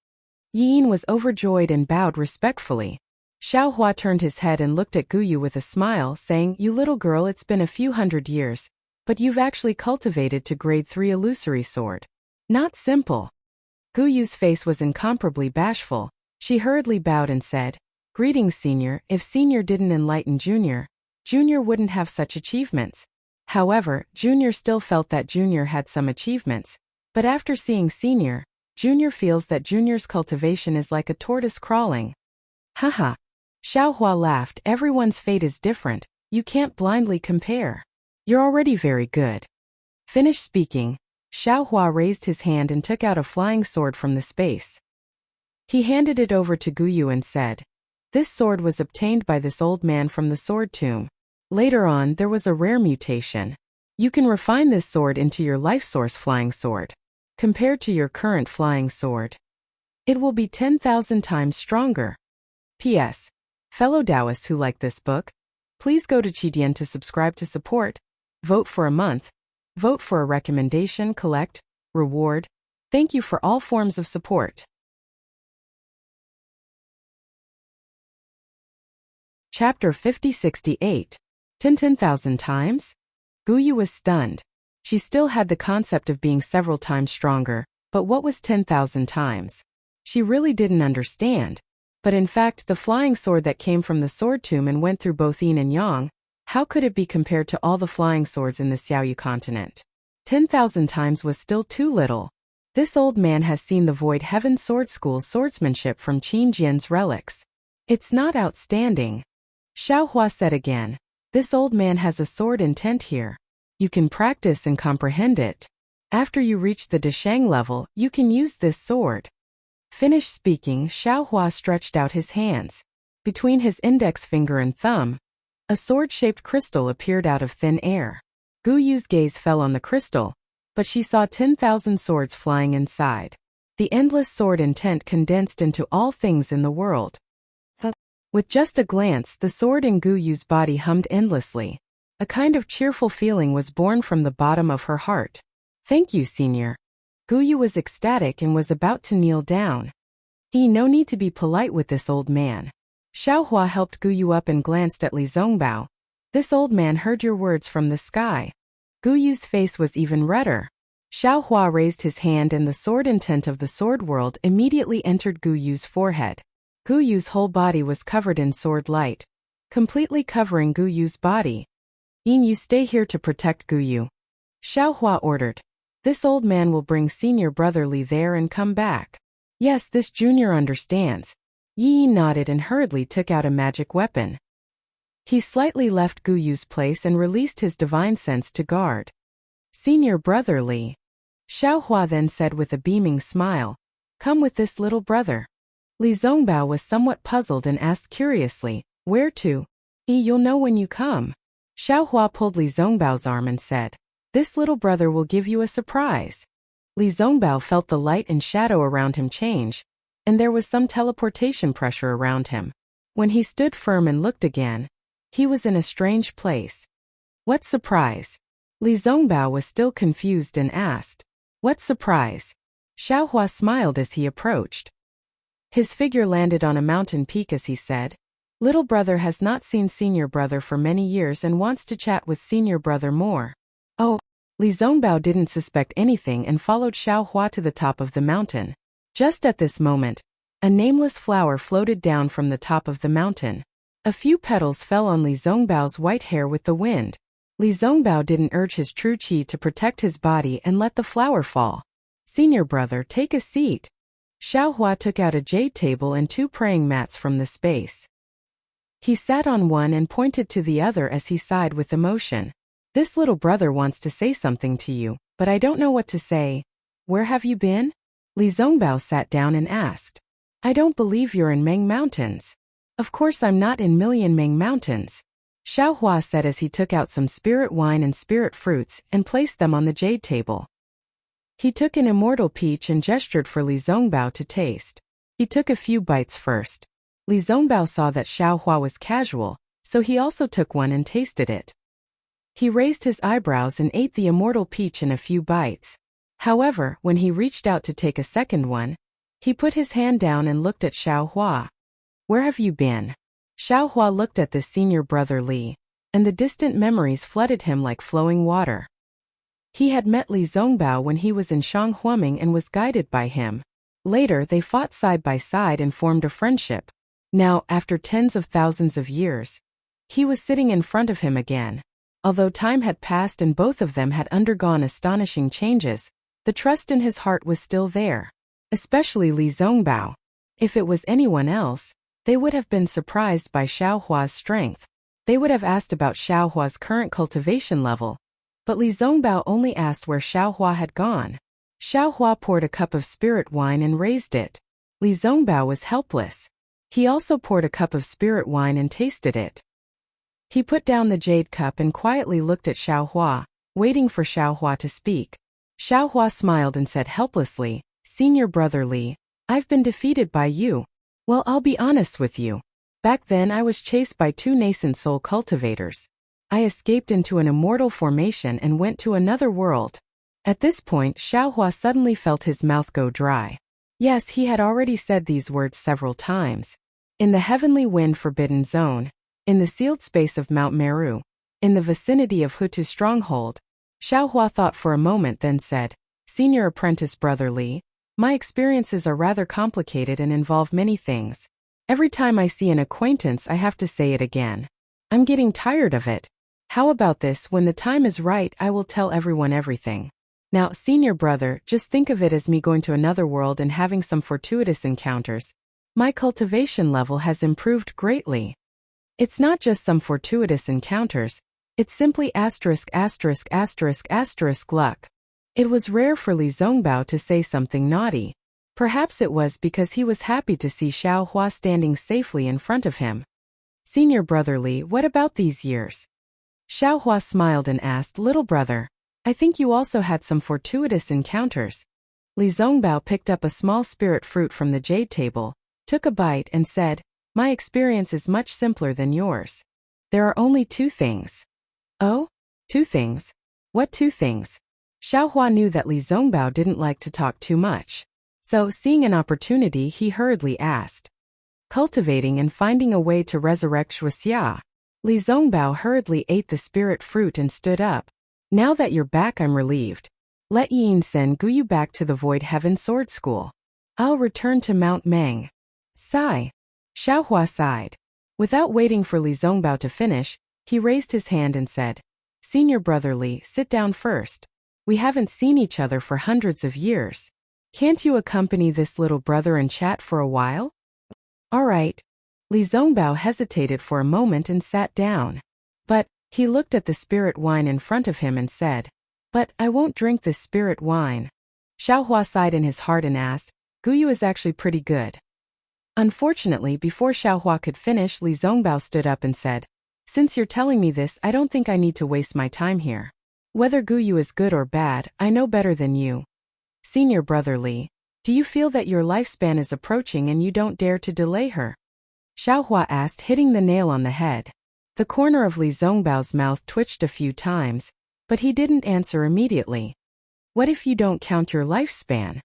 Yin was overjoyed and bowed respectfully. Xiaohua turned his head and looked at Guyu with a smile, saying, you little girl, it's been a few hundred years, but you've actually cultivated to grade 3 illusory sword. Not simple. Guyu's face was incomparably bashful. She hurriedly bowed and said, greetings, Senior. If Senior didn't enlighten Junior, Junior wouldn't have such achievements. However, Junior still felt that Junior had some achievements, but after seeing Senior, Junior feels that Junior's cultivation is like a tortoise crawling. Haha. Xiaohua laughed. Everyone's fate is different, you can't blindly compare. You're already very good. Finished speaking, Xiaohua raised his hand and took out a flying sword from the space. He handed it over to Guyu and said, "This sword was obtained by this old man from the sword tomb. Later on, there was a rare mutation. You can refine this sword into your life source flying sword. Compared to your current flying sword, it will be 10,000 times stronger." P.S. Fellow Taoists who like this book, please go to Qidian to subscribe to support, vote for a month, vote for a recommendation, collect, reward. Thank you for all forms of support. Chapter 5068. 10,000 times? Guyu was stunned. She still had the concept of being several times stronger, but what was 10,000 times? She really didn't understand. But in fact, the flying sword that came from the sword tomb and went through both yin and yang, how could it be compared to all the flying swords in the Xiaoyu continent? 10,000 times was still too little. This old man has seen the Void Heaven Sword School's swordsmanship from Qin Jian's relics. It's not outstanding. Xiaohua said again, "This old man has a sword intent here. You can practice and comprehend it. After you reach the Deshang level, you can use this sword." Finished speaking, Xiaohua stretched out his hands. Between his index finger and thumb, a sword-shaped crystal appeared out of thin air. Guyu's gaze fell on the crystal, but she saw 10,000 swords flying inside. The endless sword intent condensed into all things in the world. With just a glance, the sword in Guyu's body hummed endlessly. A kind of cheerful feeling was born from the bottom of her heart. "Thank you, Senior." Guyu was ecstatic and was about to kneel down. No need to be polite with this old man. Xiaohua helped Guyu up and glanced at Li Zongbao. "This old man heard your words from the sky." Guyu's face was even redder. Xiaohua raised his hand and the sword intent of the sword world immediately entered Guyu's forehead. Guyu's whole body was covered in sword light, completely covering Guyu's body. You stay here to protect Guyu," Xiaohua ordered. "This old man will bring senior brother Li there and come back." "Yes, this junior understands." Yi nodded and hurriedly took out a magic weapon. He slightly left Guyu's place and released his divine sense to guard senior brother Li. Xiaohua then said with a beaming smile, "Come with this little brother." Li Zongbao was somewhat puzzled and asked curiously, "Where to?" "You'll know when you come." Xiaohua pulled Li Zongbao's arm and said, "This little brother will give you a surprise." Li Zongbao felt the light and shadow around him change, and there was some teleportation pressure around him. When he stood firm and looked again, he was in a strange place. "What surprise?" Li Zongbao was still confused and asked. "What surprise?" Xiaohua smiled as he approached. His figure landed on a mountain peak as he said, "Little brother has not seen senior brother for many years and wants to chat with senior brother more." "Oh." Li Zongbao didn't suspect anything and followed Xiaohua to the top of the mountain. Just at this moment, a nameless flower floated down from the top of the mountain. A few petals fell on Li Zongbao's white hair with the wind. Li Zongbao didn't urge his true qi to protect his body and let the flower fall. "Senior brother, take a seat." Xiaohua took out a jade table and 2 praying mats from the space. He sat on one and pointed to the other as he sighed with emotion. "This little brother wants to say something to you, but I don't know what to say." "Where have you been?" Li Zongbao sat down and asked. "I don't believe you're in Meng Mountains." "Of course I'm not in Million Meng Mountains," Xiaohua said as he took out some spirit wine and spirit fruits and placed them on the jade table. He took an immortal peach and gestured for Li Zongbao to taste. He took a few bites first. Li Zongbao saw that Xiaohua was casual, so he also took one and tasted it. He raised his eyebrows and ate the immortal peach in a few bites. However, when he reached out to take a second one, he put his hand down and looked at Xiaohua. "Where have you been?" Xiaohua looked at the senior brother Li, and the distant memories flooded him like flowing water. He had met Li Zongbao when he was in Shanghuaming and was guided by him. Later, they fought side by side and formed a friendship. Now, after tens of thousands of years, he was sitting in front of him again. Although time had passed and both of them had undergone astonishing changes, the trust in his heart was still there. Especially Li Zongbao. If it was anyone else, they would have been surprised by Xiaohua's strength. They would have asked about Xiaohua's current cultivation level. But Li Zongbao only asked where Xiaohua had gone. Xiaohua poured a cup of spirit wine and raised it. Li Zongbao was helpless. He also poured a cup of spirit wine and tasted it. He put down the jade cup and quietly looked at Xiaohua, waiting for Xiaohua to speak. Xiaohua smiled and said helplessly, "Senior brother Li, I've been defeated by you. Well, I'll be honest with you. Back then I was chased by two nascent soul cultivators. I escaped into an immortal formation and went to another world." At this point, Xiaohua suddenly felt his mouth go dry. Yes, he had already said these words several times. In the heavenly wind forbidden zone, in the sealed space of Mount Meru, in the vicinity of Hutu stronghold, Xiaohua thought for a moment then said, "Senior apprentice brother Li, my experiences are rather complicated and involve many things. Every time I see an acquaintance I have to say it again. I'm getting tired of it. How about this, when the time is right I will tell everyone everything. Now, senior brother, just think of it as me going to another world and having some fortuitous encounters. My cultivation level has improved greatly. It's not just some fortuitous encounters, it's simply ***** luck." It was rare for Li Zongbao to say something naughty. Perhaps it was because he was happy to see Xiaohua standing safely in front of him. "Senior brother Li, what about these years?" Xiaohua smiled and asked, "Little brother, I think you also had some fortuitous encounters." Li Zongbao picked up a small spirit fruit from the jade table, took a bite and said, "My experience is much simpler than yours. There are only two things." "Oh? 2 things? What 2 things?" Xiaohua knew that Li Zongbao didn't like to talk too much. So, seeing an opportunity, he hurriedly asked. "Cultivating and finding a way to resurrect Shuxia." Li Zongbao hurriedly ate the spirit fruit and stood up. "Now that you're back, I'm relieved. Let Yin Sen gu you back to the Void Heaven Sword School. I'll return to Mount Meng." Sigh. Xiaohua sighed. Without waiting for Li Zongbao to finish, he raised his hand and said, "Senior brother Li, sit down first. We haven't seen each other for hundreds of years. Can't you accompany this little brother and chat for a while?" "All right." Li Zongbao hesitated for a moment and sat down. But he looked at the spirit wine in front of him and said, "But I won't drink this spirit wine." Xiaohua sighed in his heart and asked, "Guyu is actually pretty good." Unfortunately, before Xiaohua could finish, Li Zongbao stood up and said, "Since you're telling me this, I don't think I need to waste my time here. Whether Guyu is good or bad, I know better than you. Senior brother Li, do you feel that your lifespan is approaching and you don't dare to delay her?" Xiaohua asked, hitting the nail on the head. The corner of Li Zongbao's mouth twitched a few times, but he didn't answer immediately. "What if you don't count your lifespan?"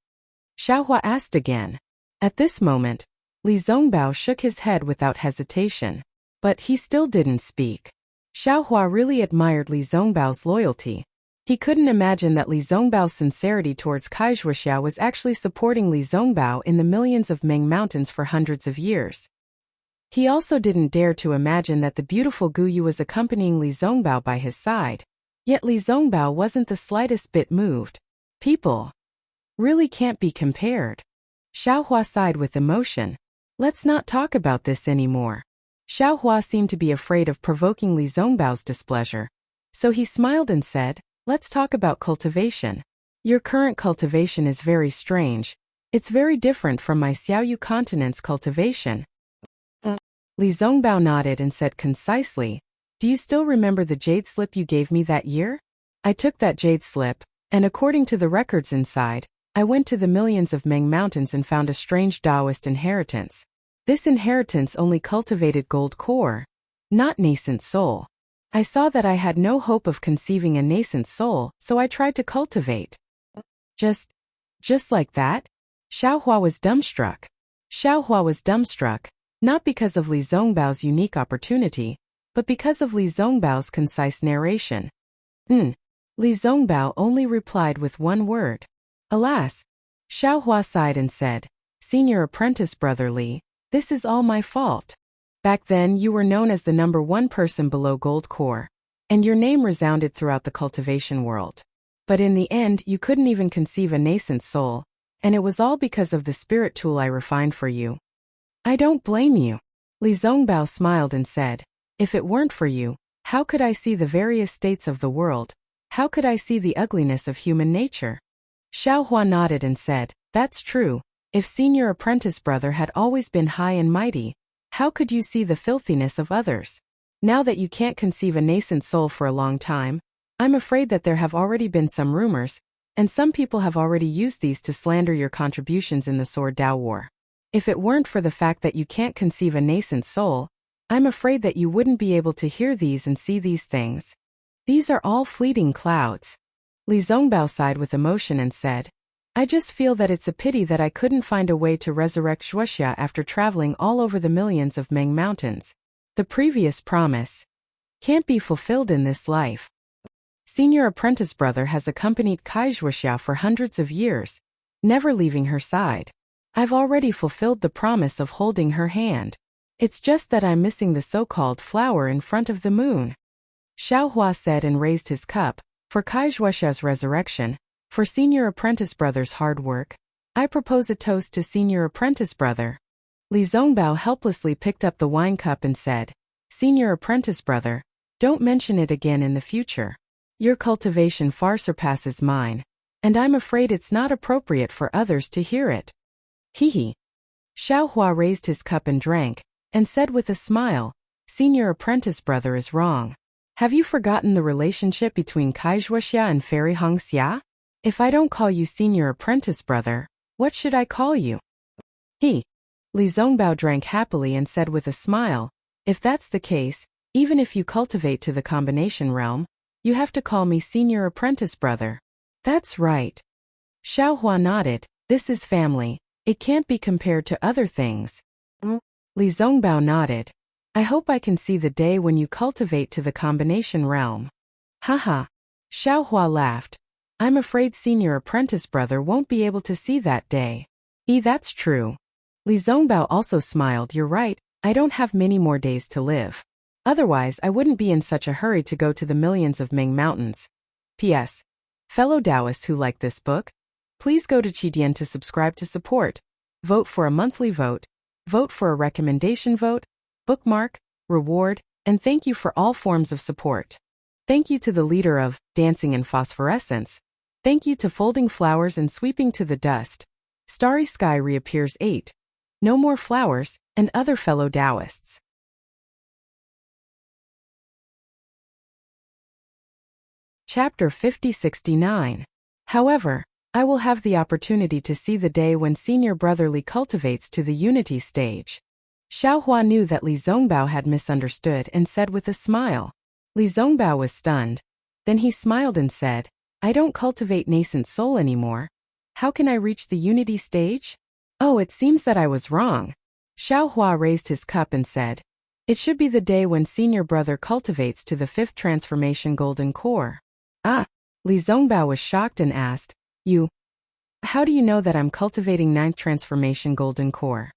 Xiaohua asked again. At this moment, Li Zongbao shook his head without hesitation. But he still didn't speak. Xiaohua really admired Li Zongbao's loyalty. He couldn't imagine that Li Zongbao's sincerity towards Kaizhuoxiao was actually supporting Li Zongbao in the millions of Ming Mountains for hundreds of years. He also didn't dare to imagine that the beautiful Guyu was accompanying Li Zongbao by his side. Yet Li Zongbao wasn't the slightest bit moved. People really can't be compared. Xiaohua sighed with emotion. "Let's not talk about this anymore." Xiaohua seemed to be afraid of provoking Li Zongbao's displeasure. So he smiled and said, "Let's talk about cultivation. Your current cultivation is very strange. It's very different from my Xiaoyu continent's cultivation." Li Zongbao nodded and said concisely, "Do you still remember the jade slip you gave me that year? I took that jade slip, and according to the records inside, I went to the millions of Ming Mountains and found a strange Taoist inheritance. This inheritance only cultivated gold core, not nascent soul. I saw that I had no hope of conceiving a nascent soul, so I tried to cultivate." Just like that?" Xiaohua was dumbstruck. Not because of Li Zongbao's unique opportunity, but because of Li Zongbao's concise narration. Li Zongbao only replied with one word. "Alas." Xiaohua sighed and said, "Senior apprentice brother Li, this is all my fault. Back then you were known as the #1 person below gold core. and your name resounded throughout the cultivation world. But in the end, you couldn't even conceive a nascent soul, and it was all because of the spirit tool I refined for you. I don't blame you. Li Zongbao smiled and said, if it weren't for you, how could I see the various states of the world? How could I see the ugliness of human nature? Xiaohua nodded and said, that's true. If senior apprentice brother had always been high and mighty, how could you see the filthiness of others? Now that you can't conceive a nascent soul for a long time, I'm afraid that there have already been some rumors, and some people have already used these to slander your contributions in the Sword Dao War. If it weren't for the fact that you can't conceive a nascent soul, I'm afraid that you wouldn't be able to hear these and see these things. These are all fleeting clouds. Li Zongbao sighed with emotion and said, I just feel that it's a pity that I couldn't find a way to resurrect Shuoxia after traveling all over the millions of Ming mountains. The previous promise can't be fulfilled in this life. Senior apprentice brother has accompanied Kai Shuoxia for hundreds of years, never leaving her side. I've already fulfilled the promise of holding her hand. It's just that I'm missing the so-called flower in front of the moon. Xiaohua said and raised his cup, for Kai Shuoxia's resurrection, for senior apprentice brother's hard work. I propose a toast to senior apprentice brother. Li Zongbao helplessly picked up the wine cup and said, senior apprentice brother, don't mention it again in the future. Your cultivation far surpasses mine, and I'm afraid it's not appropriate for others to hear it. Hee. Xiaohua raised his cup and drank, and said with a smile, senior apprentice brother is wrong. Have you forgotten the relationship between Kai Shuoxia and Fairy Hongxia? If I don't call you senior apprentice brother, what should I call you? He. Li Zongbao drank happily and said with a smile, if that's the case, even if you cultivate to the combination realm, you have to call me senior apprentice brother. That's right. Xiaohua nodded, this is family, it can't be compared to other things. Li Zongbao nodded. I hope I can see the day when you cultivate to the combination realm. Haha. Xiaohua laughed. I'm afraid senior apprentice brother won't be able to see that day. That's true. Li Zongbao also smiled, you're right, I don't have many more days to live. Otherwise I wouldn't be in such a hurry to go to the millions of Ming mountains. P.S. Fellow Taoists who like this book, please go to Qidian to subscribe to support. Vote for a monthly vote. Vote for a recommendation vote, bookmark, reward, and thank you for all forms of support. Thank you to the leader of Dancing in Phosphorescence. Thank you to Folding Flowers and Sweeping to the Dust. Starry Sky reappears 8. No More Flowers, and other fellow Taoists. Chapter 5069. However, I will have the opportunity to see the day when senior brother Li cultivates to the unity stage. Xiaohua knew that Li Zongbao had misunderstood and said with a smile. Li Zongbao was stunned. Then he smiled and said, I don't cultivate nascent soul anymore. How can I reach the unity stage? Oh, it seems that I was wrong. Xiaohua raised his cup and said, it should be the day when senior brother cultivates to the 5th transformation golden core. Ah, Li Zongbao was shocked and asked, how do you know that I'm cultivating 9th transformation golden core?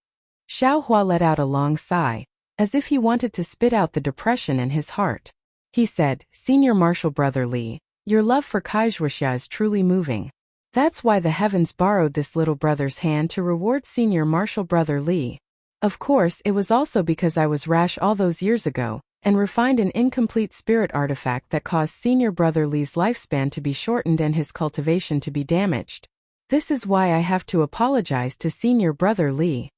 Xiaohua let out a long sigh, as if he wanted to spit out the depression in his heart. He said, senior martial brother Li, your love for Kai Shuoxia is truly moving. That's why the heavens borrowed this little brother's hand to reward senior martial brother Li. Of course, it was also because I was rash all those years ago, and refined an incomplete spirit artifact that caused senior brother Li's lifespan to be shortened and his cultivation to be damaged. This is why I have to apologize to senior brother Li.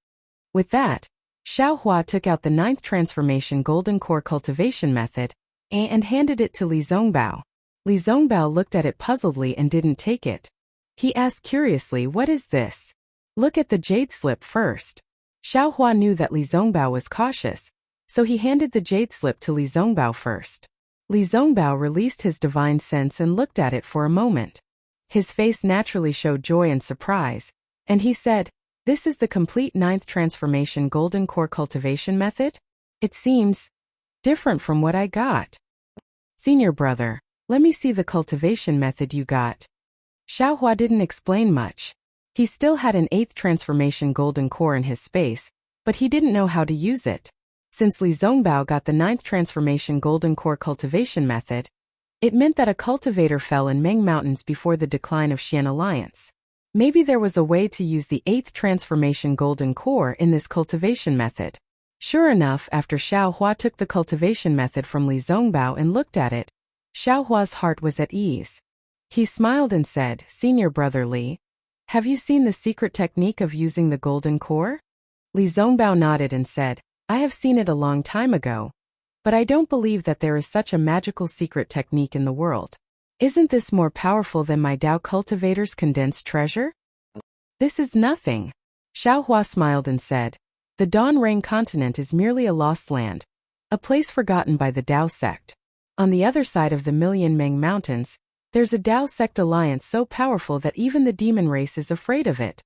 With that, Xiaohua took out the 9th transformation golden core cultivation method, and handed it to Li Zongbao. Li Zongbao looked at it puzzledly and didn't take it. He asked curiously, what is this? Look at the jade slip first. Xiaohua knew that Li Zongbao was cautious, so he handed the jade slip to Li Zongbao first. Li Zongbao released his divine sense and looked at it for a moment. His face naturally showed joy and surprise, and he said, this is the complete 9th transformation golden core cultivation method? It seems different from what I got. Senior brother, let me see the cultivation method you got. Xiaohua didn't explain much. He still had an 8th transformation golden core in his space, but he didn't know how to use it. Since Li Zongbao got the 9th transformation golden core cultivation method, it meant that a cultivator fell in Meng Mountains before the decline of Xian Alliance. Maybe there was a way to use the 8th transformation golden core in this cultivation method. Sure enough, after Xiao Hua took the cultivation method from Li Zongbao and looked at it, Xiao Hua's heart was at ease. He smiled and said, "Senior brother Li, have you seen the secret technique of using the golden core?" Li Zongbao nodded and said, "I have seen it a long time ago, but I don't believe that there is such a magical secret technique in the world. Isn't this more powerful than my Dao cultivator's condensed treasure?" "This is nothing." Xiao Hua smiled and said, "The Dawn Ring continent is merely a lost land, a place forgotten by the Dao sect. On the other side of the Million Meng Mountains, there's a Dao sect alliance so powerful that even the demon race is afraid of it.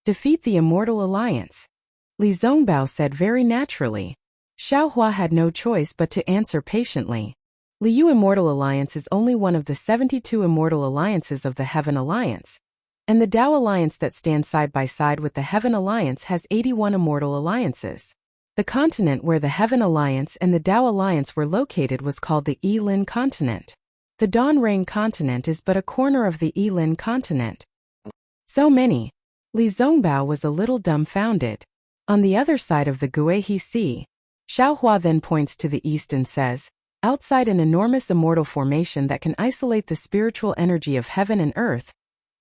Defeat the Immortal Alliance." Li Zongbao said very naturally. Xiao Hua had no choice but to answer patiently. Liu Immortal Alliance is only one of the 72 immortal alliances of the Heaven Alliance, and the Dao Alliance that stands side by side with the Heaven Alliance has 81 immortal alliances. The continent where the Heaven Alliance and the Dao Alliance were located was called the Yilin continent. The Dawn Ring continent is but a corner of the Yilin continent. So many. Li Zongbao was a little dumbfounded. On the other side of the Guihe Sea, Xiao Hua then points to the east and says, "Outside an enormous immortal formation that can isolate the spiritual energy of heaven and earth,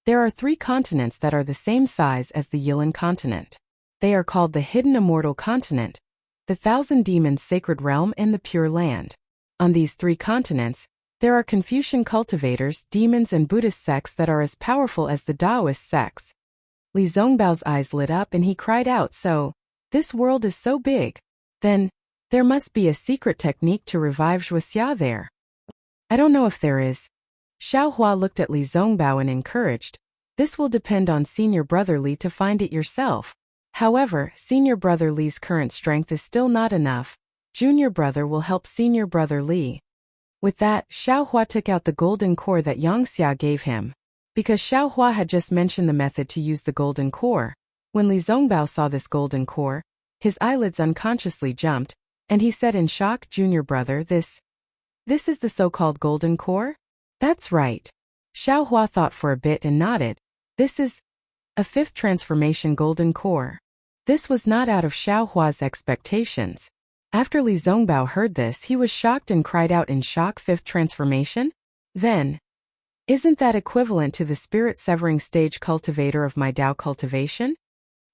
there are 3 continents that are the same size as the Yilin continent. They are called the Hidden Immortal Continent, the Thousand Demons Sacred Realm, and the Pure Land. On these 3 continents, there are Confucian cultivators, demons, and Buddhist sects that are as powerful as the Taoist sects." Li Zongbao's eyes lit up and he cried out, "So, this world is so big. Then, there must be a secret technique to revive Zhuoxia there." "I don't know if there is." Xiao Hua looked at Li Zongbao and encouraged, "This will depend on Senior Brother Li to find it yourself. However, Senior Brother Li's current strength is still not enough. Junior Brother will help Senior Brother Li." With that, Xiao Hua took out the golden core that Yang Xia gave him. Because Xiao Hua had just mentioned the method to use the golden core, when Li Zongbao saw this golden core, his eyelids unconsciously jumped, and he said in shock, "Junior brother, this is the so-called golden core?" "That's right." Xiao Hua thought for a bit and nodded. "This is a 5th transformation golden core." This was not out of Xiao Hua's expectations. After Li Zongbao heard this, he was shocked and cried out in shock, "5th transformation? Then, isn't that equivalent to the spirit-severing stage cultivator of my Dao cultivation?"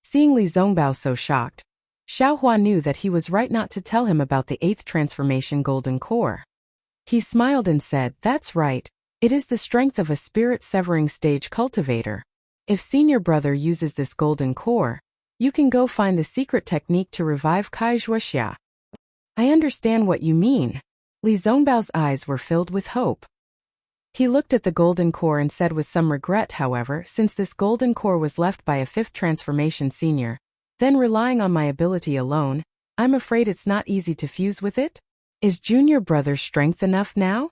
Seeing Li Zongbao so shocked, Xiao Hua knew that he was right not to tell him about the 8th transformation golden core. He smiled and said, "That's right, it is the strength of a spirit-severing stage cultivator. If Senior Brother uses this golden core, you can go find the secret technique to revive Kai Zhuoxia." "I understand what you mean." Li Zongbao's eyes were filled with hope. He looked at the golden core and said with some regret, "However, since this golden core was left by a 5th transformation senior, then relying on my ability alone, I'm afraid it's not easy to fuse with it. Is Junior Brother's strength enough now?"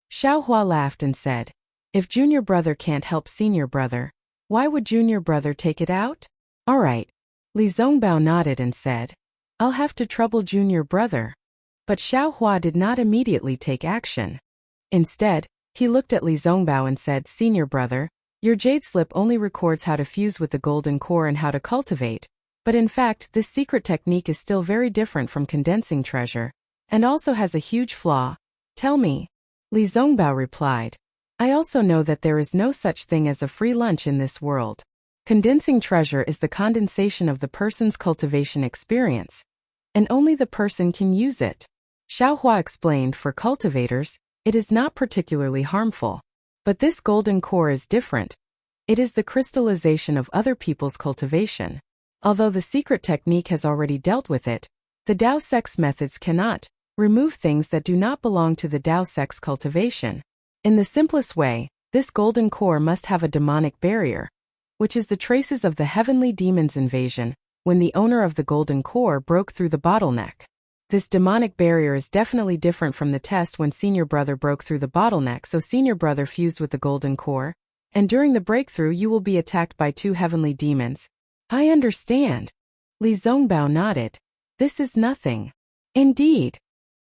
Xiao Hua laughed and said, "If Junior Brother can't help Senior Brother, why would Junior Brother take it out?" "All right." Li Zongbao nodded and said, "I'll have to trouble Junior Brother." But Xiao Hua did not immediately take action. Instead, he looked at Li Zongbao and said, "Senior Brother, your jade slip only records how to fuse with the golden core and how to cultivate, but in fact this secret technique is still very different from condensing treasure, and also has a huge flaw. Tell me." Li Zongbao replied, "I also know that there is no such thing as a free lunch in this world. Condensing treasure is the condensation of the person's cultivation experience, and only the person can use it." Xiao Hua explained, "For cultivators, it is not particularly harmful. But this golden core is different. It is the crystallization of other people's cultivation. Although the secret technique has already dealt with it, the Dao sect's methods cannot remove things that do not belong to the Dao sect's cultivation. In the simplest way, this golden core must have a demonic barrier, which is the traces of the heavenly demon's invasion, when the owner of the golden core broke through the bottleneck. This demonic barrier is definitely different from the test when Senior Brother broke through the bottleneck, so Senior Brother fused with the golden core, and during the breakthrough you will be attacked by 2 heavenly demons." "I understand." Li Zongbao nodded. "This is nothing. Indeed,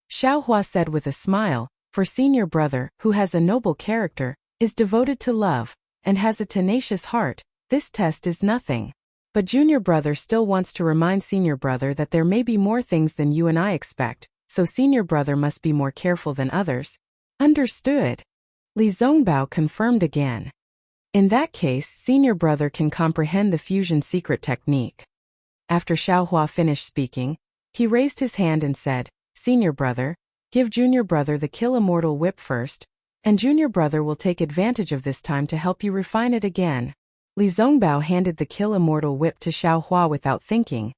Xiaohua said with a smile, for senior brother, who has a noble character, is devoted to love, and has a tenacious heart, this test is nothing. But junior brother still wants to remind senior brother that there may be more things than you and I expect, so senior brother must be more careful than others. Understood. Li Zongbao confirmed again. In that case, senior brother can comprehend the fusion secret technique. After Xiaohua finished speaking, he raised his hand and said, Senior brother, give junior brother the kill immortal whip first, and junior brother will take advantage of this time to help you refine it again. Li Zongbao handed the kill immortal whip to Xiaohua without thinking,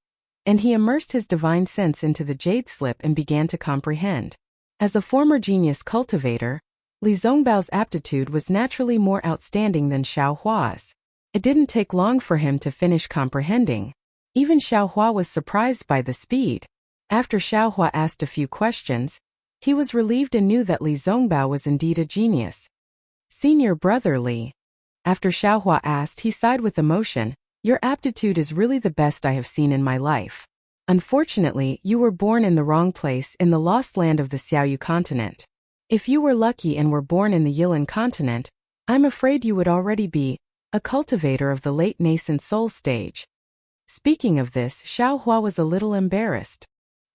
and he immersed his divine sense into the jade slip and began to comprehend. As a former genius cultivator, Li Zongbao's aptitude was naturally more outstanding than Xiaohua's. It didn't take long for him to finish comprehending. Even Xiaohua was surprised by the speed. After Xiaohua asked a few questions, he was relieved and knew that Li Zongbao was indeed a genius. Senior brother Li. After Xiaohua asked, he sighed with emotion, Your aptitude is really the best I have seen in my life. Unfortunately, you were born in the wrong place in the lost land of the Xiaoyu continent. If you were lucky and were born in the Yilan continent, I'm afraid you would already be a cultivator of the late nascent soul stage. Speaking of this, Xiaohua was a little embarrassed.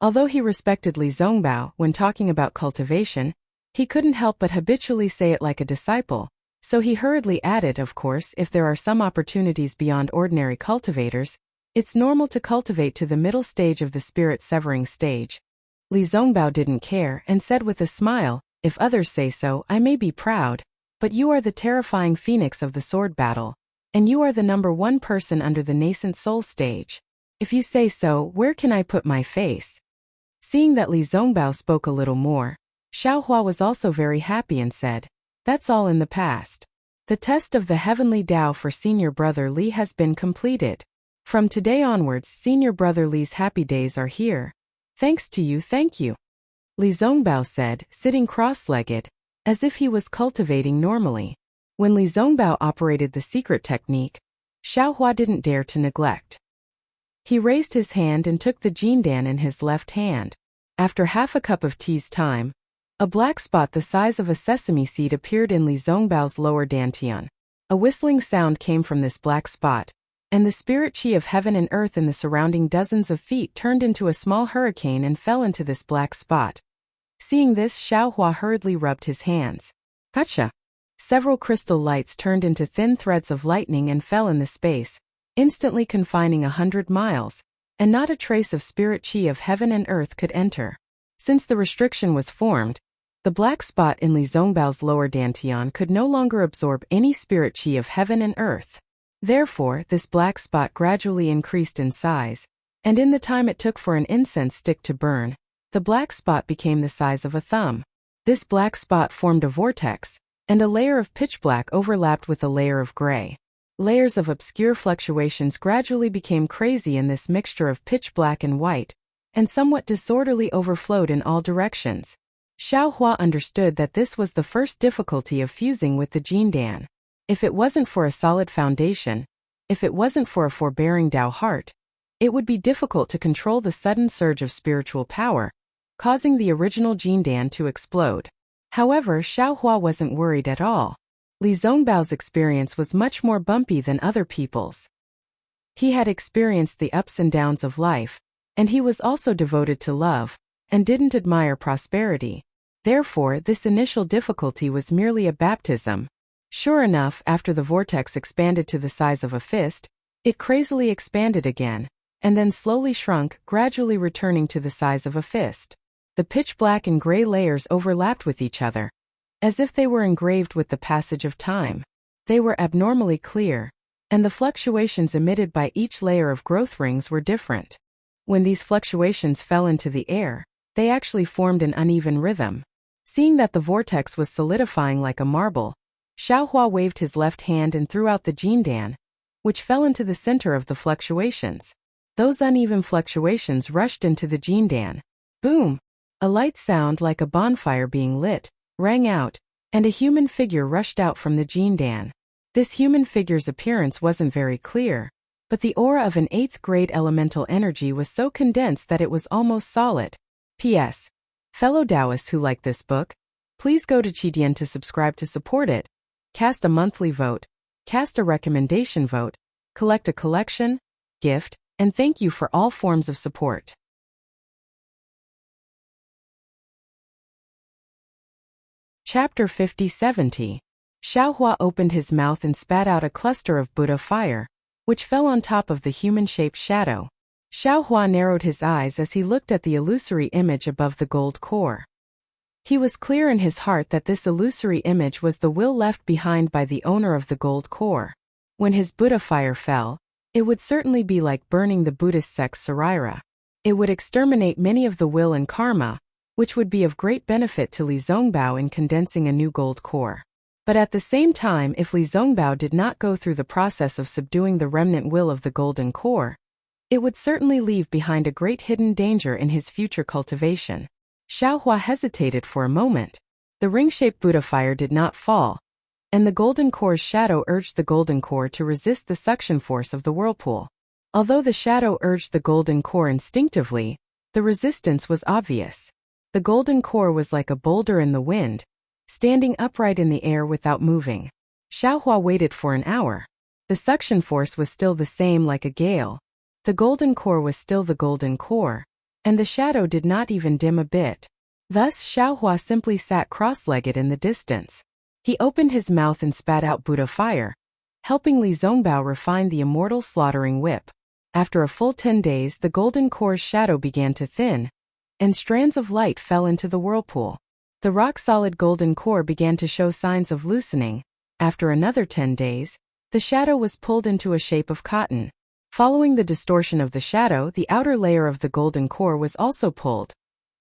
Although he respected Li Zongbao when talking about cultivation, he couldn't help but habitually say it like a disciple, so he hurriedly added, of course, if there are some opportunities beyond ordinary cultivators, it's normal to cultivate to the middle stage of the spirit-severing stage. Li Zongbao didn't care and said with a smile, If others say so, I may be proud, but you are the terrifying phoenix of the sword battle, and you are the #1 person under the nascent soul stage. If you say so, where can I put my face? Seeing that Li Zongbao spoke a little more, Xiaohua was also very happy and said, That's all in the past. The test of the heavenly Tao for senior brother Li has been completed. From today onwards, senior brother Li's happy days are here. Thanks to you, thank you. Li Zongbao said, sitting cross-legged, as if he was cultivating normally. When Li Zongbao operated the secret technique, Xiaohua didn't dare to neglect. He raised his hand and took the jindan in his left hand. After half a cup of tea's time, a black spot the size of a sesame seed appeared in Li Zongbao's lower dantian. A whistling sound came from this black spot, and the spirit chi of heaven and earth in the surrounding dozens of feet turned into a small hurricane and fell into this black spot. Seeing this, Xiaohua hurriedly rubbed his hands. Gotcha! Several crystal lights turned into thin threads of lightning and fell in the space, instantly confining 100 miles, and not a trace of spirit chi of heaven and earth could enter. Since the restriction was formed, the black spot in Li Zongbao's lower dantian could no longer absorb any spirit chi of heaven and earth. Therefore, this black spot gradually increased in size, and in the time it took for an incense stick to burn, the black spot became the size of a thumb. This black spot formed a vortex, and a layer of pitch black overlapped with a layer of gray. Layers of obscure fluctuations gradually became crazy in this mixture of pitch black and white, and somewhat disorderly overflowed in all directions. Xiaohua understood that this was the first difficulty of fusing with the jindan. If it wasn't for a solid foundation, if it wasn't for a forbearing Tao heart, it would be difficult to control the sudden surge of spiritual power, causing the original jindan to explode. However, Xiaohua wasn't worried at all. Li Zongbao's experience was much more bumpy than other people's. He had experienced the ups and downs of life, and he was also devoted to love, and didn't admire prosperity. Therefore, this initial difficulty was merely a baptism. Sure enough, after the vortex expanded to the size of a fist, it crazily expanded again, and then slowly shrunk, gradually returning to the size of a fist. The pitch black and gray layers overlapped with each other, as if they were engraved with the passage of time. They were abnormally clear, and the fluctuations emitted by each layer of growth rings were different. When these fluctuations fell into the air, they actually formed an uneven rhythm. Seeing that the vortex was solidifying like a marble, Xiaohua waved his left hand and threw out the jindan, which fell into the center of the fluctuations. Those uneven fluctuations rushed into the jindan. Boom! A light sound like a bonfire being lit rang out, and a human figure rushed out from the jindan. This human figure's appearance wasn't very clear, but the aura of an 8th grade elemental energy was so condensed that it was almost solid. P.S. Fellow Taoists who like this book, please go to Qidian to subscribe to support it, cast a monthly vote, cast a recommendation vote, collect a collection, gift, and thank you for all forms of support. Chapter 50-70. Xiaohua opened his mouth and spat out a cluster of Buddha fire, which fell on top of the human-shaped shadow. Xiaohua narrowed his eyes as he looked at the illusory image above the gold core. He was clear in his heart that this illusory image was the will left behind by the owner of the gold core. When his Buddha fire fell, it would certainly be like burning the Buddhist sect's Saraira. It would exterminate many of the will and karma, which would be of great benefit to Li Zongbao in condensing a new gold core. But at the same time, if Li Zongbao did not go through the process of subduing the remnant will of the golden core, it would certainly leave behind a great hidden danger in his future cultivation. Xiaohua hesitated for a moment. The ring-shaped Buddha fire did not fall, and the golden core's shadow urged the golden core to resist the suction force of the whirlpool. Although the shadow urged the golden core instinctively, the resistance was obvious. The golden core was like a boulder in the wind, standing upright in the air without moving. Xiaohua waited for an hour. The suction force was still the same like a gale. The golden core was still the golden core, and the shadow did not even dim a bit. Thus Xiaohua simply sat cross-legged in the distance. He opened his mouth and spat out Buddha fire, helping Li Zongbao refine the immortal slaughtering whip. After a full 10 days, the golden core's shadow began to thin, and strands of light fell into the whirlpool. The rock-solid golden core began to show signs of loosening. After another 10 days, the shadow was pulled into a shape of cotton. Following the distortion of the shadow, the outer layer of the golden core was also pulled,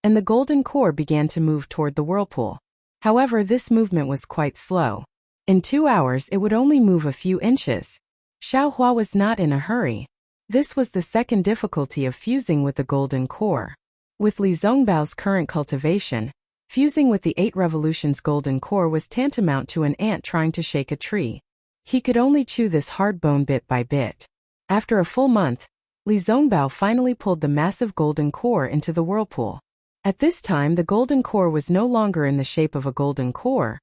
and the golden core began to move toward the whirlpool. However, this movement was quite slow. In 2 hours, it would only move a few inches. Xiaohua was not in a hurry. This was the second difficulty of fusing with the golden core. With Li Zongbao's current cultivation, fusing with the 8 revolutions golden core was tantamount to an ant trying to shake a tree. He could only chew this hard bone bit by bit. After a full month, Li Zongbao finally pulled the massive golden core into the whirlpool. At this time, the golden core was no longer in the shape of a golden core,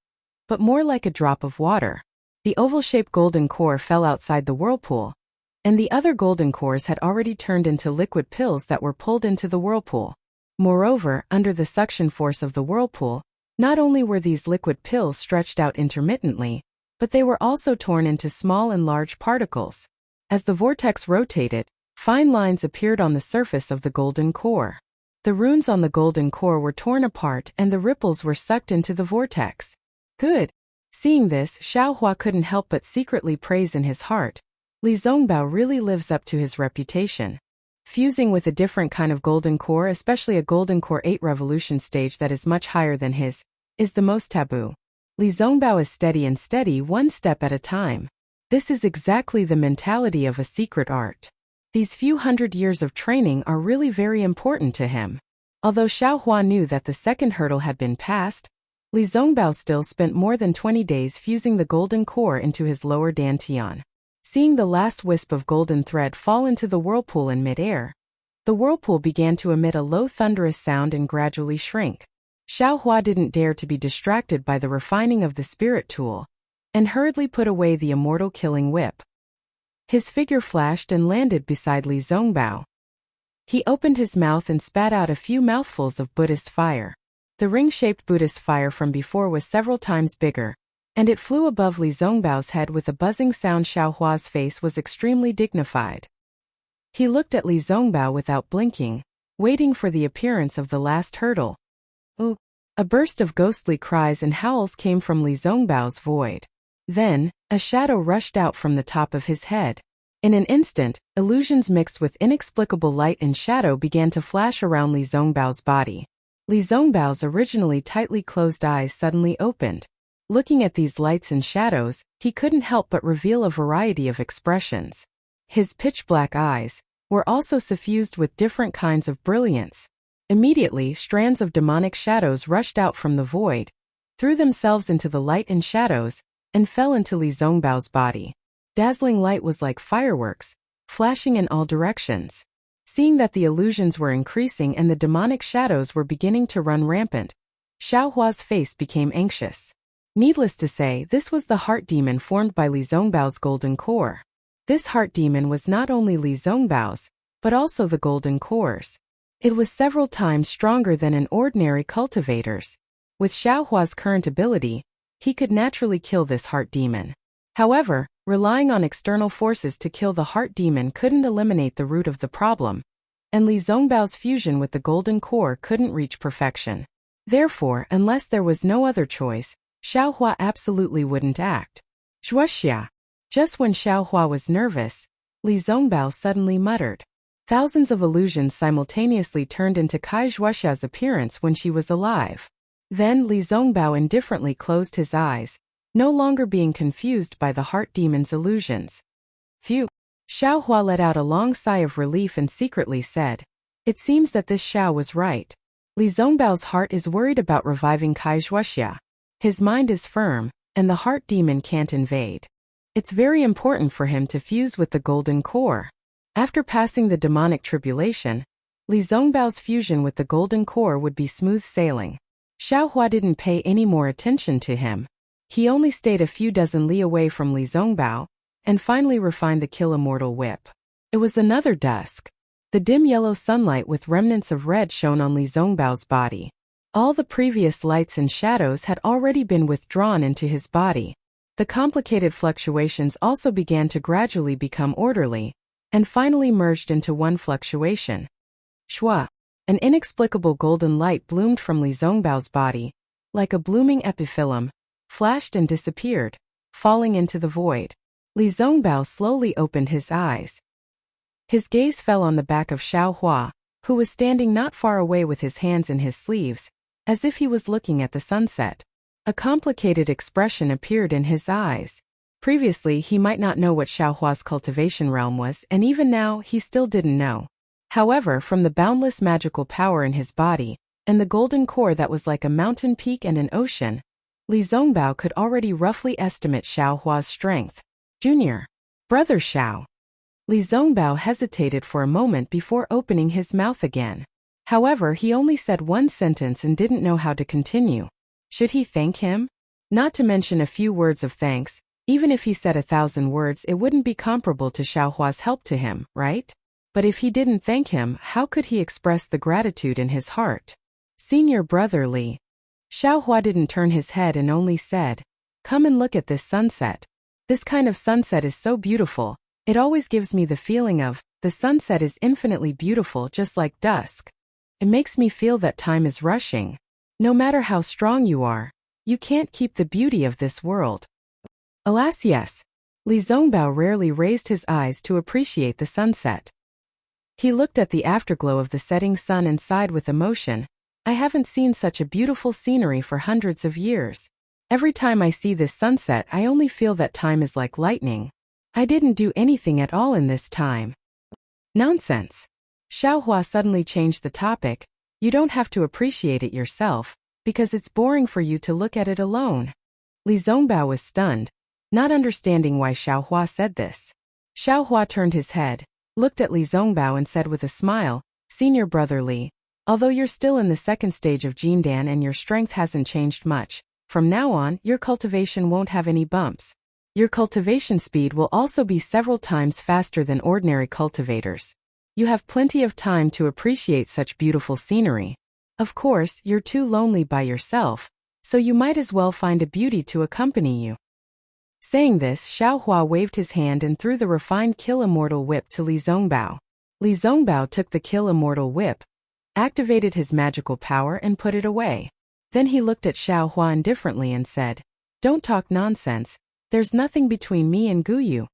but more like a drop of water. The oval-shaped golden core fell outside the whirlpool, and the other golden cores had already turned into liquid pills that were pulled into the whirlpool. Moreover, under the suction force of the whirlpool, not only were these liquid pills stretched out intermittently, but they were also torn into small and large particles. As the vortex rotated, fine lines appeared on the surface of the golden core. The runes on the golden core were torn apart and the ripples were sucked into the vortex. Good. Seeing this, Xiaohua couldn't help but secretly praise in his heart. Li Zongbao really lives up to his reputation. Fusing with a different kind of golden core, especially a golden core 8 revolution stage that is much higher than his, is the most taboo. Li Zongbao is steady one step at a time. This is exactly the mentality of a secret art. These few hundred years of training are really very important to him. Although Xiaohua knew that the second hurdle had been passed, Li Zongbao still spent more than 20 days fusing the golden core into his lower dantian. Seeing the last wisp of golden thread fall into the whirlpool in mid-air, the whirlpool began to emit a low thunderous sound and gradually shrink. Xiaohua didn't dare to be distracted by the refining of the spirit tool, and hurriedly put away the immortal killing whip. His figure flashed and landed beside Li Zongbao. He opened his mouth and spat out a few mouthfuls of Buddhist fire. The ring-shaped Buddhist fire from before was several times bigger, and it flew above Li Zongbao's head with a buzzing sound. Xiaohua's face was extremely dignified. He looked at Li Zongbao without blinking, waiting for the appearance of the last hurdle. Ooh! A burst of ghostly cries and howls came from Li Zongbao's void. Then, a shadow rushed out from the top of his head. In an instant, illusions mixed with inexplicable light and shadow began to flash around Li Zongbao's body. Li Zongbao's originally tightly closed eyes suddenly opened. Looking at these lights and shadows, he couldn't help but reveal a variety of expressions. His pitch-black eyes were also suffused with different kinds of brilliance. Immediately, strands of demonic shadows rushed out from the void, threw themselves into the light and shadows, and fell into Li Zongbao's body. Dazzling light was like fireworks, flashing in all directions. Seeing that the illusions were increasing and the demonic shadows were beginning to run rampant, Xiaohua's face became anxious. Needless to say, this was the heart demon formed by Li Zongbao's golden core. This heart demon was not only Li Zongbao's, but also the golden core's. It was several times stronger than an ordinary cultivator's. With Xiaohua's current ability, he could naturally kill this heart demon. However, relying on external forces to kill the heart demon couldn't eliminate the root of the problem, and Li Zongbao's fusion with the golden core couldn't reach perfection. Therefore, unless there was no other choice, Xiaohua absolutely wouldn't act. Zhuoxia. Just when Xiaohua was nervous, Li Zongbao suddenly muttered. Thousands of illusions simultaneously turned into Kai Zhuoxia's appearance when she was alive. Then Li Zongbao indifferently closed his eyes, no longer being confused by the heart demon's illusions. Phew. Xiaohua let out a long sigh of relief and secretly said, "It seems that this Xiao was right. Li Zongbao's heart is worried about reviving Kai Zhuoxia. His mind is firm, and the heart demon can't invade. It's very important for him to fuse with the golden core." After passing the demonic tribulation, Li Zongbao's fusion with the golden core would be smooth sailing. Xiaohua didn't pay any more attention to him. He only stayed a few dozen li away from Li Zongbao, and finally refined the Kill Immortal Whip. It was another dusk. The dim yellow sunlight with remnants of red shone on Li Zongbao's body. All the previous lights and shadows had already been withdrawn into his body. The complicated fluctuations also began to gradually become orderly, and finally merged into one fluctuation. Shua. An inexplicable golden light bloomed from Li Zongbao's body, like a blooming epiphyllum, flashed and disappeared, falling into the void. Li Zongbao slowly opened his eyes. His gaze fell on the back of Xiaohua, who was standing not far away with his hands in his sleeves, as if he was looking at the sunset. A complicated expression appeared in his eyes. Previously he might not know what Xiaohua's cultivation realm was, and even now he still didn't know. However, from the boundless magical power in his body, and the golden core that was like a mountain peak and an ocean, Li Zongbao could already roughly estimate Xiaohua's strength. Junior. Brother Xiao. Li Zongbao hesitated for a moment before opening his mouth again. However, he only said one sentence and didn't know how to continue. Should he thank him? Not to mention a few words of thanks. Even if he said 1,000 words, it wouldn't be comparable to Xiaohua's help to him, right? But if he didn't thank him, how could he express the gratitude in his heart? Senior brother Li. Xiaohua didn't turn his head and only said, "Come and look at this sunset. This kind of sunset is so beautiful. It always gives me the feeling of, the sunset is infinitely beautiful just like dusk. It makes me feel that time is rushing. No matter how strong you are, you can't keep the beauty of this world." Alas, yes. Li Zongbao rarely raised his eyes to appreciate the sunset. He looked at the afterglow of the setting sun and sighed with emotion. I haven't seen such a beautiful scenery for hundreds of years. Every time I see this sunset, I only feel that time is like lightning. I didn't do anything at all in this time. Nonsense. Xiaohua suddenly changed the topic. You don't have to appreciate it yourself, because it's boring for you to look at it alone. Li Zongbao was stunned, not understanding why Xiaohua said this. Xiaohua turned his head, looked at Li Zongbao and said with a smile, "Senior brother Li, although you're still in the second stage of Jindan and your strength hasn't changed much, from now on, your cultivation won't have any bumps. Your cultivation speed will also be several times faster than ordinary cultivators. You have plenty of time to appreciate such beautiful scenery. Of course, you're too lonely by yourself, so you might as well find a beauty to accompany you." Saying this, Xiaohua waved his hand and threw the refined Kill Immortal Whip to Li Zongbao. Li Zongbao took the Kill Immortal Whip, activated his magical power and put it away. Then he looked at Xiaohua indifferently and said, "Don't talk nonsense. There's nothing between me and Guyu."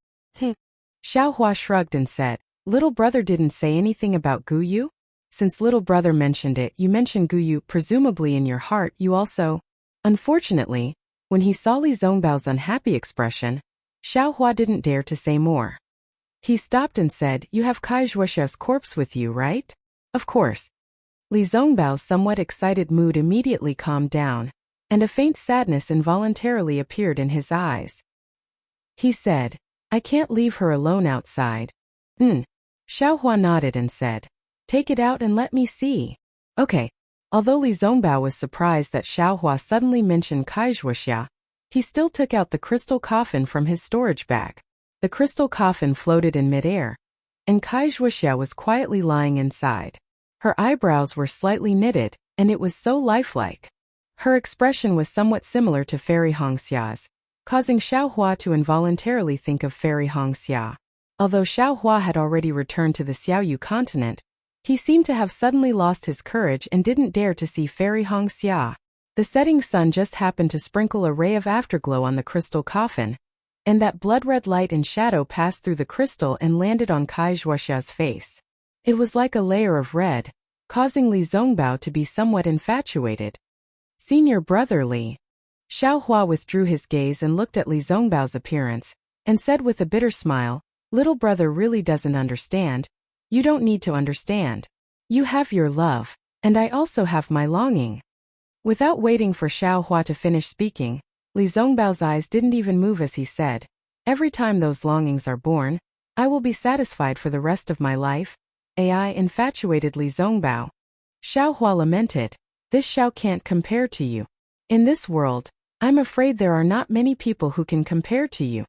Xiaohua shrugged and said, "Little brother didn't say anything about Guyu? Since little brother mentioned it, you mentioned Guyu, presumably in your heart you also..." Unfortunately, when he saw Li Zongbao's unhappy expression, Xiaohua didn't dare to say more. He stopped and said, "You have Kai Zhuoxia's corpse with you, right?" "Of course." Li Zongbao's somewhat excited mood immediately calmed down, and a faint sadness involuntarily appeared in his eyes. He said, "I can't leave her alone outside." Xiaohua nodded and said, Take it out and let me see. Okay. Although Li Zongbao was surprised that Xiaohua suddenly mentioned Kaizhuoxia, he still took out the crystal coffin from his storage bag. The crystal coffin floated in midair, and Kaizhuoxia was quietly lying inside. Her eyebrows were slightly knitted, and it was so lifelike. Her expression was somewhat similar to Fairy Hongxia's, causing Xiaohua to involuntarily think of Fairy Hongxia. Although Xiaohua had already returned to the Xiaoyu continent, he seemed to have suddenly lost his courage and didn't dare to see Fairy Hongxia. The setting sun just happened to sprinkle a ray of afterglow on the crystal coffin, and that blood-red light and shadow passed through the crystal and landed on Kaizhuoxia's face. It was like a layer of red, causing Li Zongbao to be somewhat infatuated. Senior brother Li. Xiaohua withdrew his gaze and looked at Li Zongbao's appearance, and said with a bitter smile, "Little brother really doesn't understand. You don't need to understand. You have your love, and I also have my longing." Without waiting for Xiaohua to finish speaking, Li Zongbao's eyes didn't even move as he said, "Every time those longings are born, I will be satisfied for the rest of my life." AI infatuated Li Zongbao. Xiaohua lamented, "This Xiao can't compare to you. In this world, I'm afraid there are not many people who can compare to you.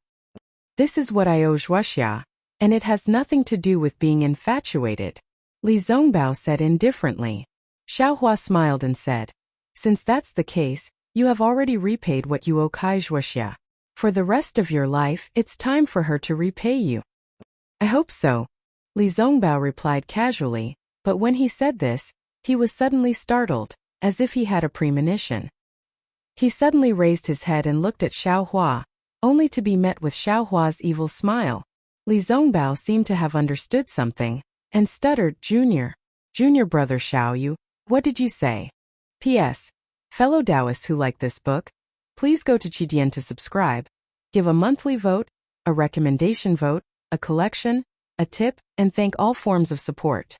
This is what I owe Zhuoxia, and it has nothing to do with being infatuated," Li Zongbao said indifferently. Xiaohua smiled and said, "Since that's the case, you have already repaid what you owe Kaizhuoxia. For the rest of your life, it's time for her to repay you." "I hope so," Li Zongbao replied casually, but when he said this, he was suddenly startled, as if he had a premonition. He suddenly raised his head and looked at Xiaohua, only to be met with Xiaohua's evil smile. Li Zongbao seemed to have understood something, and stuttered, Junior brother Xiaoyu, what did you say?" P.S. Fellow Taoists who like this book, please go to Qidian to subscribe, give a monthly vote, a recommendation vote, a collection, a tip, and thank all forms of support.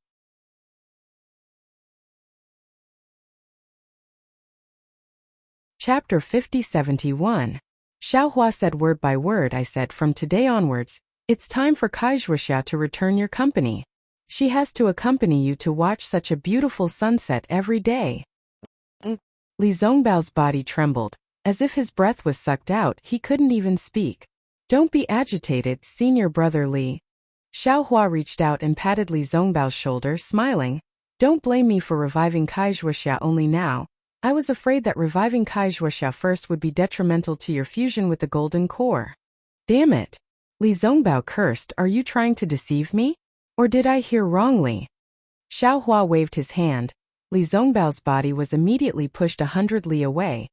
Chapter 5071. Xiaohua said word by word. I said, "From today onwards, it's time for Kaizhuoxia to return your company. She has to accompany you to watch such a beautiful sunset every day." Li Zongbao's body trembled, as if his breath was sucked out. He couldn't even speak. "Don't be agitated, senior brother Li." Xiaohua reached out and patted Li Zongbao's shoulder, smiling. "Don't blame me for reviving Kaizhuoxia only now. I was afraid that reviving Kaizhuoxia first would be detrimental to your fusion with the golden core." "Damn it!" Li Zongbao cursed. "Are you trying to deceive me? Or did I hear wrongly?" Xiaohua waved his hand. Li Zongbao's body was immediately pushed 100 li away,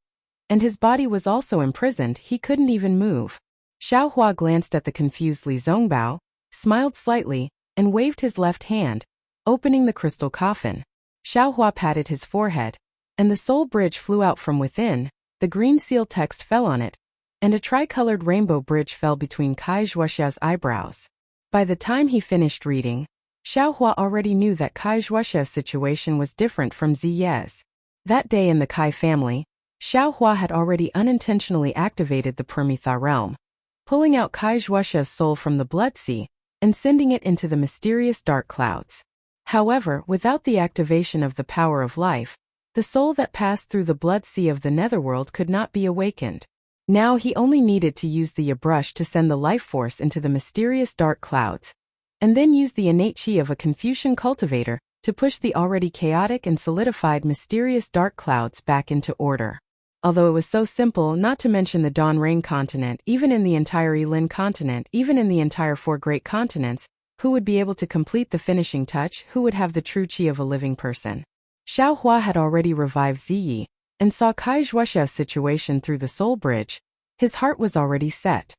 and his body was also imprisoned. He couldn't even move. Xiaohua glanced at the confused Li Zongbao, smiled slightly, and waved his left hand, opening the crystal coffin. Xiaohua patted his forehead, and the soul bridge flew out from within. The green seal text fell on it, and a tricolored rainbow bridge fell between Kaizhuoxia's eyebrows. By the time he finished reading, Xiaohua already knew that Kaizhuoxia's situation was different from Ziye's. That day in the Kai family, Xiaohua had already unintentionally activated the Permitha realm, pulling out Kaizhuoxia's soul from the blood sea and sending it into the mysterious dark clouds. However, without the activation of the power of life, the soul that passed through the blood sea of the netherworld could not be awakened. Now he only needed to use the brush to send the life force into the mysterious dark clouds, and then use the innate chi of a Confucian cultivator to push the already chaotic and solidified mysterious dark clouds back into order. Although it was so simple, not to mention the Dawn Rain continent, even in the entire Yilin continent, even in the entire 4 great continents, who would be able to complete the finishing touch, who would have the true chi of a living person? Xiaohua had already revived Ziyi, and saw Kaizhuoxia's situation through the soul bridge. His heart was already set.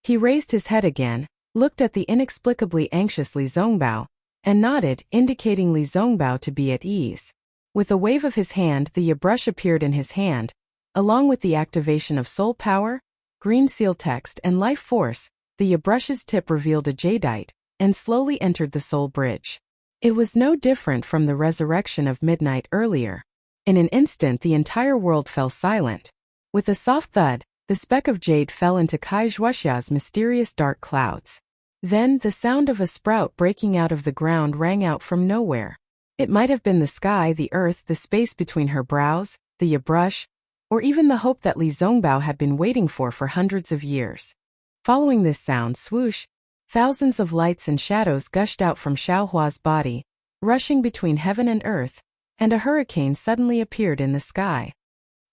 He raised his head again, looked at the inexplicably anxious Li Zongbao, and nodded, indicating Li Zongbao to be at ease. With a wave of his hand, the brush appeared in his hand. Along with the activation of soul power, green seal text, and life force, the brush's tip revealed a jadeite, and slowly entered the soul bridge. It was no different from the resurrection of midnight earlier. In an instant the entire world fell silent. With a soft thud, the speck of jade fell into Kaizhuoxia's mysterious dark clouds. Then the sound of a sprout breaking out of the ground rang out from nowhere. It might have been the sky, the earth, the space between her brows, the brush, or even the hope that Li Zongbao had been waiting for hundreds of years. Following this sound, swoosh, thousands of lights and shadows gushed out from Xiaohua's body, rushing between heaven and earth, and a hurricane suddenly appeared in the sky.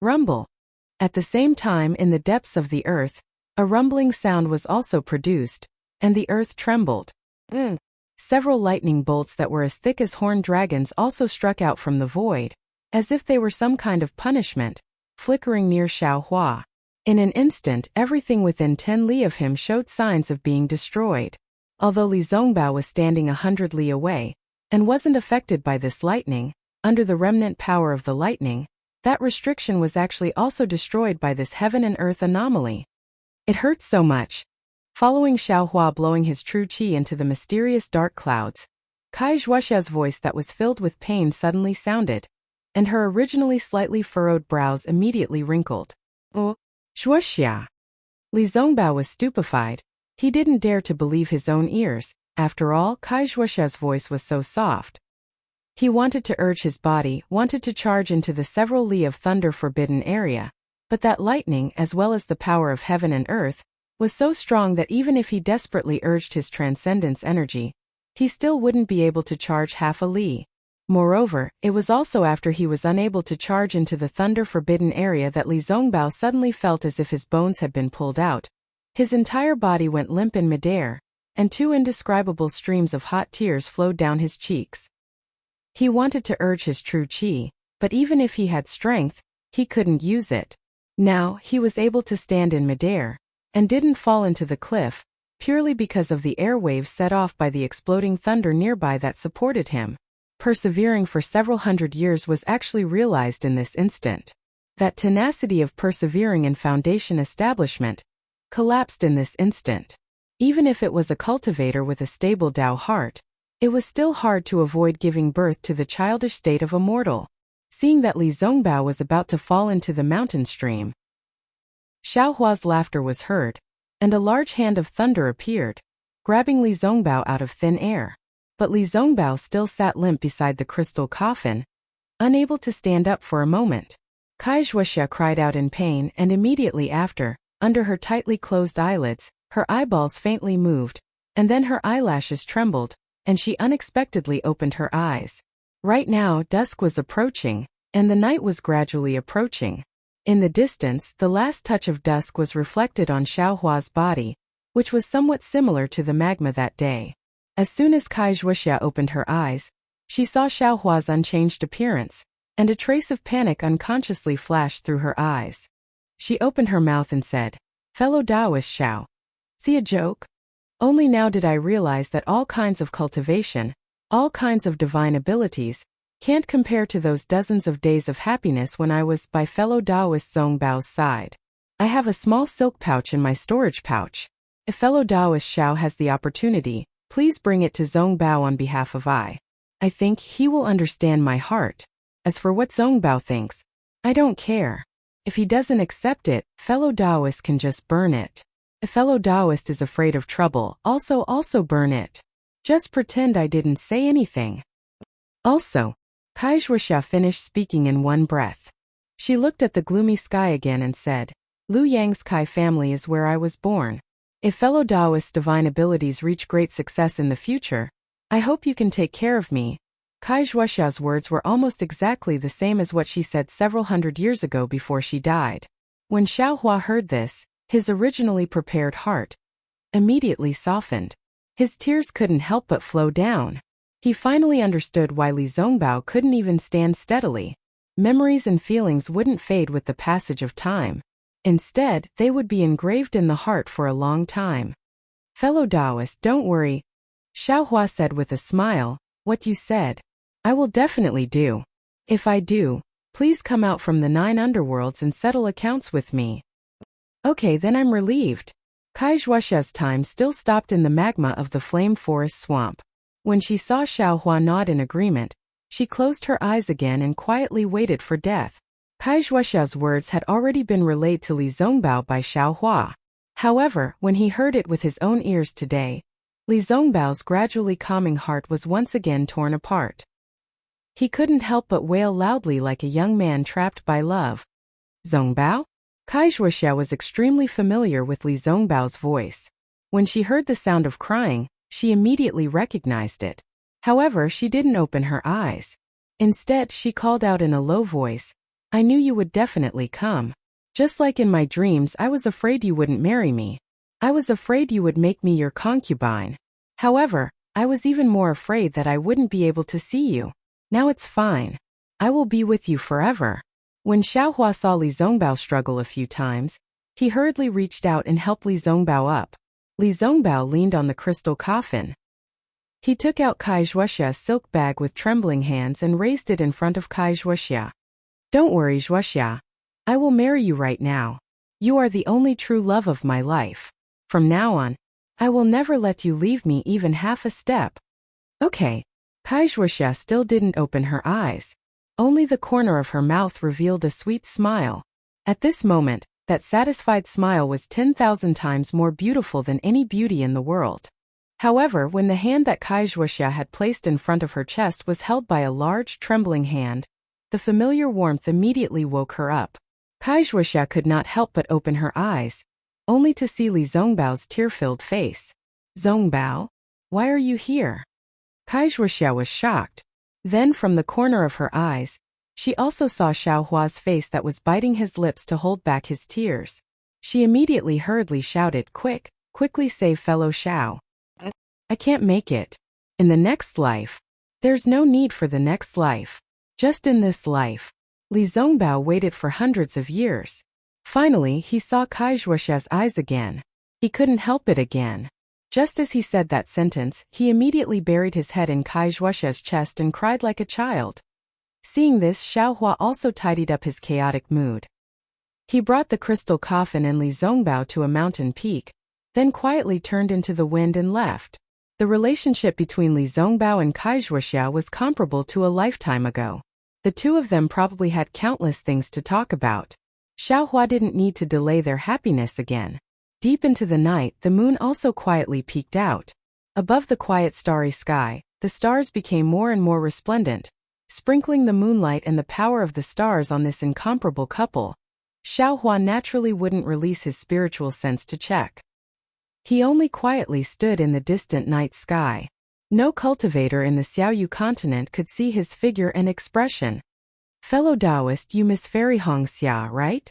Rumble. At the same time, in the depths of the earth, a rumbling sound was also produced, and the earth trembled. Several lightning bolts that were as thick as horned dragons also struck out from the void, as if they were some kind of punishment, flickering near Xiaohua. In an instant, everything within 10 li of him showed signs of being destroyed. Although Li Zongbao was standing 100 li away, and wasn't affected by this lightning, under the remnant power of the lightning, that restriction was actually also destroyed by this heaven and earth anomaly. It hurt so much. Following Xiaohua blowing his true qi into the mysterious dark clouds, Kai Zhuoxia's voice that was filled with pain suddenly sounded, and her originally slightly furrowed brows immediately wrinkled. Oh, Zhuoxia. Li Zongbao was stupefied. He didn't dare to believe his own ears. After all, Kai Zhuoxia's voice was so soft. He wanted to urge his body, wanted to charge into the several li of thunder-forbidden area, but that lightning, as well as the power of heaven and earth, was so strong that even if he desperately urged his transcendence energy, he still wouldn't be able to charge half a li. Moreover, it was also after he was unable to charge into the thunder-forbidden area that Li Zongbao suddenly felt as if his bones had been pulled out. His entire body went limp in midair, and 2 indescribable streams of hot tears flowed down his cheeks. He wanted to urge his true qi, but even if he had strength, he couldn't use it. Now, he was able to stand in midair, and didn't fall into the cliff, purely because of the airwaves set off by the exploding thunder nearby that supported him. Persevering for several hundred years was actually realized in this instant. That tenacity of persevering in foundation establishment collapsed in this instant. Even if it was a cultivator with a stable Tao heart, it was still hard to avoid giving birth to the childish state of a mortal. Seeing that Li Zongbao was about to fall into the mountain stream, Xiaohua's laughter was heard, and a large hand of thunder appeared, grabbing Li Zongbao out of thin air. But Li Zongbao still sat limp beside the crystal coffin, unable to stand up for a moment. Kai Zhuoxia cried out in pain, and immediately after, under her tightly closed eyelids, her eyeballs faintly moved, and then her eyelashes trembled, and she unexpectedly opened her eyes. Right now, dusk was approaching, and the night was gradually approaching. In the distance, the last touch of dusk was reflected on Xiaohua's body, which was somewhat similar to the magma that day. As soon as Kai Zhuoxia opened her eyes, she saw Xiaohua's unchanged appearance, and a trace of panic unconsciously flashed through her eyes. She opened her mouth and said, "Fellow Taoist Xiao. See a joke? Only now did I realize that all kinds of cultivation, all kinds of divine abilities, can't compare to those dozens of days of happiness when I was by fellow Taoist Zongbao's side. I have a small silk pouch in my storage pouch. If fellow Taoist Xiao has the opportunity, please bring it to Zongbao on behalf of I think he will understand my heart. As for what Zongbao thinks, I don't care. If he doesn't accept it, fellow Taoist can just burn it. If fellow Taoist is afraid of trouble, also burn it. Just pretend I didn't say anything." Also, Kai Zhuoxia finished speaking in one breath. She looked at the gloomy sky again and said, "Liu Yang's Kai family is where I was born. If fellow Taoist's divine abilities reach great success in the future, I hope you can take care of me." Kai Zhuoxia's words were almost exactly the same as what she said several hundred years ago before she died. When Xiaohua heard this, his originally prepared heart immediately softened. His tears couldn't help but flow down. He finally understood why Li Zongbao couldn't even stand steadily. Memories and feelings wouldn't fade with the passage of time. Instead, they would be engraved in the heart for a long time. "Fellow Taoist, don't worry," Xiaohua said with a smile. "What you said, I will definitely do. If I do, please come out from the 9 underworlds and settle accounts with me." "Okay, then I'm relieved." Kai Zhuoxia's time still stopped in the magma of the flame forest swamp. When she saw Xiaohua nod in agreement, she closed her eyes again and quietly waited for death. Kai Zhuoxia's words had already been relayed to Li Zongbao by Xiaohua. However, when he heard it with his own ears today, Li Zongbao's gradually calming heart was once again torn apart. He couldn't help but wail loudly like a young man trapped by love. Zongbao? Kai Zhuoxia was extremely familiar with Li Zongbao's voice. When she heard the sound of crying, she immediately recognized it. However, she didn't open her eyes. Instead, she called out in a low voice, "I knew you would definitely come. Just like in my dreams, I was afraid you wouldn't marry me. I was afraid you would make me your concubine. However, I was even more afraid that I wouldn't be able to see you. Now it's fine. I will be with you forever." When Xiaohua saw Li Zongbao struggle a few times, he hurriedly reached out and helped Li Zongbao up. Li Zongbao leaned on the crystal coffin. He took out Kai Zhuoxia's silk bag with trembling hands and raised it in front of Kai Zhuoxia. "Don't worry, Zhuoxia. I will marry you right now. You are the only true love of my life. From now on, I will never let you leave me even half a step." Okay. Kai Zhuoxia still didn't open her eyes. Only the corner of her mouth revealed a sweet smile. At this moment, that satisfied smile was 10,000 times more beautiful than any beauty in the world. However, when the hand that Kai Zhuoxia had placed in front of her chest was held by a large, trembling hand, the familiar warmth immediately woke her up. Kai Zhuoxia could not help but open her eyes, only to see Li Zongbao's tear-filled face. "Zongbao? Why are you here?" Kai Zhuoxia was shocked. Then from the corner of her eyes, she also saw Xiaohua's face that was biting his lips to hold back his tears. She immediately hurriedly shouted, Quickly save fellow Xiao. I can't make it. In the next life. There's no need for the next life. Just in this life." Li Zongbao waited for hundreds of years. Finally, he saw Kai Zhuoxia's eyes again. He couldn't help it again. Just as he said that sentence, he immediately buried his head in Kai Zhuoxia's chest and cried like a child. Seeing this, Xiaohua also tidied up his chaotic mood. He brought the crystal coffin and Li Zongbao to a mountain peak, then quietly turned into the wind and left. The relationship between Li Zongbao and Kai Zhuoxia was comparable to a lifetime ago. The two of them probably had countless things to talk about. Xiaohua didn't need to delay their happiness again. Deep into the night, the moon also quietly peeked out. Above the quiet starry sky, the stars became more and more resplendent, sprinkling the moonlight and the power of the stars on this incomparable couple. Xiaohua naturally wouldn't release his spiritual sense to check. He only quietly stood in the distant night sky. No cultivator in the Xiaoyu continent could see his figure and expression. "Fellow Taoist, you miss Fairy Hongxia, right?"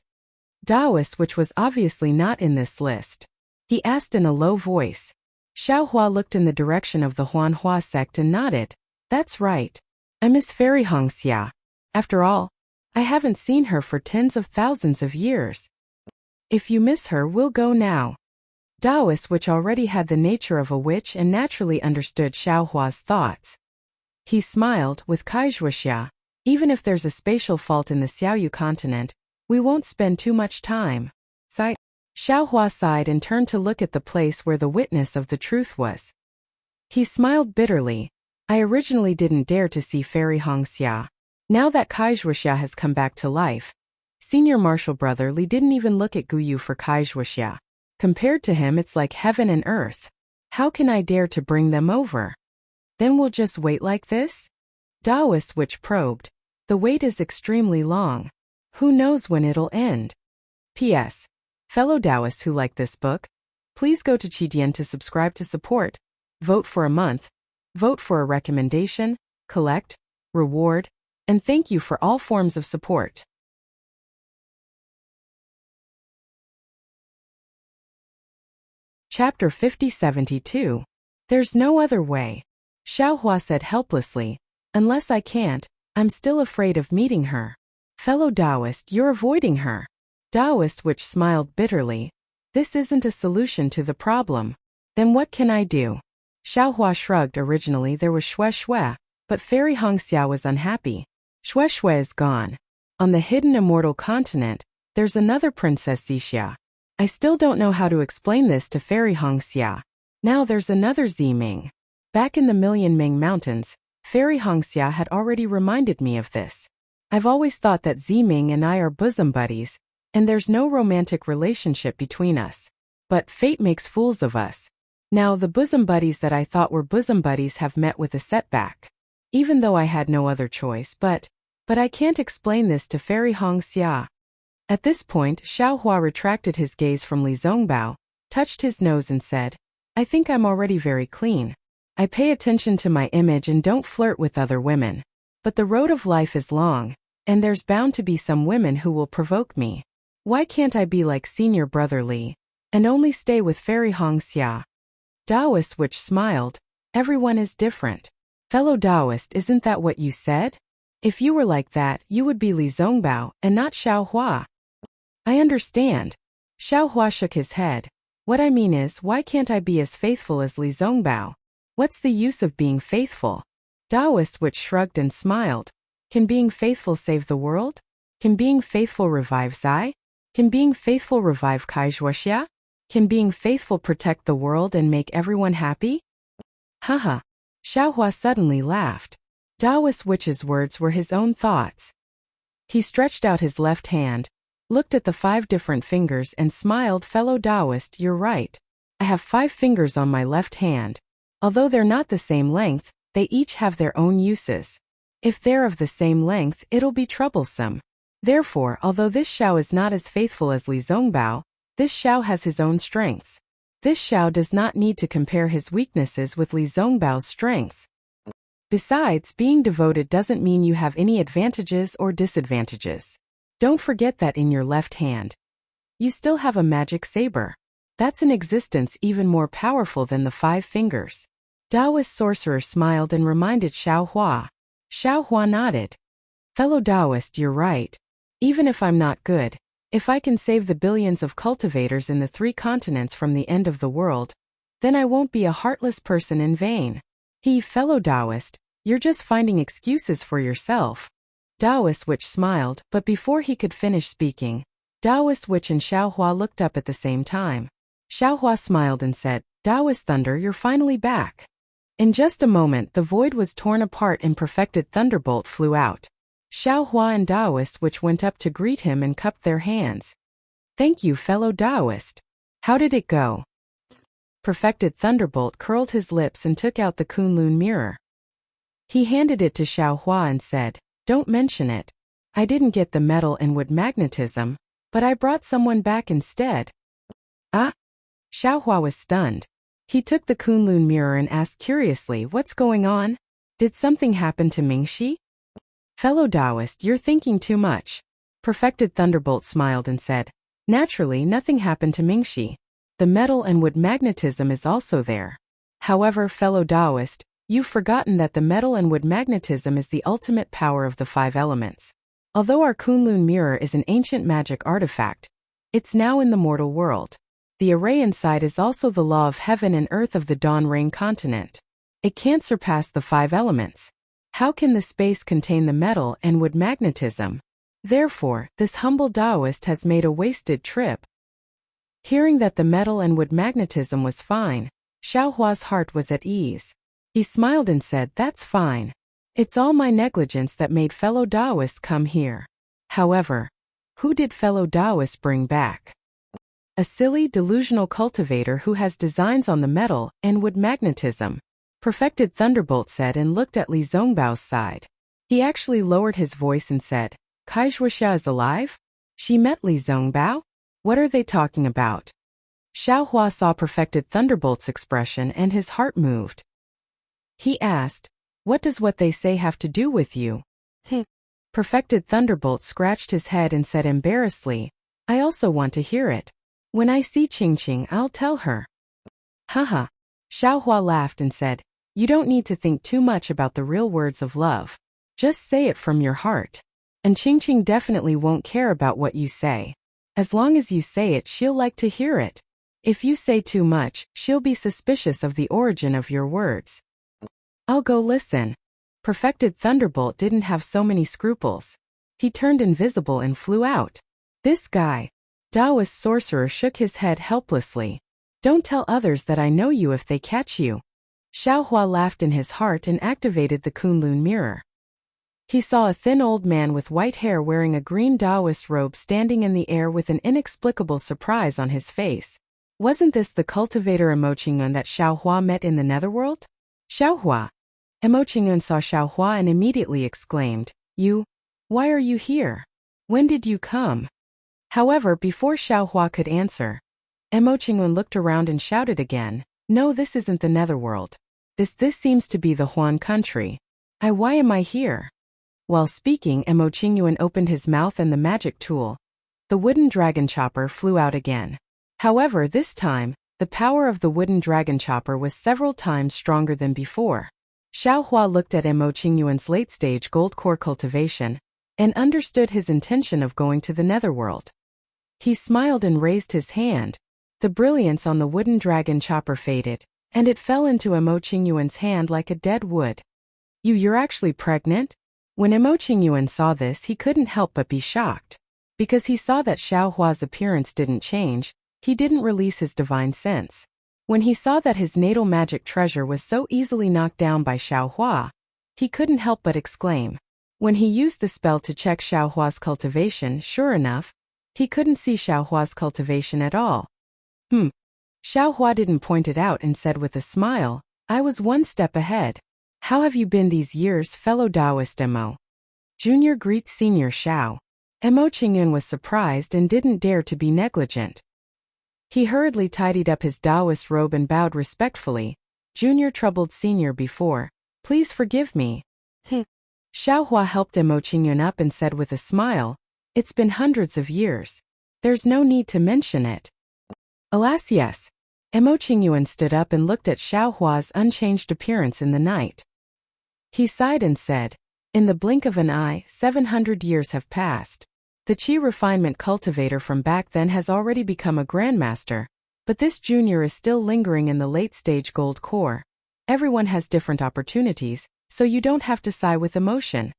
Taoist, which was obviously not in this list. He asked in a low voice. Xiaohua looked in the direction of the Huanhua sect and nodded. "That's right. I miss Fairy Hongxia. After all, I haven't seen her for tens of thousands of years. If you miss her, we'll go now." Taoist, which already had the nature of a witch and naturally understood Xiaohua's thoughts. He smiled with Kai Zhuoxia. "Even if there's a spatial fault in the Xiaoyu continent, we won't spend too much time." Xiaohua sighed and turned to look at the place where the witness of the truth was. He smiled bitterly. "I originally didn't dare to see Fairy Hongxia. Now that Kai Zhuoxia has come back to life." Senior Marshal Brother Li didn't even look at Guyu for Kai Zhuoxia. Compared to him, it's like heaven and earth. How can I dare to bring them over? Then we'll just wait like this? Taoist Witch probed. The wait is extremely long. Who knows when it'll end? P.S. Fellow Taoists who like this book, please go to Qidian to subscribe to support, vote for a month, vote for a recommendation, collect, reward, and thank you for all forms of support. Chapter 5072. There's no other way. Xiaohua said helplessly. Unless I can't, I'm still afraid of meeting her. Fellow Taoist, you're avoiding her. Taoist Witch smiled bitterly. This isn't a solution to the problem. Then what can I do? Xiaohua shrugged. Originally there was Xue Xue, but Fairy Hongxia was unhappy. Xue Xue is gone. On the hidden immortal continent, there's another Princess Xixia. I still don't know how to explain this to Fairy Hongxia. Now there's another Ziming. Back in the Million Ming Mountains, Fairy Hongxia had already reminded me of this. I've always thought that Ziming and I are bosom buddies, and there's no romantic relationship between us. But fate makes fools of us. Now the bosom buddies that I thought were bosom buddies have met with a setback. Even though I had no other choice, but I can't explain this to Fairy Hong Xia. At this point, Xiao Hua retracted his gaze from Li Zongbao, touched his nose and said, I think I'm already very clean. I pay attention to my image and don't flirt with other women. But the road of life is long, and there's bound to be some women who will provoke me. Why can't I be like senior brother Li, and only stay with Fairy Hong Xia? Taoist Witch smiled. Everyone is different. Fellow Taoist, isn't that what you said? If you were like that, you would be Li Zongbao, and not Xiao Hua. I understand. Xiao Hua shook his head. What I mean is, why can't I be as faithful as Li Zongbao? What's the use of being faithful? Taoist Witch shrugged and smiled. Can being faithful save the world? Can being faithful revive Zai? Can being faithful revive Kaizhuoxia? Can being faithful protect the world and make everyone happy? Haha. Xiao Hua suddenly laughed. Taoist Witch's words were his own thoughts. He stretched out his left hand, looked at the 5 different fingers and smiled. Fellow Taoist, you're right. I have 5 fingers on my left hand. Although they're not the same length, they each have their own uses. If they're of the same length, it'll be troublesome. Therefore, although this Xiao is not as faithful as Li Zongbao, this Xiao has his own strengths. This Xiao does not need to compare his weaknesses with Li Zongbao's strengths. Besides, being devoted doesn't mean you have any advantages or disadvantages. Don't forget that in your left hand, you still have a magic saber. That's an existence even more powerful than the 5 fingers. Taoist sorcerer smiled and reminded Xiao Hua. Xiao Hua nodded. Fellow Taoist, you're right. Even if I'm not good, if I can save the billions of cultivators in the 3 continents from the end of the world, then I won't be a heartless person in vain. Fellow Taoist, you're just finding excuses for yourself. Taoist Witch smiled, but before he could finish speaking, Taoist Witch and Xiao Hua looked up at the same time. Xiao Hua smiled and said, Taoist Thunder, you're finally back. In just a moment, the void was torn apart and perfected thunderbolt flew out. Xiao Hua and Taoist Witch went up to greet him and cupped their hands. Thank you, fellow Taoist. How did it go? Perfected Thunderbolt curled his lips and took out the Kunlun mirror. He handed it to Xiao Hua and said, Don't mention it. I didn't get the metal and wood magnetism, but I brought someone back instead. Ah? Xiao Hua was stunned. He took the Kunlun mirror and asked curiously, What's going on? Did something happen to Mingxi? Fellow Taoist, you're thinking too much. Perfected Thunderbolt smiled and said, Naturally, nothing happened to Mingxi. The metal and wood magnetism is also there. However, fellow Taoist, you've forgotten that the metal and wood magnetism is the ultimate power of the 5 elements. Although our Kunlun mirror is an ancient magic artifact, it's now in the mortal world. The array inside is also the law of heaven and earth of the Dawn Rain continent. It can't surpass the 5 elements. How can the space contain the metal and wood magnetism? Therefore, this humble Taoist has made a wasted trip. Hearing that the metal and wood magnetism was fine, Xiao Hua's heart was at ease. He smiled and said, That's fine. It's all my negligence that made fellow Taoists come here. However, who did fellow Taoists bring back? A silly, delusional cultivator who has designs on the metal and wood magnetism. Perfected Thunderbolt said and looked at Li Zongbao's side. He actually lowered his voice and said, Kaizhuoxia is alive? She met Li Zongbao? What are they talking about? Xiao Hua saw Perfected Thunderbolt's expression and his heart moved. He asked, What does what they say have to do with you? Perfected Thunderbolt scratched his head and said embarrassedly, I also want to hear it. When I see Qingqing, I'll tell her. Haha. Xiao Hua laughed and said, You don't need to think too much about the real words of love. Just say it from your heart. And Qingqing definitely won't care about what you say. As long as you say it, she'll like to hear it. If you say too much, she'll be suspicious of the origin of your words. I'll go listen. Perfected Thunderbolt didn't have so many scruples. He turned invisible and flew out. This guy. Taoist sorcerer shook his head helplessly. Don't tell others that I know you if they catch you. Xiao Hua laughed in his heart and activated the Kunlun mirror. He saw a thin old man with white hair wearing a green Taoist robe standing in the air with an inexplicable surprise on his face. Wasn't this the cultivator Emoching'un that Xiaohua met in the netherworld? Xiaohua. Emoching'un saw Xiaohua and immediately exclaimed, You? Why are you here? When did you come? However, before Xiaohua could answer, Emoching'un looked around and shouted again, No, this isn't the netherworld. This seems to be the Huan country. Why am I here? While speaking, Emoching'un opened his mouth and the magic tool, the wooden dragon chopper, flew out again. However, this time, the power of the wooden dragon chopper was several times stronger than before. Xiaohua looked at Emoching'un's late-stage gold core cultivation and understood his intention of going to the netherworld. He smiled and raised his hand. The brilliance on the wooden dragon chopper faded, and it fell into Emoching'un's hand like a dead wood. You're actually pregnant? When Emoching'un saw this, he couldn't help but be shocked. Because he saw that Xiaohua's appearance didn't change, he didn't release his divine sense. When he saw that his natal magic treasure was so easily knocked down by Xiaohua, he couldn't help but exclaim. When he used the spell to check Xiaohua's cultivation, sure enough, he couldn't see Xiaohua's cultivation at all. Xiaohua didn't point it out and said with a smile, I was one step ahead. How have you been these years, fellow Taoist Emo? Junior greets Senior Xiao. Emoching'un was surprised and didn't dare to be negligent. He hurriedly tidied up his Taoist robe and bowed respectfully. Junior troubled Senior before. Please forgive me. Xiaohua helped Emoching'un up and said with a smile, It's been hundreds of years. There's no need to mention it. Alas, yes. Emoching'un stood up and looked at Xiaohua's unchanged appearance in the night. He sighed and said, In the blink of an eye, 700 years have passed. The Qi refinement cultivator from back then has already become a grandmaster, but this junior is still lingering in the late-stage gold core. Everyone has different opportunities, so you don't have to sigh with emotion.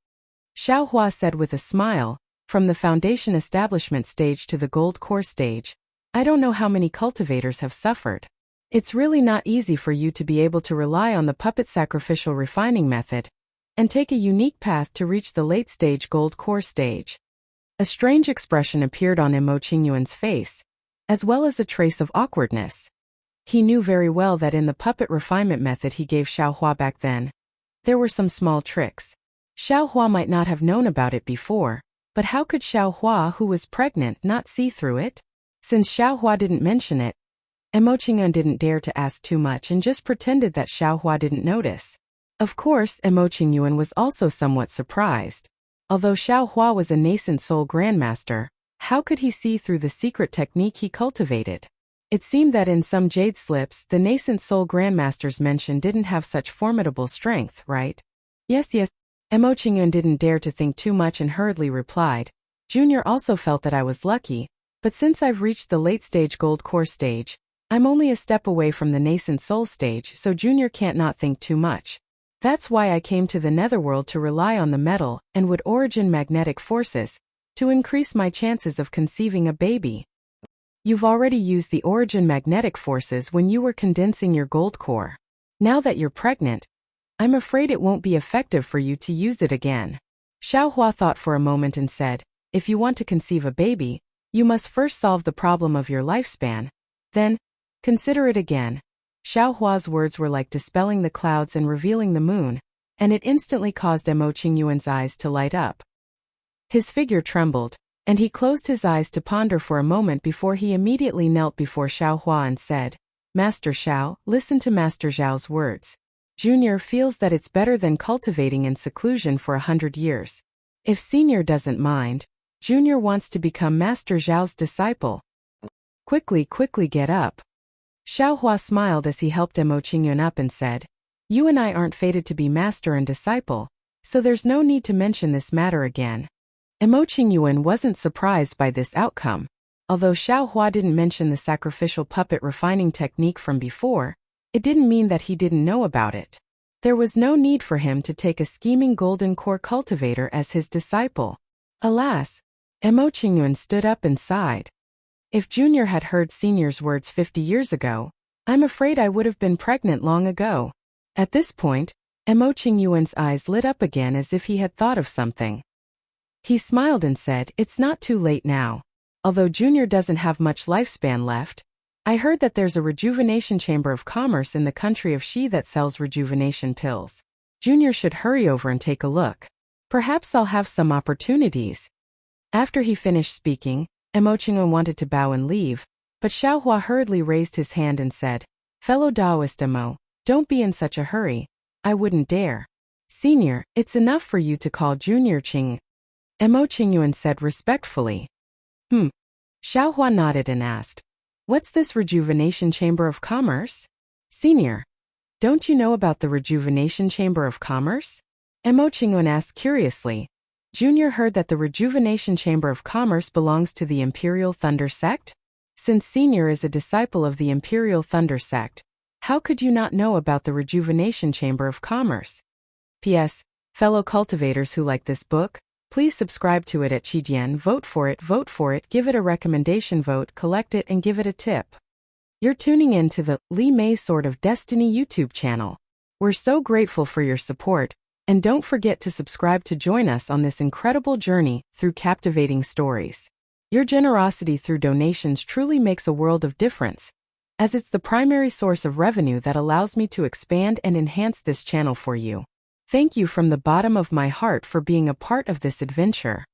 Xiaohua said with a smile, From the foundation establishment stage to the gold core stage, I don't know how many cultivators have suffered. It's really not easy for you to be able to rely on the puppet sacrificial refining method and take a unique path to reach the late-stage gold core stage. A strange expression appeared on Emoching'un's face, as well as a trace of awkwardness. He knew very well that in the puppet refinement method he gave Xiaohua back then, there were some small tricks. Xiaohua might not have known about it before, but how could Xiaohua, who was pregnant, not see through it? Since Xiaohua didn't mention it, Emoching'un didn't dare to ask too much and just pretended that Xiaohua didn't notice. Of course, Emoching'un was also somewhat surprised. Although Xiaohua was a nascent soul grandmaster, how could he see through the secret technique he cultivated? It seemed that in some jade slips, the nascent soul grandmasters mentioned didn't have such formidable strength, right? Yes. Emoching'un didn't dare to think too much and hurriedly replied, Junior also felt that I was lucky, but since I've reached the late-stage gold core stage, I'm only a step away from the nascent soul stage, so Junior can't not think too much. That's why I came to the netherworld to rely on the metal and wood origin magnetic forces to increase my chances of conceiving a baby. You've already used the origin magnetic forces when you were condensing your gold core. Now that you're pregnant, I'm afraid it won't be effective for you to use it again. Xiaohua thought for a moment and said, If you want to conceive a baby, you must first solve the problem of your lifespan. Then, consider it again. Xiaohua's words were like dispelling the clouds and revealing the moon, and it instantly caused Emoching'un's eyes to light up. His figure trembled, and he closed his eyes to ponder for a moment before he immediately knelt before Xiaohua and said, Master Xiao, listen to Master Zhao's words. Junior feels that it's better than cultivating in seclusion for 100 years. If Senior doesn't mind, Junior wants to become Master Zhao's disciple. Quickly get up. Xiaohua smiled as he helped Emoching'un up and said, You and I aren't fated to be master and disciple, so there's no need to mention this matter again. Emoching'un wasn't surprised by this outcome. Although Xiaohua didn't mention the sacrificial puppet refining technique from before, it didn't mean that he didn't know about it. There was no need for him to take a scheming golden core cultivator as his disciple. Alas, Emoching'un stood up and sighed. If Junior had heard Senior's words 50 years ago, I'm afraid I would have been pregnant long ago. At this point, Emoching'un's eyes lit up again as if he had thought of something. He smiled and said, It's not too late now. Although Junior doesn't have much lifespan left, I heard that there's a rejuvenation chamber of commerce in the country of Xi that sells rejuvenation pills. Junior should hurry over and take a look. Perhaps I'll have some opportunities. After he finished speaking, Emochingwen wanted to bow and leave, but Xiaohua hurriedly raised his hand and said, "Fellow Taoist Emo, don't be in such a hurry. I wouldn't dare. Senior, it's enough for you to call Junior Qing." Emochingwen said respectfully. Xiaohua nodded and asked, "What's this rejuvenation chamber of commerce?" "Senior, don't you know about the rejuvenation chamber of commerce?" Emochingwen asked curiously. Junior heard that the rejuvenation chamber of commerce belongs to the Imperial Thunder sect? Since Senior is a disciple of the Imperial Thunder sect, how could you not know about the rejuvenation chamber of commerce? P.S. Fellow cultivators who like this book, please subscribe to it at Qijian. Vote for it, give it a recommendation vote, collect it and give it a tip. You're tuning in to the Li Mei Sword of Destiny YouTube channel. We're so grateful for your support, and don't forget to subscribe to join us on this incredible journey through captivating stories. Your generosity through donations truly makes a world of difference, as it's the primary source of revenue that allows me to expand and enhance this channel for you. Thank you from the bottom of my heart for being a part of this adventure.